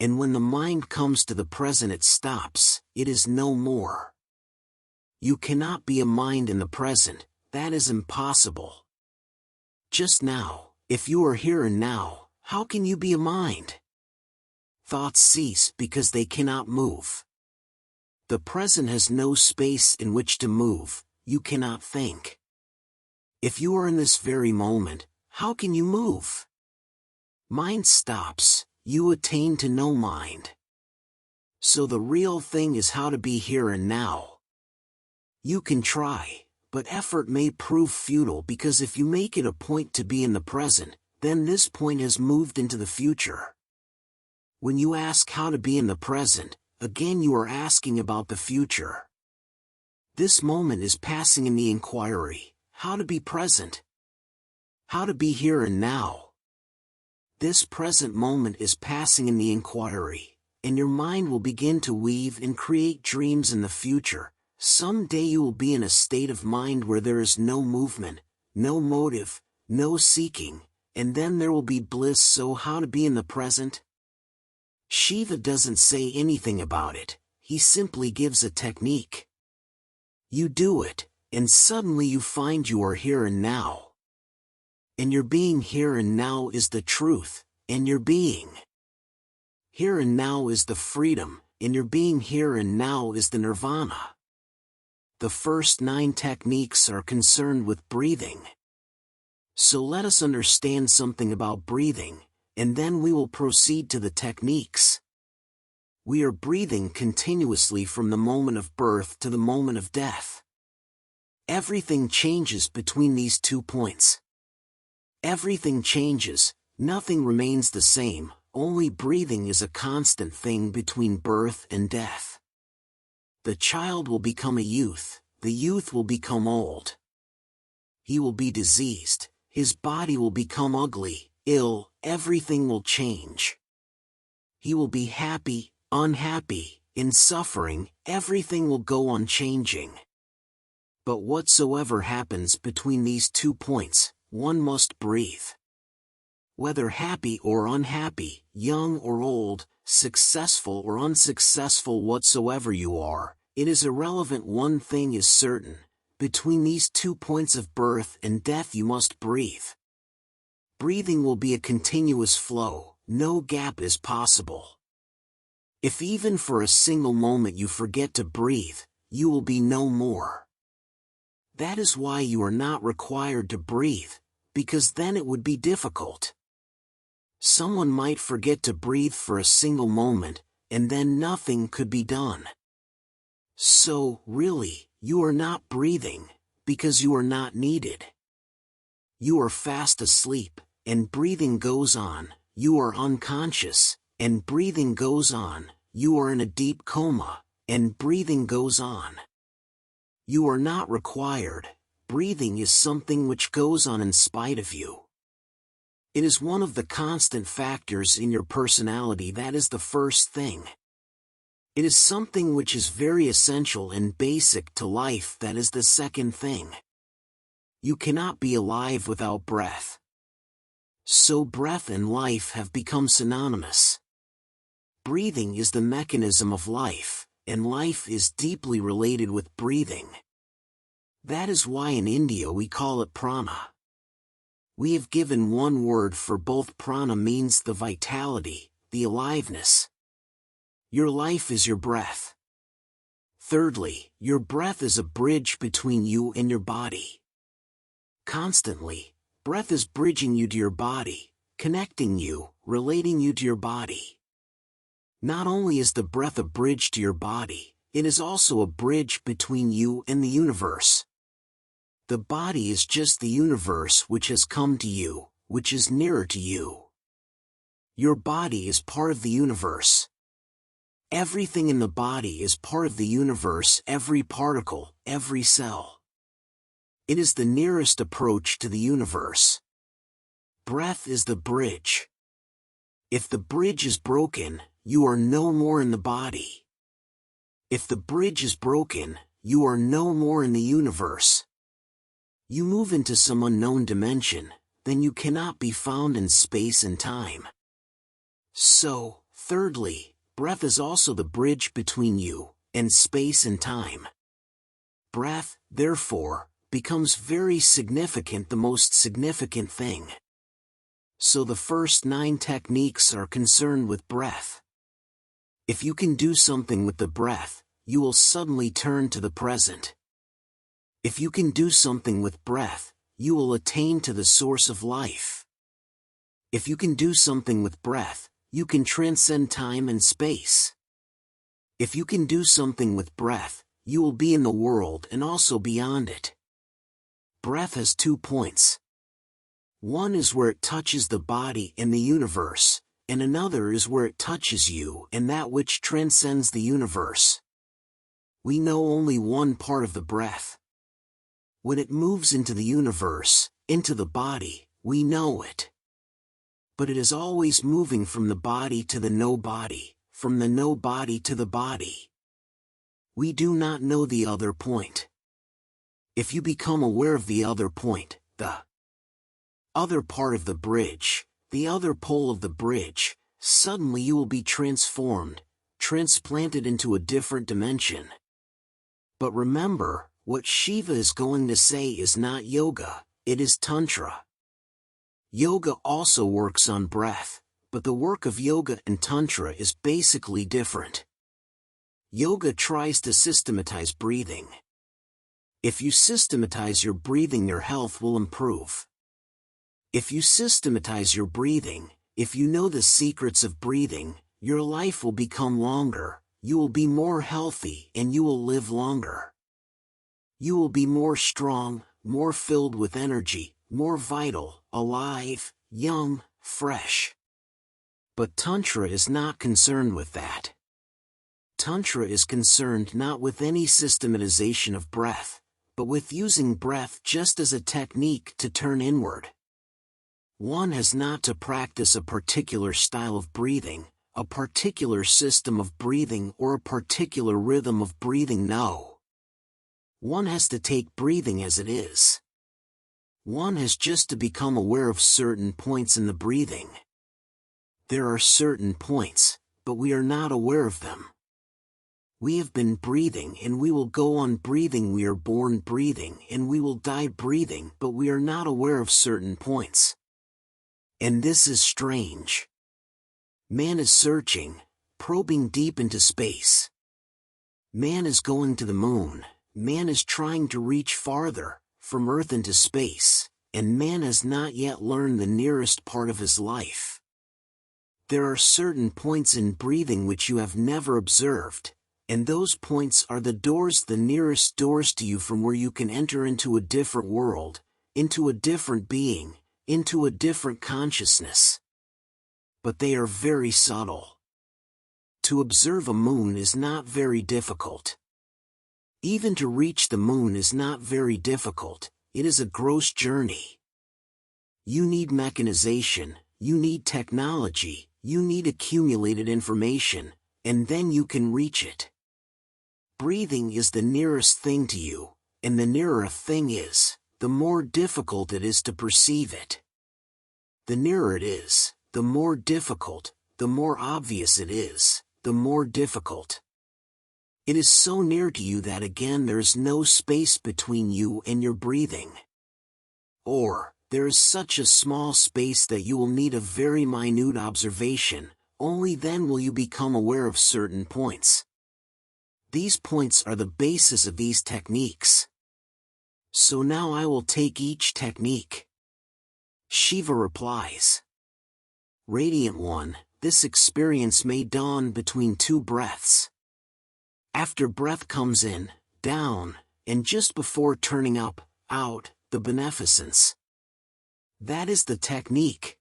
And when the mind comes to the present it stops, it is no more. You cannot be a mind in the present, that is impossible. Just now, if you are here and now, how can you be a mind? Thoughts cease because they cannot move. The present has no space in which to move, you cannot think. If you are in this very moment, how can you move? Mind stops, you attain to no mind. So the real thing is how to be here and now. You can try, but effort may prove futile because if you make it a point to be in the present, then this point has moved into the future. When you ask how to be in the present, again you are asking about the future. This moment is passing in the inquiry, how to be present. How to be here and now. This present moment is passing in the inquiry, and your mind will begin to weave and create dreams in the future. Someday you will be in a state of mind where there is no movement, no motive, no seeking, and then there will be bliss. So how to be in the present? Shiva doesn't say anything about it, he simply gives a technique. You do it, and suddenly you find you are here and now. And your being here and now is the truth, and your being here and now is the freedom, and your being here and now is the nirvana. The first 9 techniques are concerned with breathing. So let us understand something about breathing, and then we will proceed to the techniques. We are breathing continuously from the moment of birth to the moment of death. Everything changes between these 2 points. Everything changes, nothing remains the same, only breathing is a constant thing between birth and death. The child will become a youth, the youth will become old. He will be diseased, his body will become ugly, ill, everything will change. He will be happy, unhappy, in suffering, everything will go on changing. But whatsoever happens between these 2 points, one must breathe. Whether happy or unhappy, young or old, successful or unsuccessful, whatsoever you are, it is irrelevant. One thing is certain, between these 2 points of birth and death you must breathe. Breathing will be a continuous flow, no gap is possible. If even for a single moment you forget to breathe, you will be no more. That is why you are not required to breathe, because then it would be difficult. Someone might forget to breathe for a single moment, and then nothing could be done. So, really, you are not breathing, because you are not needed. You are fast asleep, and breathing goes on, you are unconscious, and breathing goes on, you are in a deep coma, and breathing goes on. You are not required, breathing is something which goes on in spite of you. It is one of the constant factors in your personality. That is the first thing. It is something which is very essential and basic to life. That is the second thing. You cannot be alive without breath. So breath and life have become synonymous. Breathing is the mechanism of life, and life is deeply related with breathing. That is why in India we call it prana. We have given one word for both. Prana means the vitality, the aliveness. Your life is your breath. Thirdly, your breath is a bridge between you and your body. Constantly, breath is bridging you to your body, connecting you, relating you to your body. Not only is the breath a bridge to your body, it is also a bridge between you and the universe. The body is just the universe which has come to you, which is nearer to you. Your body is part of the universe. Everything in the body is part of the universe, every particle, every cell. It is the nearest approach to the universe. Breath is the bridge. If the bridge is broken, you are no more in the body. If the bridge is broken, you are no more in the universe. You move into some unknown dimension, then you cannot be found in space and time. So, thirdly, breath is also the bridge between you and space and time. Breath, therefore, becomes very significant, the most significant thing. So the first 9 techniques are concerned with breath. If you can do something with the breath, you will suddenly turn to the present. If you can do something with breath, you will attain to the source of life. If you can do something with breath, you can transcend time and space. If you can do something with breath, you will be in the world and also beyond it. Breath has 2 points. One is where it touches the body and the universe, and another is where it touches you and that which transcends the universe. We know only one part of the breath. When it moves into the universe, into the body, we know it. But it is always moving from the body to the no body, from the no body to the body. We do not know the other point. If you become aware of the other point, the other part of the bridge, the other pole of the bridge, suddenly you will be transformed, transplanted into a different dimension. But remember, what Shiva is going to say is not yoga, it is Tantra. Yoga also works on breath, but the work of yoga and Tantra is basically different. Yoga tries to systematize breathing. If you systematize your breathing, your health will improve. If you systematize your breathing, if you know the secrets of breathing, your life will become longer, you will be more healthy, and you will live longer. You will be more strong, more filled with energy, more vital, alive, young, fresh. But Tantra is not concerned with that. Tantra is concerned not with any systematization of breath, but with using breath just as a technique to turn inward. One has not to practice a particular style of breathing, a particular system of breathing, or a particular rhythm of breathing. No. One has to take breathing as it is. One has just to become aware of certain points in the breathing. There are certain points, but we are not aware of them. We have been breathing and we will go on breathing. We are born breathing and we will die breathing, but we are not aware of certain points. And this is strange. Man is searching, probing deep into space. Man is going to the moon. Man is trying to reach farther, from Earth into space, and man has not yet learned the nearest part of his life. There are certain points in breathing which you have never observed, and those points are the doors, the nearest doors to you from where you can enter into a different world, into a different being, into a different consciousness. But they are very subtle. To observe a moon is not very difficult. Even to reach the moon is not very difficult, it is a gross journey. You need mechanization, you need technology, you need accumulated information, and then you can reach it. Breathing is the nearest thing to you, and the nearer a thing is, the more difficult it is to perceive it. The nearer it is, the more difficult, the more obvious it is, the more difficult. It is so near to you that again there is no space between you and your breathing. Or, there is such a small space that you will need a very minute observation, only then will you become aware of certain points. These points are the basis of these techniques. So now I will take each technique. Shiva replies. Radiant One, this experience may dawn between two breaths. After breath comes in, down, and just before turning up, out, the beneficence. That is the technique.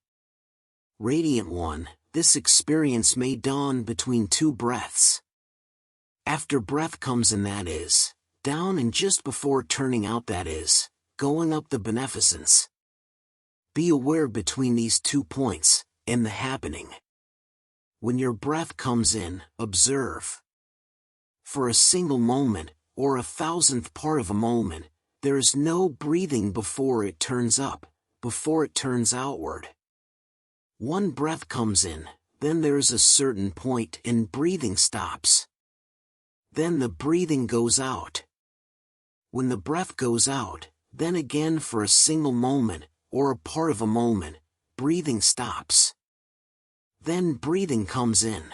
Radiant One, this experience may dawn between two breaths. After breath comes in, that is, down, and just before turning out, that is, going up, the beneficence. Be aware between these 2 points, and the happening. When your breath comes in, observe. For a single moment, or a thousandth part of a moment, there is no breathing before it turns up, before it turns outward. One breath comes in, then there is a certain point and breathing stops. Then the breathing goes out. When the breath goes out, then again for a single moment, or a part of a moment, breathing stops. Then breathing comes in.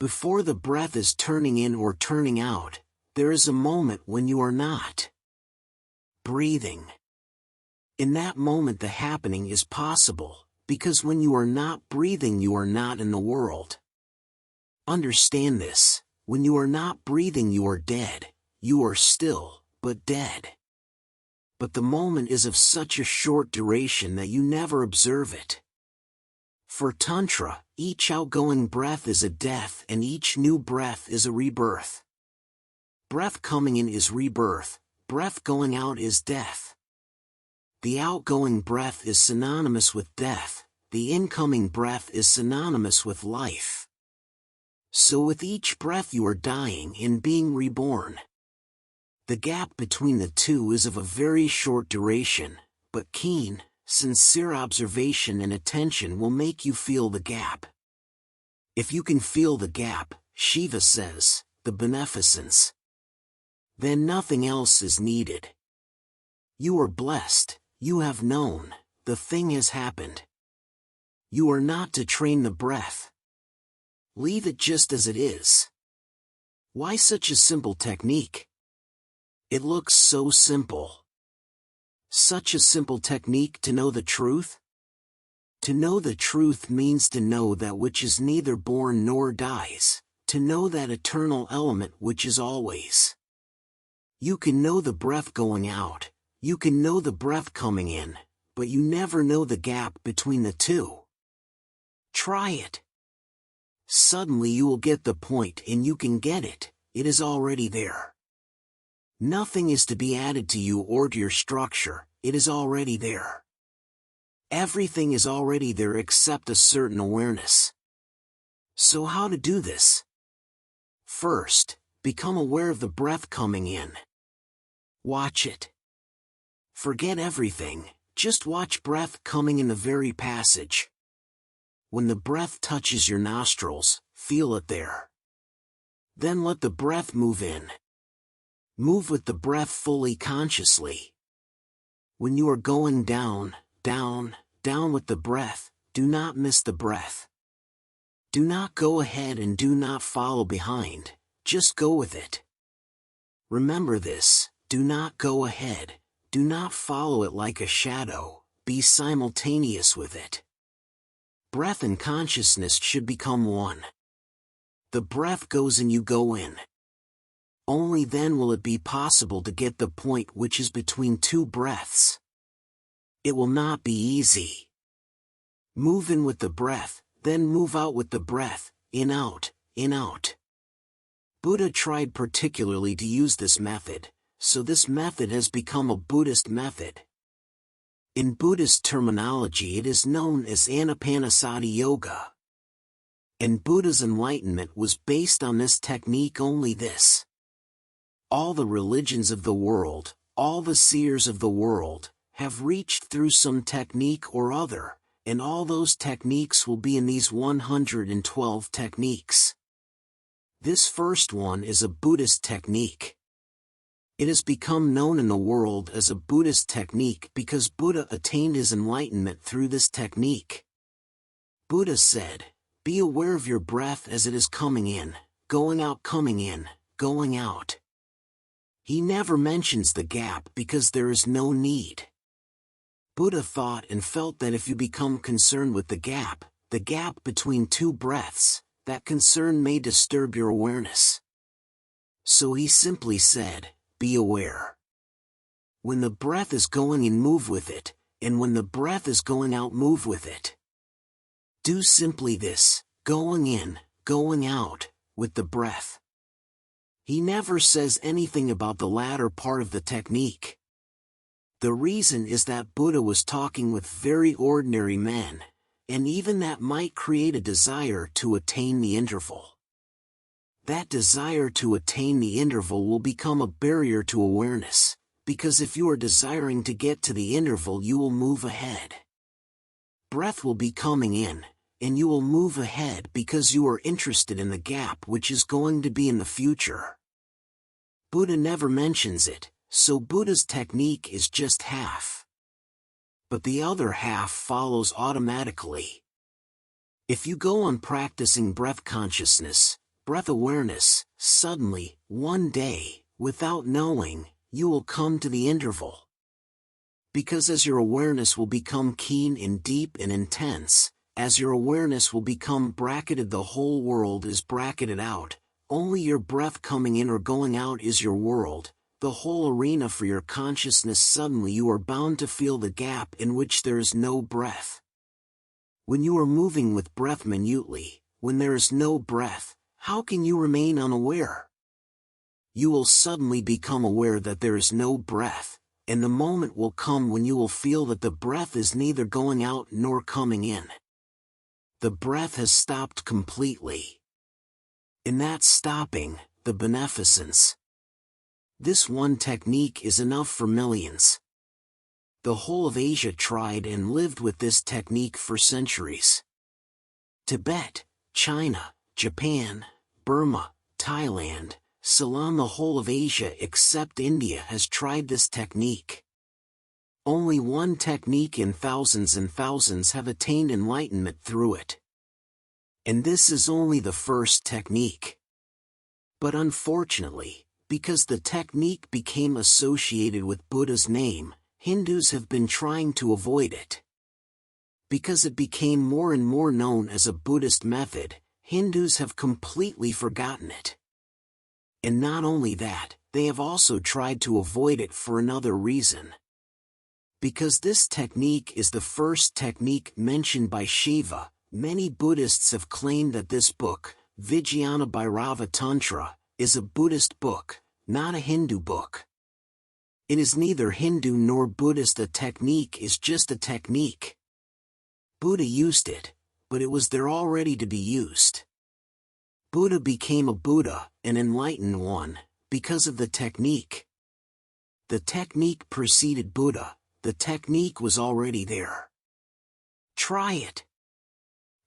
Before the breath is turning in or turning out, there is a moment when you are not breathing. In that moment the happening is possible, because when you are not breathing you are not in the world. Understand this, when you are not breathing you are dead, you are still, but dead. But the moment is of such a short duration that you never observe it. For Tantra, each outgoing breath is a death and each new breath is a rebirth. Breath coming in is rebirth, breath going out is death. The outgoing breath is synonymous with death, the incoming breath is synonymous with life. So with each breath you are dying and being reborn. The gap between the two is of a very short duration, but keen, sincere observation and attention will make you feel the gap. If you can feel the gap, Shiva says, the beneficence, then nothing else is needed. You are blessed, you have known, the thing has happened. You are not to train the breath. Leave it just as it is. Why such a simple technique? It looks so simple. Such a simple technique to know the truth? To know the truth means to know that which is neither born nor dies, to know that eternal element which is always. You can know the breath going out, you can know the breath coming in, but you never know the gap between the two. Try it. Suddenly you will get the point, and you can get it, it is already there. Nothing is to be added to you or to your structure, it is already there. Everything is already there except a certain awareness. So how to do this? First, become aware of the breath coming in. Watch it. Forget everything, just watch breath coming in the very passage. When the breath touches your nostrils, feel it there. Then let the breath move in. Move with the breath fully consciously. When you are going down, down, down with the breath, do not miss the breath. Do not go ahead and do not follow behind, just go with it. Remember this, do not go ahead, do not follow it like a shadow, be simultaneous with it. Breath and consciousness should become one. The breath goes and you go in. Only then will it be possible to get the point which is between two breaths. It will not be easy. Move in with the breath, then move out with the breath, in out, in out. Buddha tried particularly to use this method, so this method has become a Buddhist method. In Buddhist terminology it is known as Anapanasati Yoga. And Buddha's enlightenment was based on this technique only this. All the religions of the world, all the seers of the world, have reached through some technique or other, and all those techniques will be in these 112 techniques. This first one is a Buddhist technique. It has become known in the world as a Buddhist technique because Buddha attained his enlightenment through this technique. Buddha said, "Be aware of your breath as it is coming in, going out, coming in, going out." He never mentions the gap because there is no need. Buddha thought and felt that if you become concerned with the gap between two breaths, that concern may disturb your awareness. So he simply said, be aware. When the breath is going in, move with it, and when the breath is going out, move with it. Do simply this, going in, going out, with the breath. He never says anything about the latter part of the technique. The reason is that Buddha was talking with very ordinary men, and even that might create a desire to attain the interval. That desire to attain the interval will become a barrier to awareness, because if you are desiring to get to the interval you will move ahead. Breath will be coming in, and you will move ahead because you are interested in the gap which is going to be in the future. Buddha never mentions it, so Buddha's technique is just half. But the other half follows automatically. If you go on practicing breath consciousness, breath awareness, suddenly, one day, without knowing, you will come to the interval. Because as your awareness will become keen and deep and intense, as your awareness will become bracketed, the whole world is bracketed out, only your breath coming in or going out is your world, the whole arena for your consciousness. Suddenly you are bound to feel the gap in which there is no breath. When you are moving with breath minutely, when there is no breath, how can you remain unaware? You will suddenly become aware that there is no breath, and the moment will come when you will feel that the breath is neither going out nor coming in. The breath has stopped completely. In that stopping, the beneficence. This one technique is enough for millions. The whole of Asia tried and lived with this technique for centuries. Tibet, China, Japan, Burma, Thailand, Ceylon, the whole of Asia except India has tried this technique. Only one technique in thousands and thousands have attained enlightenment through it. And this is only the first technique. But unfortunately, because the technique became associated with Buddha's name, Hindus have been trying to avoid it. Because it became more and more known as a Buddhist method, Hindus have completely forgotten it. And not only that, they have also tried to avoid it for another reason. Because this technique is the first technique mentioned by Shiva, many Buddhists have claimed that this book, Vijnana Bhairava Tantra, is a Buddhist book, not a Hindu book. It is neither Hindu nor Buddhist. A technique is just a technique. Buddha used it, but it was there already to be used. Buddha became a Buddha, an enlightened one, because of the technique. The technique preceded Buddha, the technique was already there. Try it.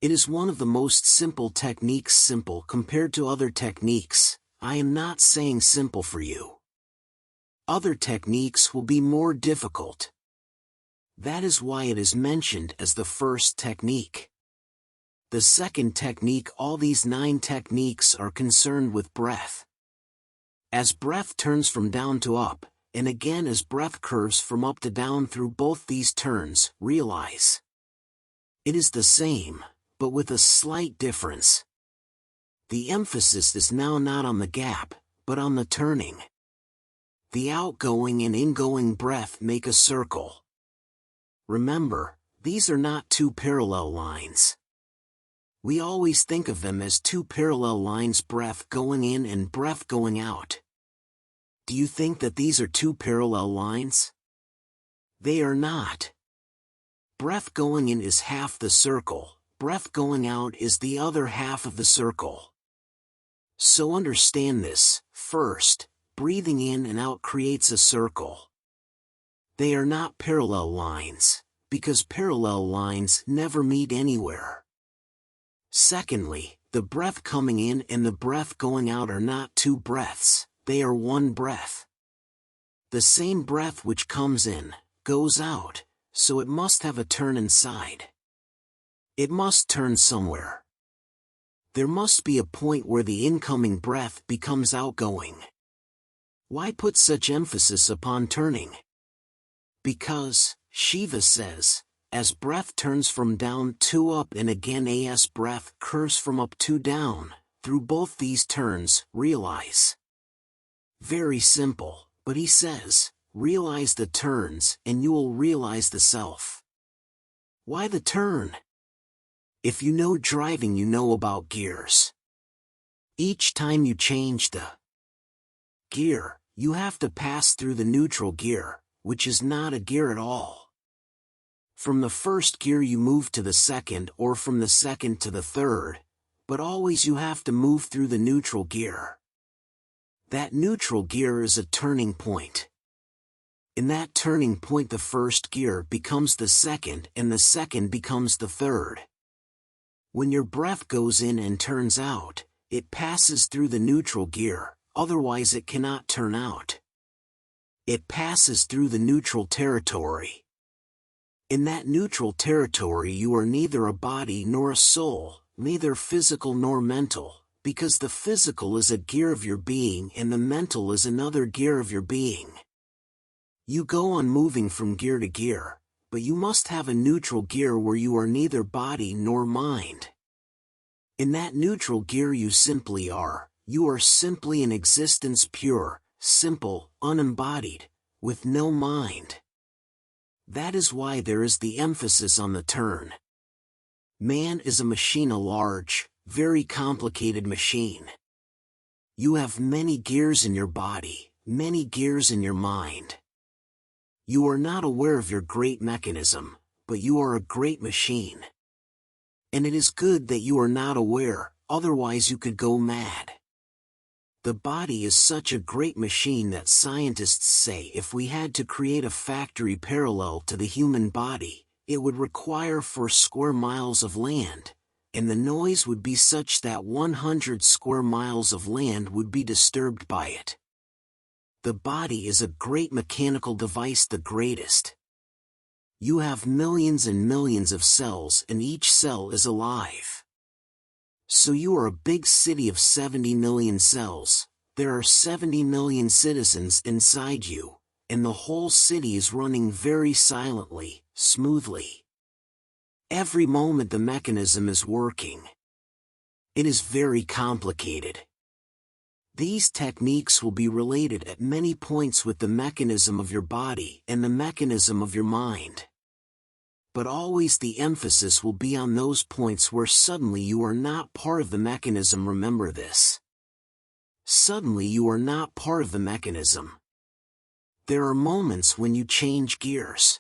It is one of the most simple techniques, simple compared to other techniques. I am not saying simple for you. Other techniques will be more difficult. That is why it is mentioned as the first technique. The second technique. All these 9 techniques are concerned with breath. As breath turns from down to up, and again as breath curves from up to down through both these turns, realize it is the same, but with a slight difference. The emphasis is now not on the gap, but on the turning. The outgoing and ingoing breath make a circle. Remember, these are not 2 parallel lines. We always think of them as 2 parallel lines, breath going in and breath going out. Do you think that these are 2 parallel lines? They are not. Breath going in is half the circle, breath going out is the other half of the circle. So understand this. First, breathing in and out creates a circle. They are not parallel lines, because parallel lines never meet anywhere. Secondly, the breath coming in and the breath going out are not 2 breaths, they are 1 breath. The same breath which comes in, goes out, so it must have a turn inside. It must turn somewhere. There must be a point where the incoming breath becomes outgoing. Why put such emphasis upon turning? Because, Shiva says, as breath turns from down to up and again as breath curves from up to down, through both these turns, realize. Very simple, but he says, realize the turns and you will realize the self. Why the turn? If you know driving, you know about gears. Each time you change the gear, you have to pass through the neutral gear, which is not a gear at all. From the first gear you move to the second or from the second to the third, but always you have to move through the neutral gear. That neutral gear is a turning point. In that turning point the first gear becomes the second and the second becomes the third. When your breath goes in and turns out, it passes through the neutral gear, otherwise it cannot turn out. It passes through the neutral territory. In that neutral territory you are neither a body nor a soul, neither physical nor mental, because the physical is a gear of your being and the mental is another gear of your being. You go on moving from gear to gear, but you must have a neutral gear where you are neither body nor mind. In that neutral gear you simply are, you are simply an existence, pure, simple, unembodied, with no mind. That is why there is the emphasis on the turn. Man is a machine, a large, very complicated machine. You have many gears in your body, many gears in your mind. You are not aware of your great mechanism, but you are a great machine. And it is good that you are not aware, otherwise you could go mad. The body is such a great machine that scientists say if we had to create a factory parallel to the human body, it would require 4 square miles of land, and the noise would be such that 100 square miles of land would be disturbed by it. The body is a great mechanical device, the greatest. You have millions and millions of cells and each cell is alive. So you are a big city of 70 million cells, there are 70 million citizens inside you, and the whole city is running very silently, smoothly. Every moment the mechanism is working. It is very complicated. These techniques will be related at many points with the mechanism of your body and the mechanism of your mind. But always the emphasis will be on those points where suddenly you are not part of the mechanism. Remember this. Suddenly you are not part of the mechanism. There are moments when you change gears.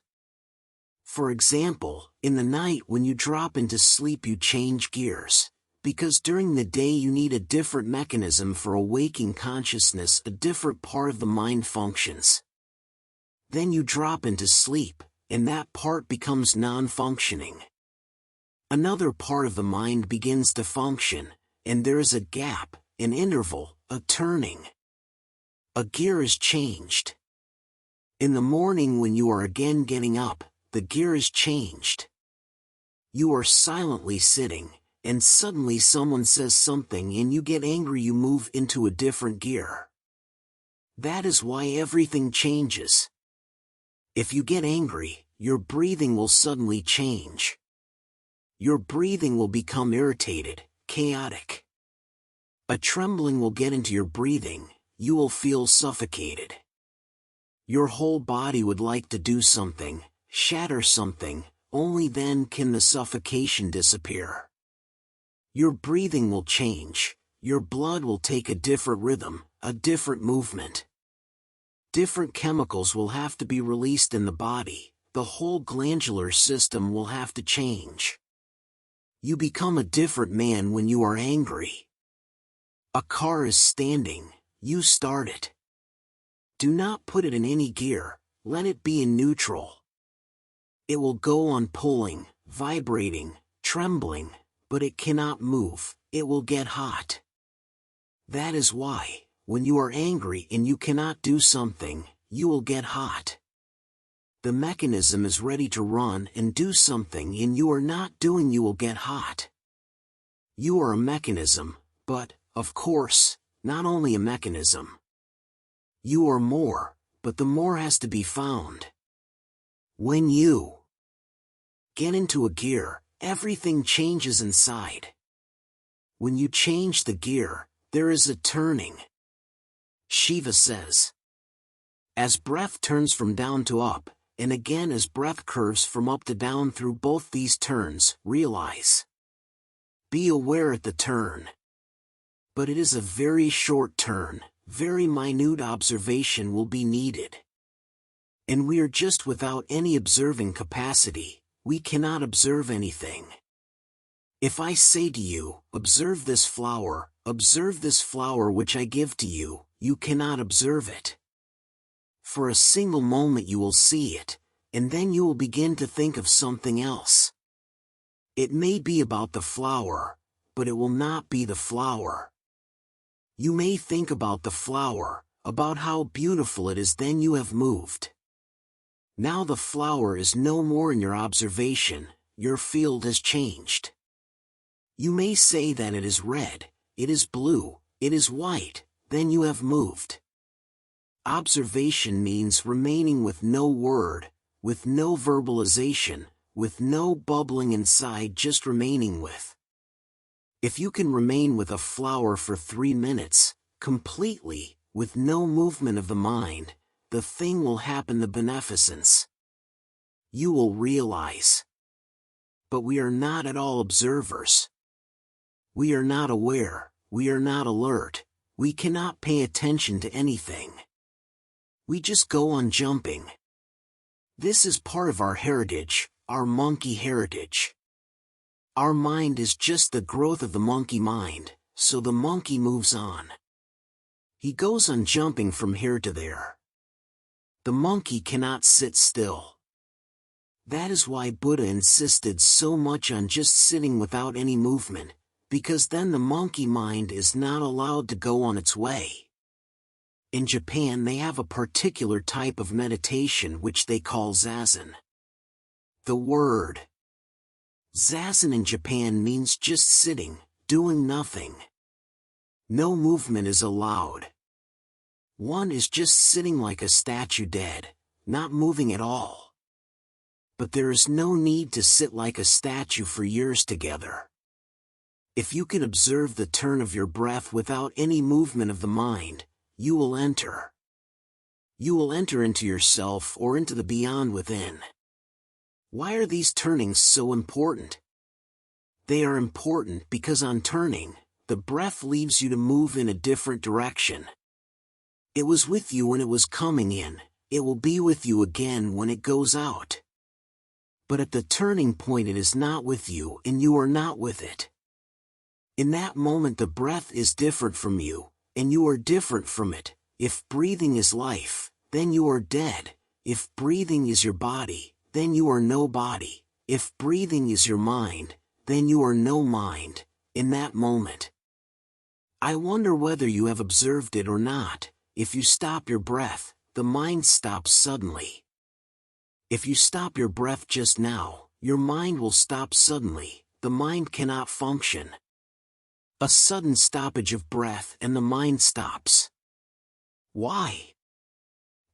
For example, in the night when you drop into sleep you change gears. Because during the day you need a different mechanism for awaking consciousness, a different part of the mind functions. Then you drop into sleep, and that part becomes non-functioning. Another part of the mind begins to function, and there is a gap, an interval, a turning. A gear is changed. In the morning when you are again getting up, the gear is changed. You are silently sitting, and suddenly someone says something and you get angry. You move into a different gear. That is why everything changes. If you get angry, your breathing will suddenly change. Your breathing will become irritated, chaotic. A trembling will get into your breathing, you will feel suffocated. Your whole body would like to do something, shatter something, only then can the suffocation disappear. Your breathing will change, your blood will take a different rhythm, a different movement. Different chemicals will have to be released in the body, the whole glandular system will have to change. You become a different man when you are angry. A car is standing, you start it. Do not put it in any gear, let it be in neutral. It will go on pulling, vibrating, trembling, but it cannot move, it will get hot. That is why, when you are angry and you cannot do something, you will get hot. The mechanism is ready to run and do something and you are not doing, you will get hot. You are a mechanism, but, of course, not only a mechanism. You are more, but the more has to be found. When you get into a gear, everything changes inside. When you change the gear, there is a turning. Shiva says, as breath turns from down to up, and again as breath curves from up to down through both these turns, realize. Be aware at the turn. But it is a very short turn, very minute observation will be needed. And we are just without any observing capacity. We cannot observe anything. If I say to you, observe this flower which I give to you, you cannot observe it. For a single moment you will see it, and then you will begin to think of something else. It may be about the flower, but it will not be the flower. You may think about the flower, about how beautiful it is, then you have moved. Now the flower is no more in your observation, your field has changed. You may say that it is red, it is blue, it is white, then you have moved. Observation means remaining with no word, with no verbalization, with no bubbling inside, just remaining with. If you can remain with a flower for 3 minutes, completely, with no movement of the mind, the thing will happen, the beneficence. You will realize. But we are not at all observers. We are not aware, we are not alert, we cannot pay attention to anything. We just go on jumping. This is part of our heritage, our monkey heritage. Our mind is just the growth of the monkey mind, so the monkey moves on. He goes on jumping from here to there. The monkey cannot sit still. That is why Buddha insisted so much on just sitting without any movement, because then the monkey mind is not allowed to go on its way. In Japan they have a particular type of meditation which they call zazen. The word zazen in Japan means just sitting, doing nothing. No movement is allowed. One is just sitting like a statue dead, not moving at all. But there is no need to sit like a statue for years together. If you can observe the turn of your breath without any movement of the mind, you will enter. You will enter into yourself or into the beyond within. Why are these turnings so important? They are important because on turning, the breath leaves you to move in a different direction. It was with you when it was coming in, it will be with you again when it goes out. But at the turning point it is not with you and you are not with it. In that moment the breath is different from you, and you are different from it. If breathing is life, then you are dead. If breathing is your body, then you are no body. If breathing is your mind, then you are no mind, in that moment. I wonder whether you have observed it or not. If you stop your breath, the mind stops suddenly. If you stop your breath just now, your mind will stop suddenly. The mind cannot function. A sudden stoppage of breath and the mind stops. Why?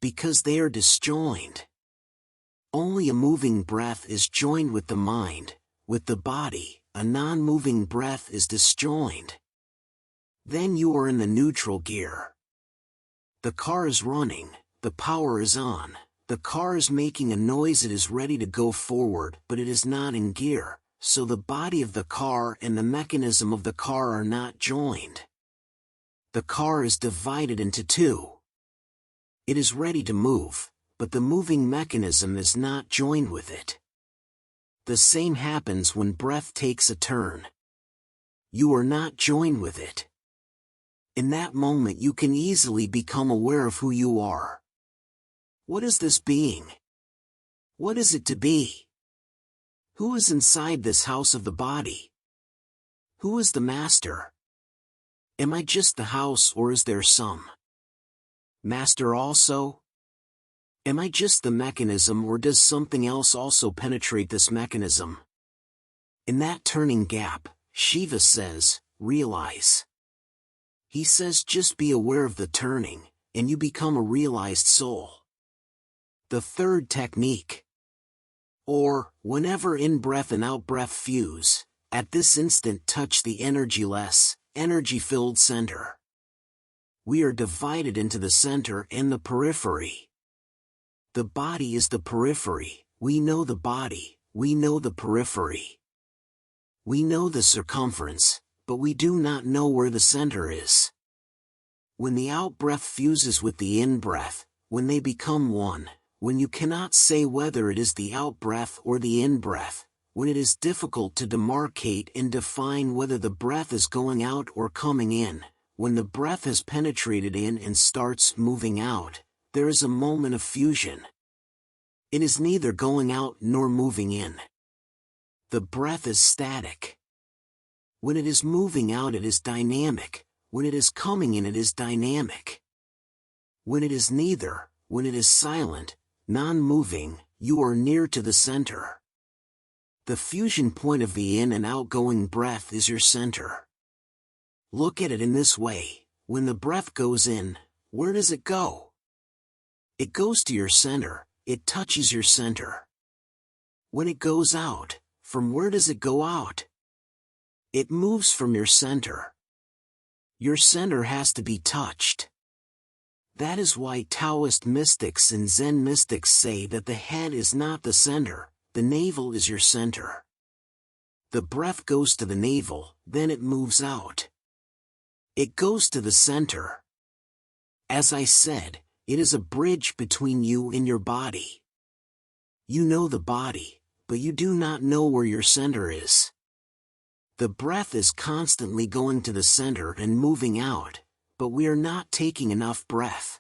Because they are disjoined. Only a moving breath is joined with the mind, with the body. A non-moving breath is disjoined. Then you are in the neutral gear. The car is running, the power is on, the car is making a noise, it is ready to go forward, but it is not in gear. So the body of the car and the mechanism of the car are not joined. The car is divided into two. It is ready to move, but the moving mechanism is not joined with it. The same happens when breath takes a turn. You are not joined with it. In that moment you can easily become aware of who you are. What is this being? What is it to be? Who is inside this house of the body? Who is the master? Am I just the house or is there some master also? Am I just the mechanism or does something else also penetrate this mechanism? In that turning gap, Shiva says, realize. He says just be aware of the turning, and you become a realized soul. The third technique. Or, whenever in-breath and out-breath fuse, at this instant touch the energyless, energy-filled center. We are divided into the center and the periphery. The body is the periphery, we know the body, we know the periphery. We know the circumference, but we do not know where the center is. When the out-breath fuses with the in-breath, when they become one, when you cannot say whether it is the out-breath or the in-breath, when it is difficult to demarcate and define whether the breath is going out or coming in, when the breath has penetrated in and starts moving out, there is a moment of fusion. It is neither going out nor moving in. The breath is static. When it is moving out it is dynamic, when it is coming in it is dynamic. When it is neither, when it is silent, non-moving, you are near to the center. The fusion point of the in and outgoing breath is your center. Look at it in this way, when the breath goes in, where does it go? It goes to your center, it touches your center. When it goes out, from where does it go out? It moves from your center. Your center has to be touched. That is why Taoist mystics and Zen mystics say that the head is not the center, the navel is your center. The breath goes to the navel, then it moves out. It goes to the center. As I said, it is a bridge between you and your body. You know the body, but you do not know where your center is. The breath is constantly going to the center and moving out, but we are not taking enough breath.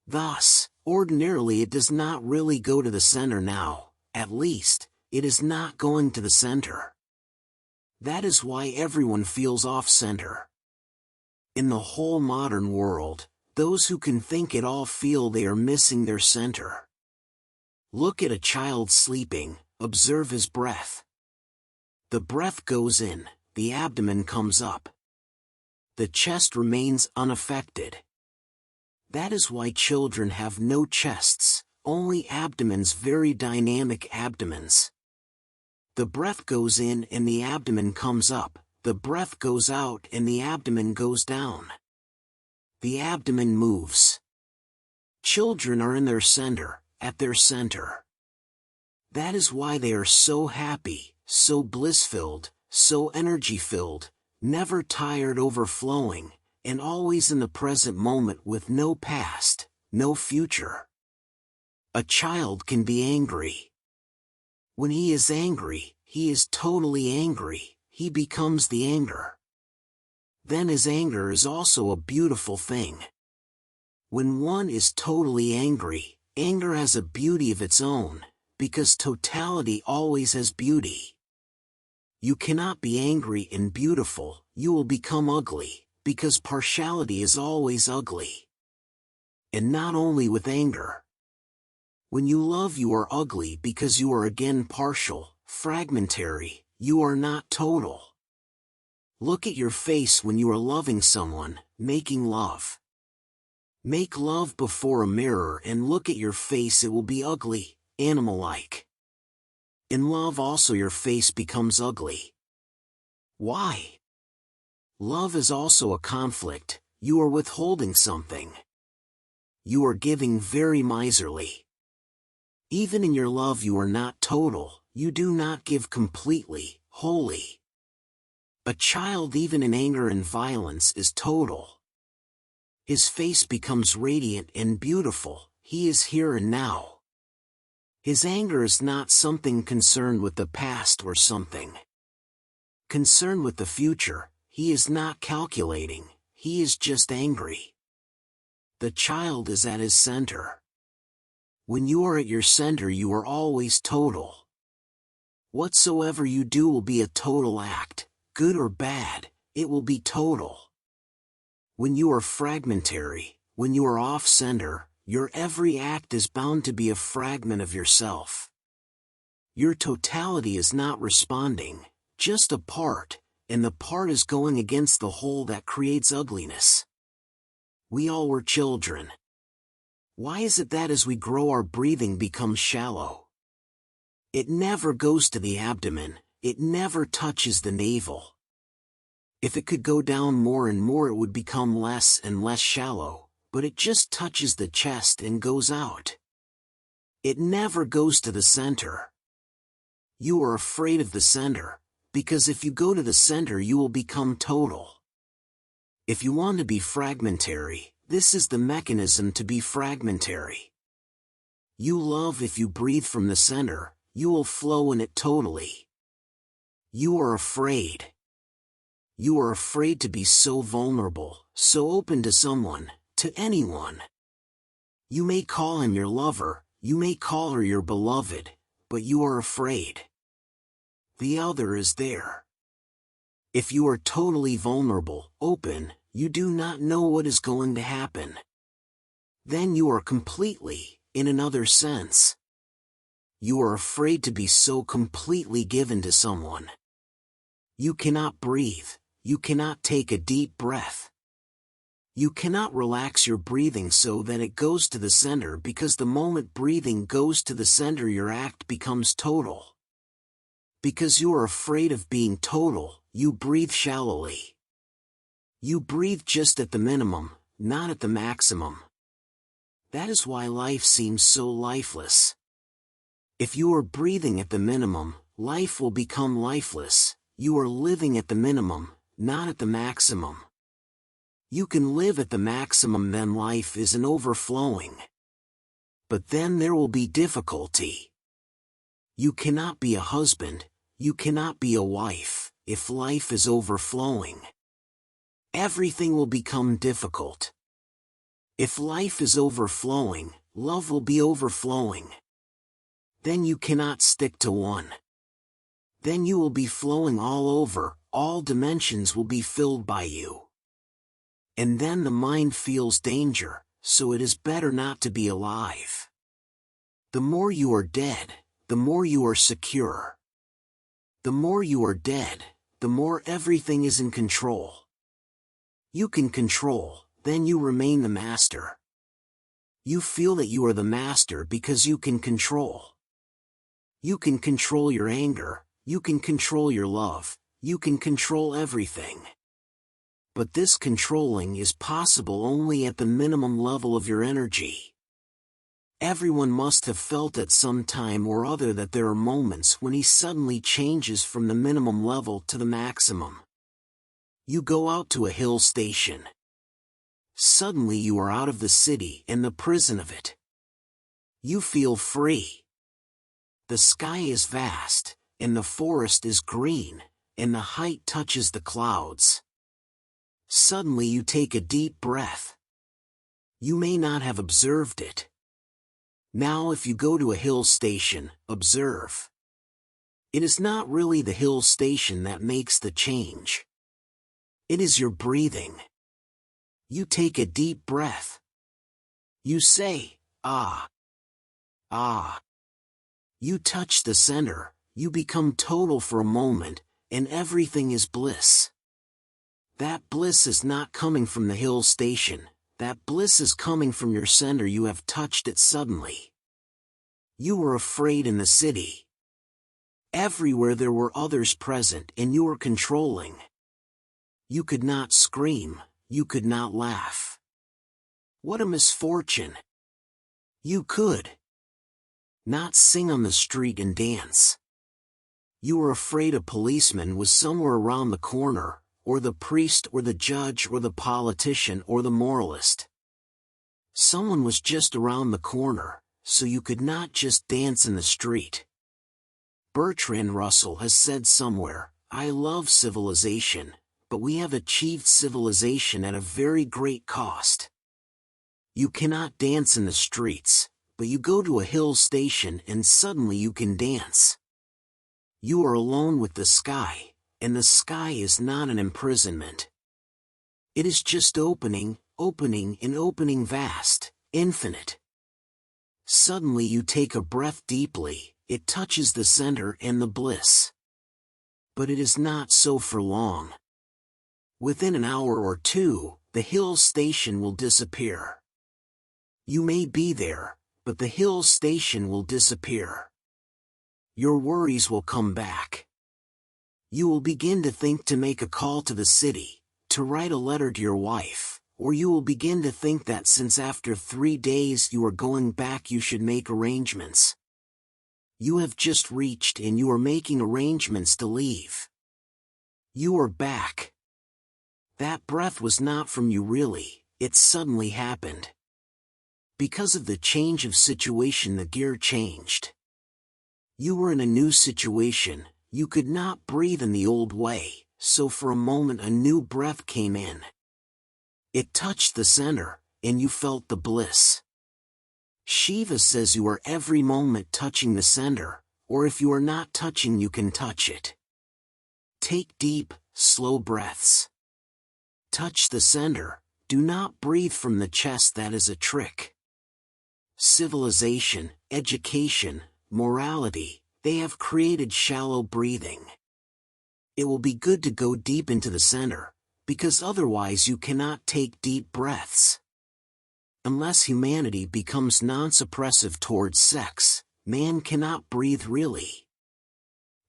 Thus, ordinarily it does not really go to the center now, at least, it is not going to the center. That is why everyone feels off-center. In the whole modern world, those who can think at all feel they are missing their center. Look at a child sleeping, observe his breath. The breath goes in, the abdomen comes up. The chest remains unaffected. That is why children have no chests, only abdomens, very dynamic abdomens. The breath goes in and the abdomen comes up, the breath goes out and the abdomen goes down. The abdomen moves. Children are in their center, at their center. That is why they are so happy, so bliss-filled, so energy-filled, never tired, overflowing, and always in the present moment with no past, no future. A child can be angry. When he is angry, he is totally angry, he becomes the anger. Then his anger is also a beautiful thing. When one is totally angry, anger has a beauty of its own, because totality always has beauty. You cannot be angry and beautiful, you will become ugly, because partiality is always ugly. And not only with anger. When you love, you are ugly because you are again partial, fragmentary, you are not total. Look at your face when you are loving someone, making love. Make love before a mirror and look at your face, it will be ugly, animal-like. In love also your face becomes ugly. Why? Love is also a conflict, you are withholding something. You are giving very miserly. Even in your love you are not total, you do not give completely, wholly. A child even in anger and violence is total. His face becomes radiant and beautiful, he is here and now. His anger is not something concerned with the past or something concerned with the future, he is not calculating, he is just angry. The child is at his center. When you are at your center you are always total. Whatsoever you do will be a total act, good or bad, it will be total. When you are fragmentary, when you are off-center, your every act is bound to be a fragment of yourself. Your totality is not responding, just a part, and the part is going against the whole that creates ugliness. We all were children. Why is it that as we grow our breathing becomes shallow? It never goes to the abdomen, it never touches the navel. If it could go down more and more it would become less and less shallow, but it just touches the chest and goes out. It never goes to the center. You are afraid of the center, because if you go to the center you will become total. If you want to be fragmentary, this is the mechanism to be fragmentary. You love if you breathe from the center, you will flow in it totally. You are afraid. You are afraid to be so vulnerable, so open to someone, to anyone. You may call him your lover, you may call her your beloved, but you are afraid. The other is there. If you are totally vulnerable, open, you do not know what is going to happen. Then you are completely, in another sense. You are afraid to be so completely given to someone. You cannot breathe, you cannot take a deep breath. You cannot relax your breathing so that it goes to the center, because the moment breathing goes to the center your act becomes total. Because you are afraid of being total, you breathe shallowly. You breathe just at the minimum, not at the maximum. That is why life seems so lifeless. If you are breathing at the minimum, life will become lifeless. You are living at the minimum, not at the maximum. You can live at the maximum, then life is an overflowing. But then there will be difficulty. You cannot be a husband, you cannot be a wife, if life is overflowing. Everything will become difficult. If life is overflowing, love will be overflowing. Then you cannot stick to one. Then you will be flowing all over, all dimensions will be filled by you. And then the mind feels danger, so it is better not to be alive. The more you are dead, the more you are secure. The more you are dead, the more everything is in control. You can control, then you remain the master. You feel that you are the master because you can control. You can control your anger, you can control your love, you can control everything. But this controlling is possible only at the minimum level of your energy. Everyone must have felt at some time or other that there are moments when he suddenly changes from the minimum level to the maximum. You go out to a hill station. Suddenly you are out of the city and the prison of it. You feel free. The sky is vast, and the forest is green, and the height touches the clouds. Suddenly you take a deep breath. You may not have observed it. Now if you go to a hill station, observe. It is not really the hill station that makes the change. It is your breathing. You take a deep breath. You say, ah, ah. You touch the center, you become total for a moment, and everything is bliss. That bliss is not coming from the hill station, that bliss is coming from your center. You have touched it suddenly. You were afraid in the city. Everywhere there were others present and you were controlling. You could not scream, you could not laugh. What a misfortune! You could not sing on the street and dance. You were afraid a policeman was somewhere around the corner, or the priest or the judge or the politician or the moralist. Someone was just around the corner, so you could not just dance in the street. Bertrand Russell has said somewhere, "I love civilization, but we have achieved civilization at a very great cost." You cannot dance in the streets, but you go to a hill station and suddenly you can dance. You are alone with the sky, and the sky is not an imprisonment. It is just opening, opening and opening, vast, infinite. Suddenly you take a breath deeply, it touches the center and the bliss. But it is not so for long. Within an hour or two, the hill station will disappear. You may be there, but the hill station will disappear. Your worries will come back. You will begin to think to make a call to the city, to write a letter to your wife, or you will begin to think that since after 3 days you are going back you should make arrangements. You have just reached and you are making arrangements to leave. You are back. That breath was not from you really, it suddenly happened. Because of the change of situation, the gear changed. You were in a new situation, you could not breathe in the old way, so for a moment a new breath came in. It touched the center, and you felt the bliss. Shiva says you are every moment touching the center, or if you are not touching you can touch it. Take deep, slow breaths. Touch the center, do not breathe from the chest, that is a trick. Civilization, education, morality, they have created shallow breathing. It will be good to go deep into the center, because otherwise you cannot take deep breaths. Unless humanity becomes non-suppressive towards sex, man cannot breathe really.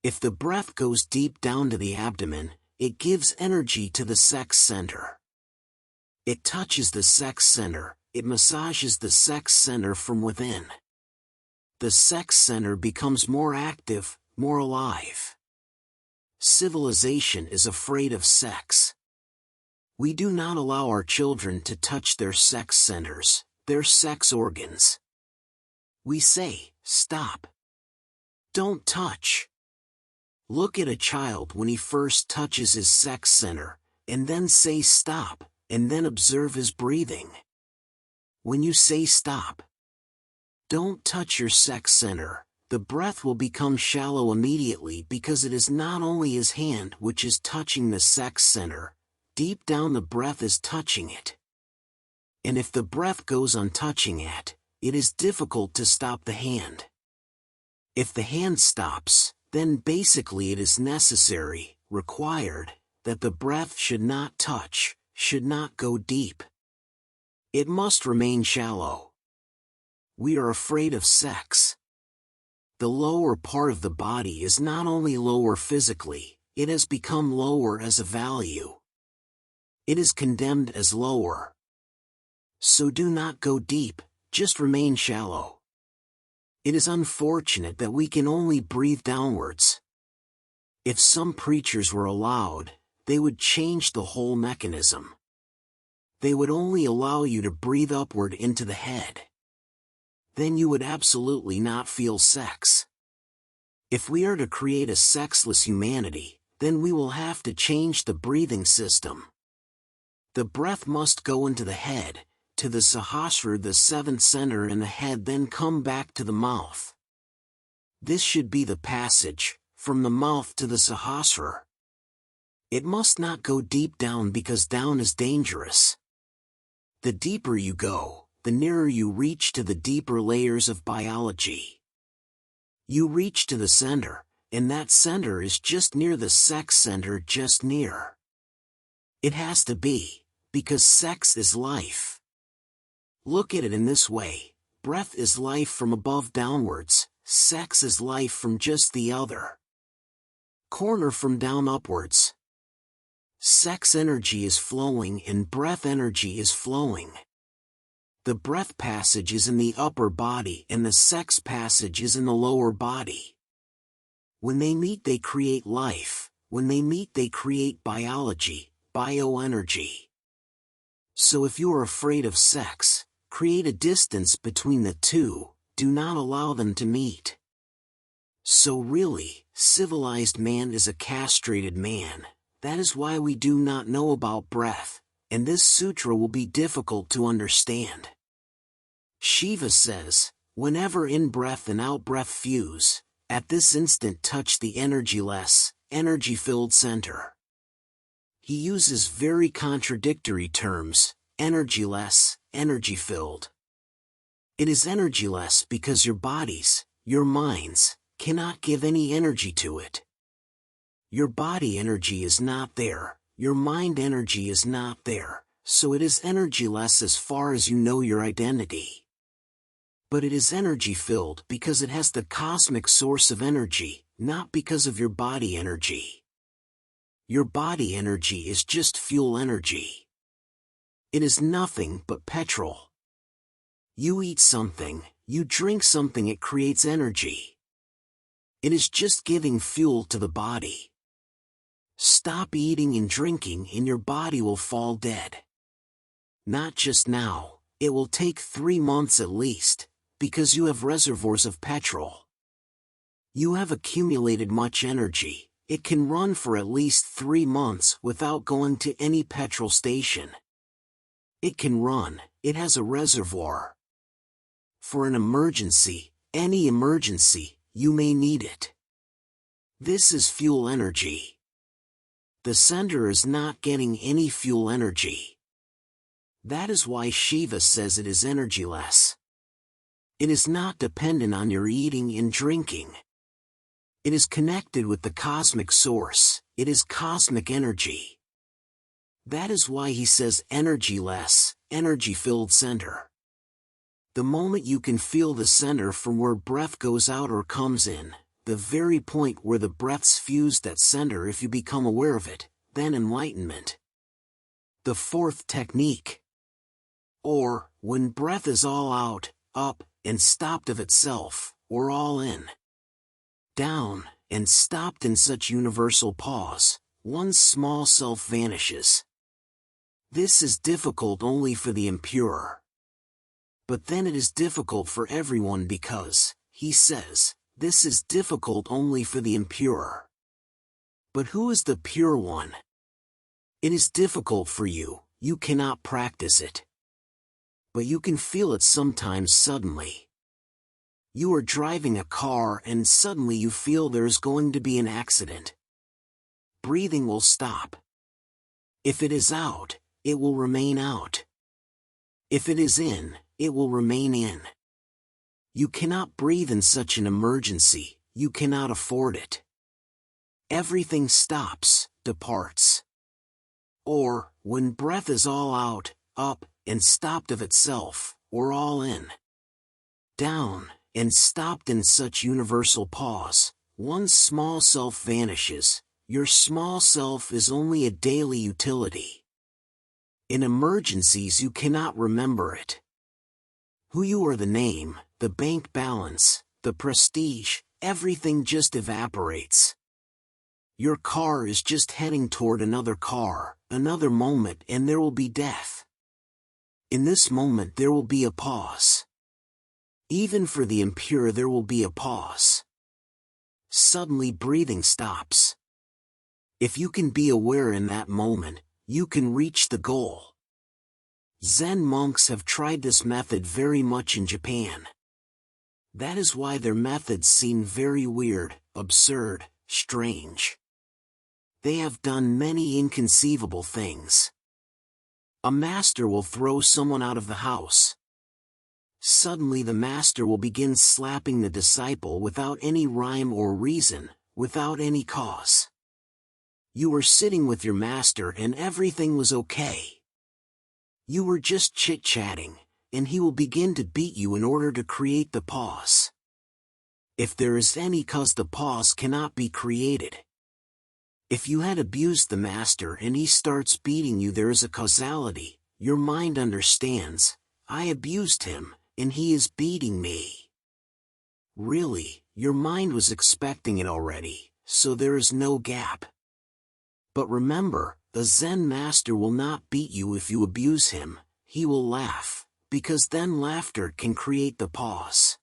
If the breath goes deep down to the abdomen, it gives energy to the sex center. It touches the sex center, it massages the sex center from within. The sex center becomes more active, more alive. Civilization is afraid of sex. We do not allow our children to touch their sex centers, their sex organs. We say, stop. Don't touch. Look at a child when he first touches his sex center, and then say stop, and then observe his breathing. When you say stop, don't touch your sex center, the breath will become shallow immediately because it is not only his hand which is touching the sex center, deep down the breath is touching it. And if the breath goes on touching it, it is difficult to stop the hand. If the hand stops, then basically it is necessary, required, that the breath should not touch, should not go deep. It must remain shallow. We are afraid of sex. The lower part of the body is not only lower physically, it has become lower as a value. It is condemned as lower. So do not go deep, just remain shallow. It is unfortunate that we can only breathe downwards. If some preachers were allowed, they would change the whole mechanism. They would only allow you to breathe upward into the head. Then you would absolutely not feel sex. If we are to create a sexless humanity, then we will have to change the breathing system. The breath must go into the head, to the Sahasrara, the seventh center in the head, then come back to the mouth. This should be the passage, from the mouth to the Sahasrara. It must not go deep down because down is dangerous. The deeper you go, the nearer you reach to the deeper layers of biology. You reach to the center, and that center is just near the sex center, just near. It has to be, because sex is life. Look at it in this way: breath is life from above downwards, sex is life from just the other corner from down upwards. Sex energy is flowing and breath energy is flowing. The breath passage is in the upper body and the sex passage is in the lower body. When they meet, they create life. When they meet, they create biology, bioenergy. So if you are afraid of sex, create a distance between the two, do not allow them to meet. So really, civilized man is a castrated man. That is why we do not know about breath, and this sutra will be difficult to understand. Shiva says, whenever in-breath and out-breath fuse, at this instant touch the energyless, energy-filled center. He uses very contradictory terms: energyless, energy-filled. It is energyless because your bodies, your minds, cannot give any energy to it. Your body energy is not there, your mind energy is not there, so it is energyless as far as you know your identity. But it is energy-filled because it has the cosmic source of energy, not because of your body energy. Your body energy is just fuel energy. It is nothing but petrol. You eat something, you drink something, it creates energy. It is just giving fuel to the body. Stop eating and drinking and your body will fall dead. Not just now, it will take 3 months at least, because you have reservoirs of petrol. You have accumulated much energy, it can run for at least 3 months without going to any petrol station. It can run, it has a reservoir. For an emergency, any emergency, you may need it. This is fuel energy. The sender is not getting any fuel energy. That is why Shiva says it is energyless. It is not dependent on your eating and drinking. It is connected with the cosmic source, it is cosmic energy. That is why he says energyless, energy-filled center. The moment you can feel the center from where breath goes out or comes in, the very point where the breaths fuse that center, if you become aware of it, then enlightenment. The fourth technique. Or, when breath is all out, up, and stopped of itself, or all in, down, and stopped in such universal pause, one's small self vanishes. This is difficult only for the impure. But then it is difficult for everyone because, he says, this is difficult only for the impure. But who is the pure one? It is difficult for you, you cannot practice it. But you can feel it sometimes suddenly. You are driving a car and suddenly you feel there is going to be an accident. Breathing will stop. If it is out, it will remain out. If it is in, it will remain in. You cannot breathe in such an emergency, you cannot afford it. Everything stops, departs. Or, when breath is all out, up, and stopped of itself, or all in, down, and stopped in such universal pause, one small self vanishes. Your small self is only a daily utility. In emergencies you cannot remember it. Who you are, the name, the bank balance, the prestige, everything just evaporates. Your car is just heading toward another car, another moment, and there will be death. In this moment there will be a pause. Even for the impure there will be a pause. Suddenly breathing stops. If you can be aware in that moment, you can reach the goal. Zen monks have tried this method very much in Japan. That is why their methods seem very weird, absurd, strange. They have done many inconceivable things. A master will throw someone out of the house. Suddenly the master will begin slapping the disciple without any rhyme or reason, without any cause. You were sitting with your master and everything was okay. You were just chit-chatting, and he will begin to beat you in order to create the pause. If there is any cause, the pause cannot be created. If you had abused the master and he starts beating you, there is a causality. Your mind understands, I abused him, and he is beating me. Really, your mind was expecting it already, so there is no gap. But remember, the Zen master will not beat you if you abuse him, he will laugh, because then laughter can create the pause.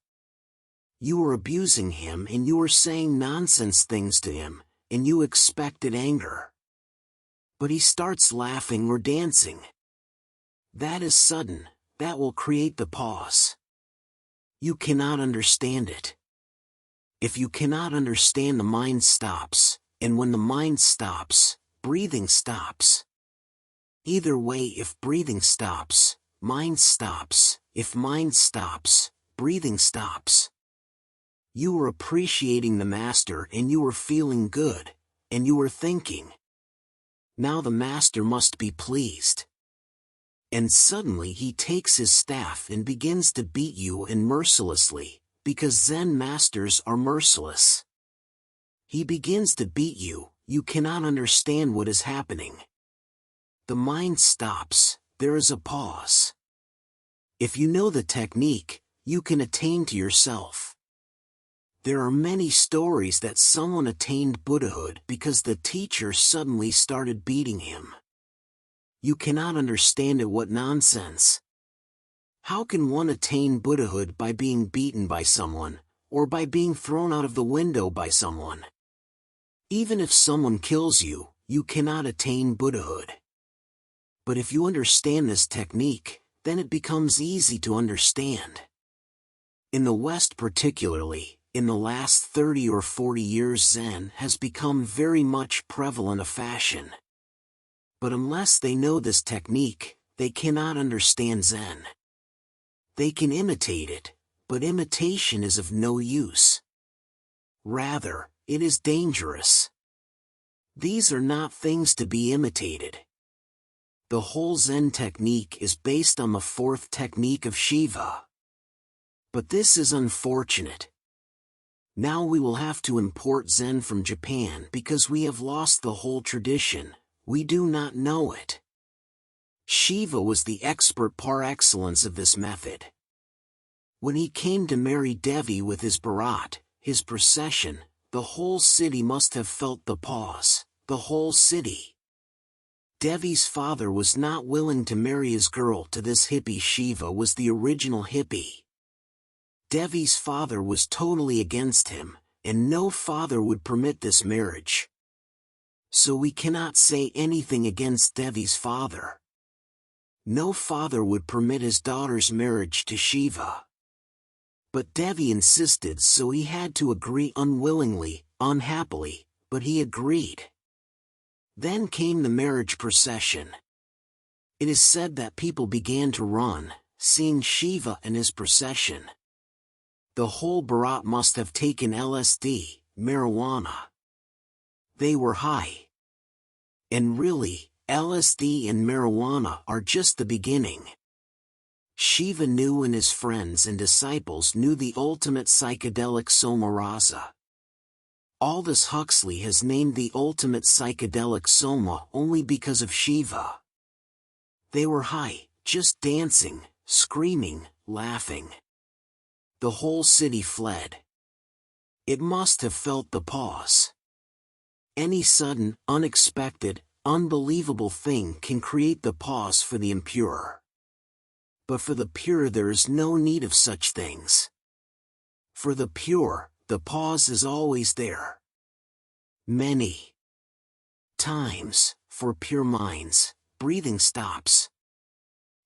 You were abusing him and you were saying nonsense things to him, and you expected anger. But he starts laughing or dancing. That is sudden, that will create the pause. You cannot understand it. If you cannot understand, the mind stops, and when the mind stops, breathing stops. Either way, if breathing stops, mind stops. If mind stops, breathing stops. You were appreciating the master and you were feeling good, and you were thinking, now the master must be pleased. And suddenly he takes his staff and begins to beat you, and mercilessly, because Zen masters are merciless. He begins to beat you, you cannot understand what is happening. The mind stops, there is a pause. If you know the technique, you can attain to yourself. There are many stories that someone attained Buddhahood because the teacher suddenly started beating him. You cannot understand it. What nonsense! How can one attain Buddhahood by being beaten by someone, or by being thrown out of the window by someone? Even if someone kills you, you cannot attain Buddhahood. But if you understand this technique, then it becomes easy to understand. In the West particularly, in the last 30 or 40 years, Zen has become very much prevalent a fashion. But unless they know this technique, they cannot understand Zen. They can imitate it, but imitation is of no use. Rather, it is dangerous. These are not things to be imitated. The whole Zen technique is based on the fourth technique of Shiva. But this is unfortunate. Now we will have to import Zen from Japan because we have lost the whole tradition, we do not know it. Shiva was the expert par excellence of this method. When he came to marry Devi with his Bharat, his procession, the whole city must have felt the pause, the whole city. Devi's father was not willing to marry his girl to this hippie. Shiva was the original hippie. Devi's father was totally against him, and no father would permit this marriage. So we cannot say anything against Devi's father. No father would permit his daughter's marriage to Shiva. But Devi insisted, so he had to agree, unwillingly, unhappily, but he agreed. Then came the marriage procession. It is said that people began to run, seeing Shiva and his procession. The whole Bharat must have taken LSD, marijuana. They were high. And really, LSD and marijuana are just the beginning. Shiva knew and his friends and disciples knew the ultimate psychedelic Somarasa. Aldous Huxley has named the ultimate psychedelic Soma only because of Shiva. They were high, just dancing, screaming, laughing. The whole city fled. It must have felt the pause. Any sudden, unexpected, unbelievable thing can create the pause for the impure. But for the pure there is no need of such things. For the pure, the pause is always there. Many times, for pure minds, breathing stops.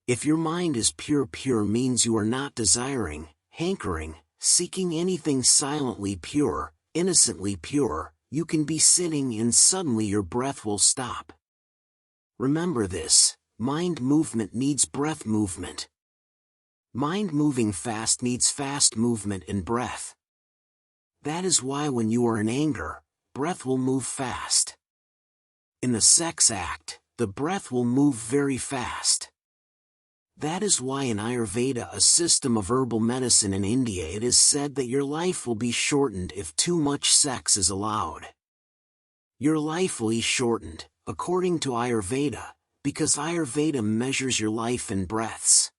If your mind is pure, pure means you are not desiring, hankering, seeking anything. Silently pure, innocently pure, you can be sitting and suddenly your breath will stop. Remember this, mind movement needs breath movement. Mind moving fast needs fast movement and breath. That is why when you are in anger, breath will move fast. In the sex act, the breath will move very fast. That is why in Ayurveda, a system of herbal medicine in India, it is said that your life will be shortened if too much sex is allowed. Your life will be shortened, according to Ayurveda, because Ayurveda measures your life in breaths.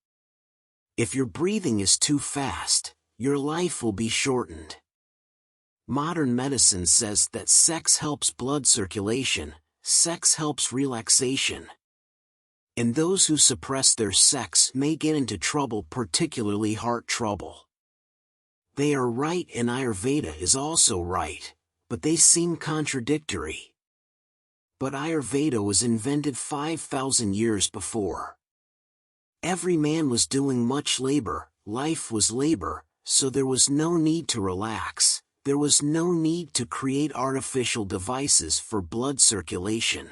If your breathing is too fast, your life will be shortened. Modern medicine says that sex helps blood circulation, sex helps relaxation. And those who suppress their sex may get into trouble, particularly heart trouble. They are right and Ayurveda is also right, but they seem contradictory. But Ayurveda was invented 5,000 years before. Every man was doing much labor, life was labor, so there was no need to relax, there was no need to create artificial devices for blood circulation.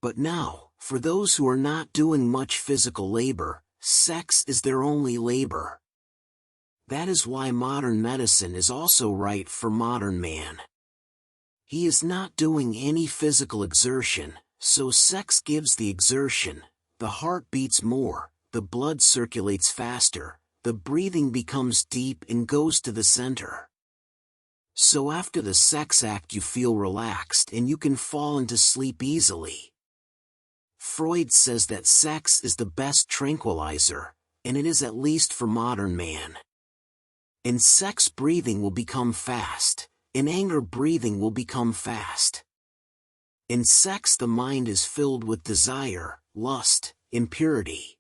But now, for those who are not doing much physical labor, sex is their only labor. That is why modern medicine is also right for modern man. He is not doing any physical exertion, so sex gives the exertion, the heart beats more, the blood circulates faster, the breathing becomes deep and goes to the center. So after the sex act you feel relaxed and you can fall into sleep easily. Freud says that sex is the best tranquilizer, and it is at least for modern man. In sex breathing will become fast, in anger breathing will become fast. In sex the mind is filled with desire, lust, impurity.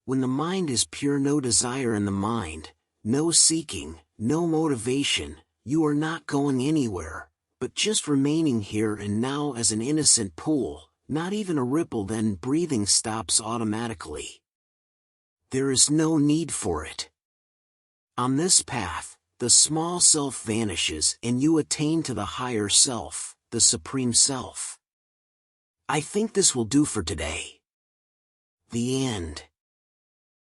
When the mind is pure, no desire in the mind, no seeking, no motivation, you are not going anywhere, but just remaining here and now as an innocent pool. Not even a ripple, then breathing stops automatically. There is no need for it. On this path, the small self vanishes and you attain to the higher self, the supreme self. I think this will do for today. The end.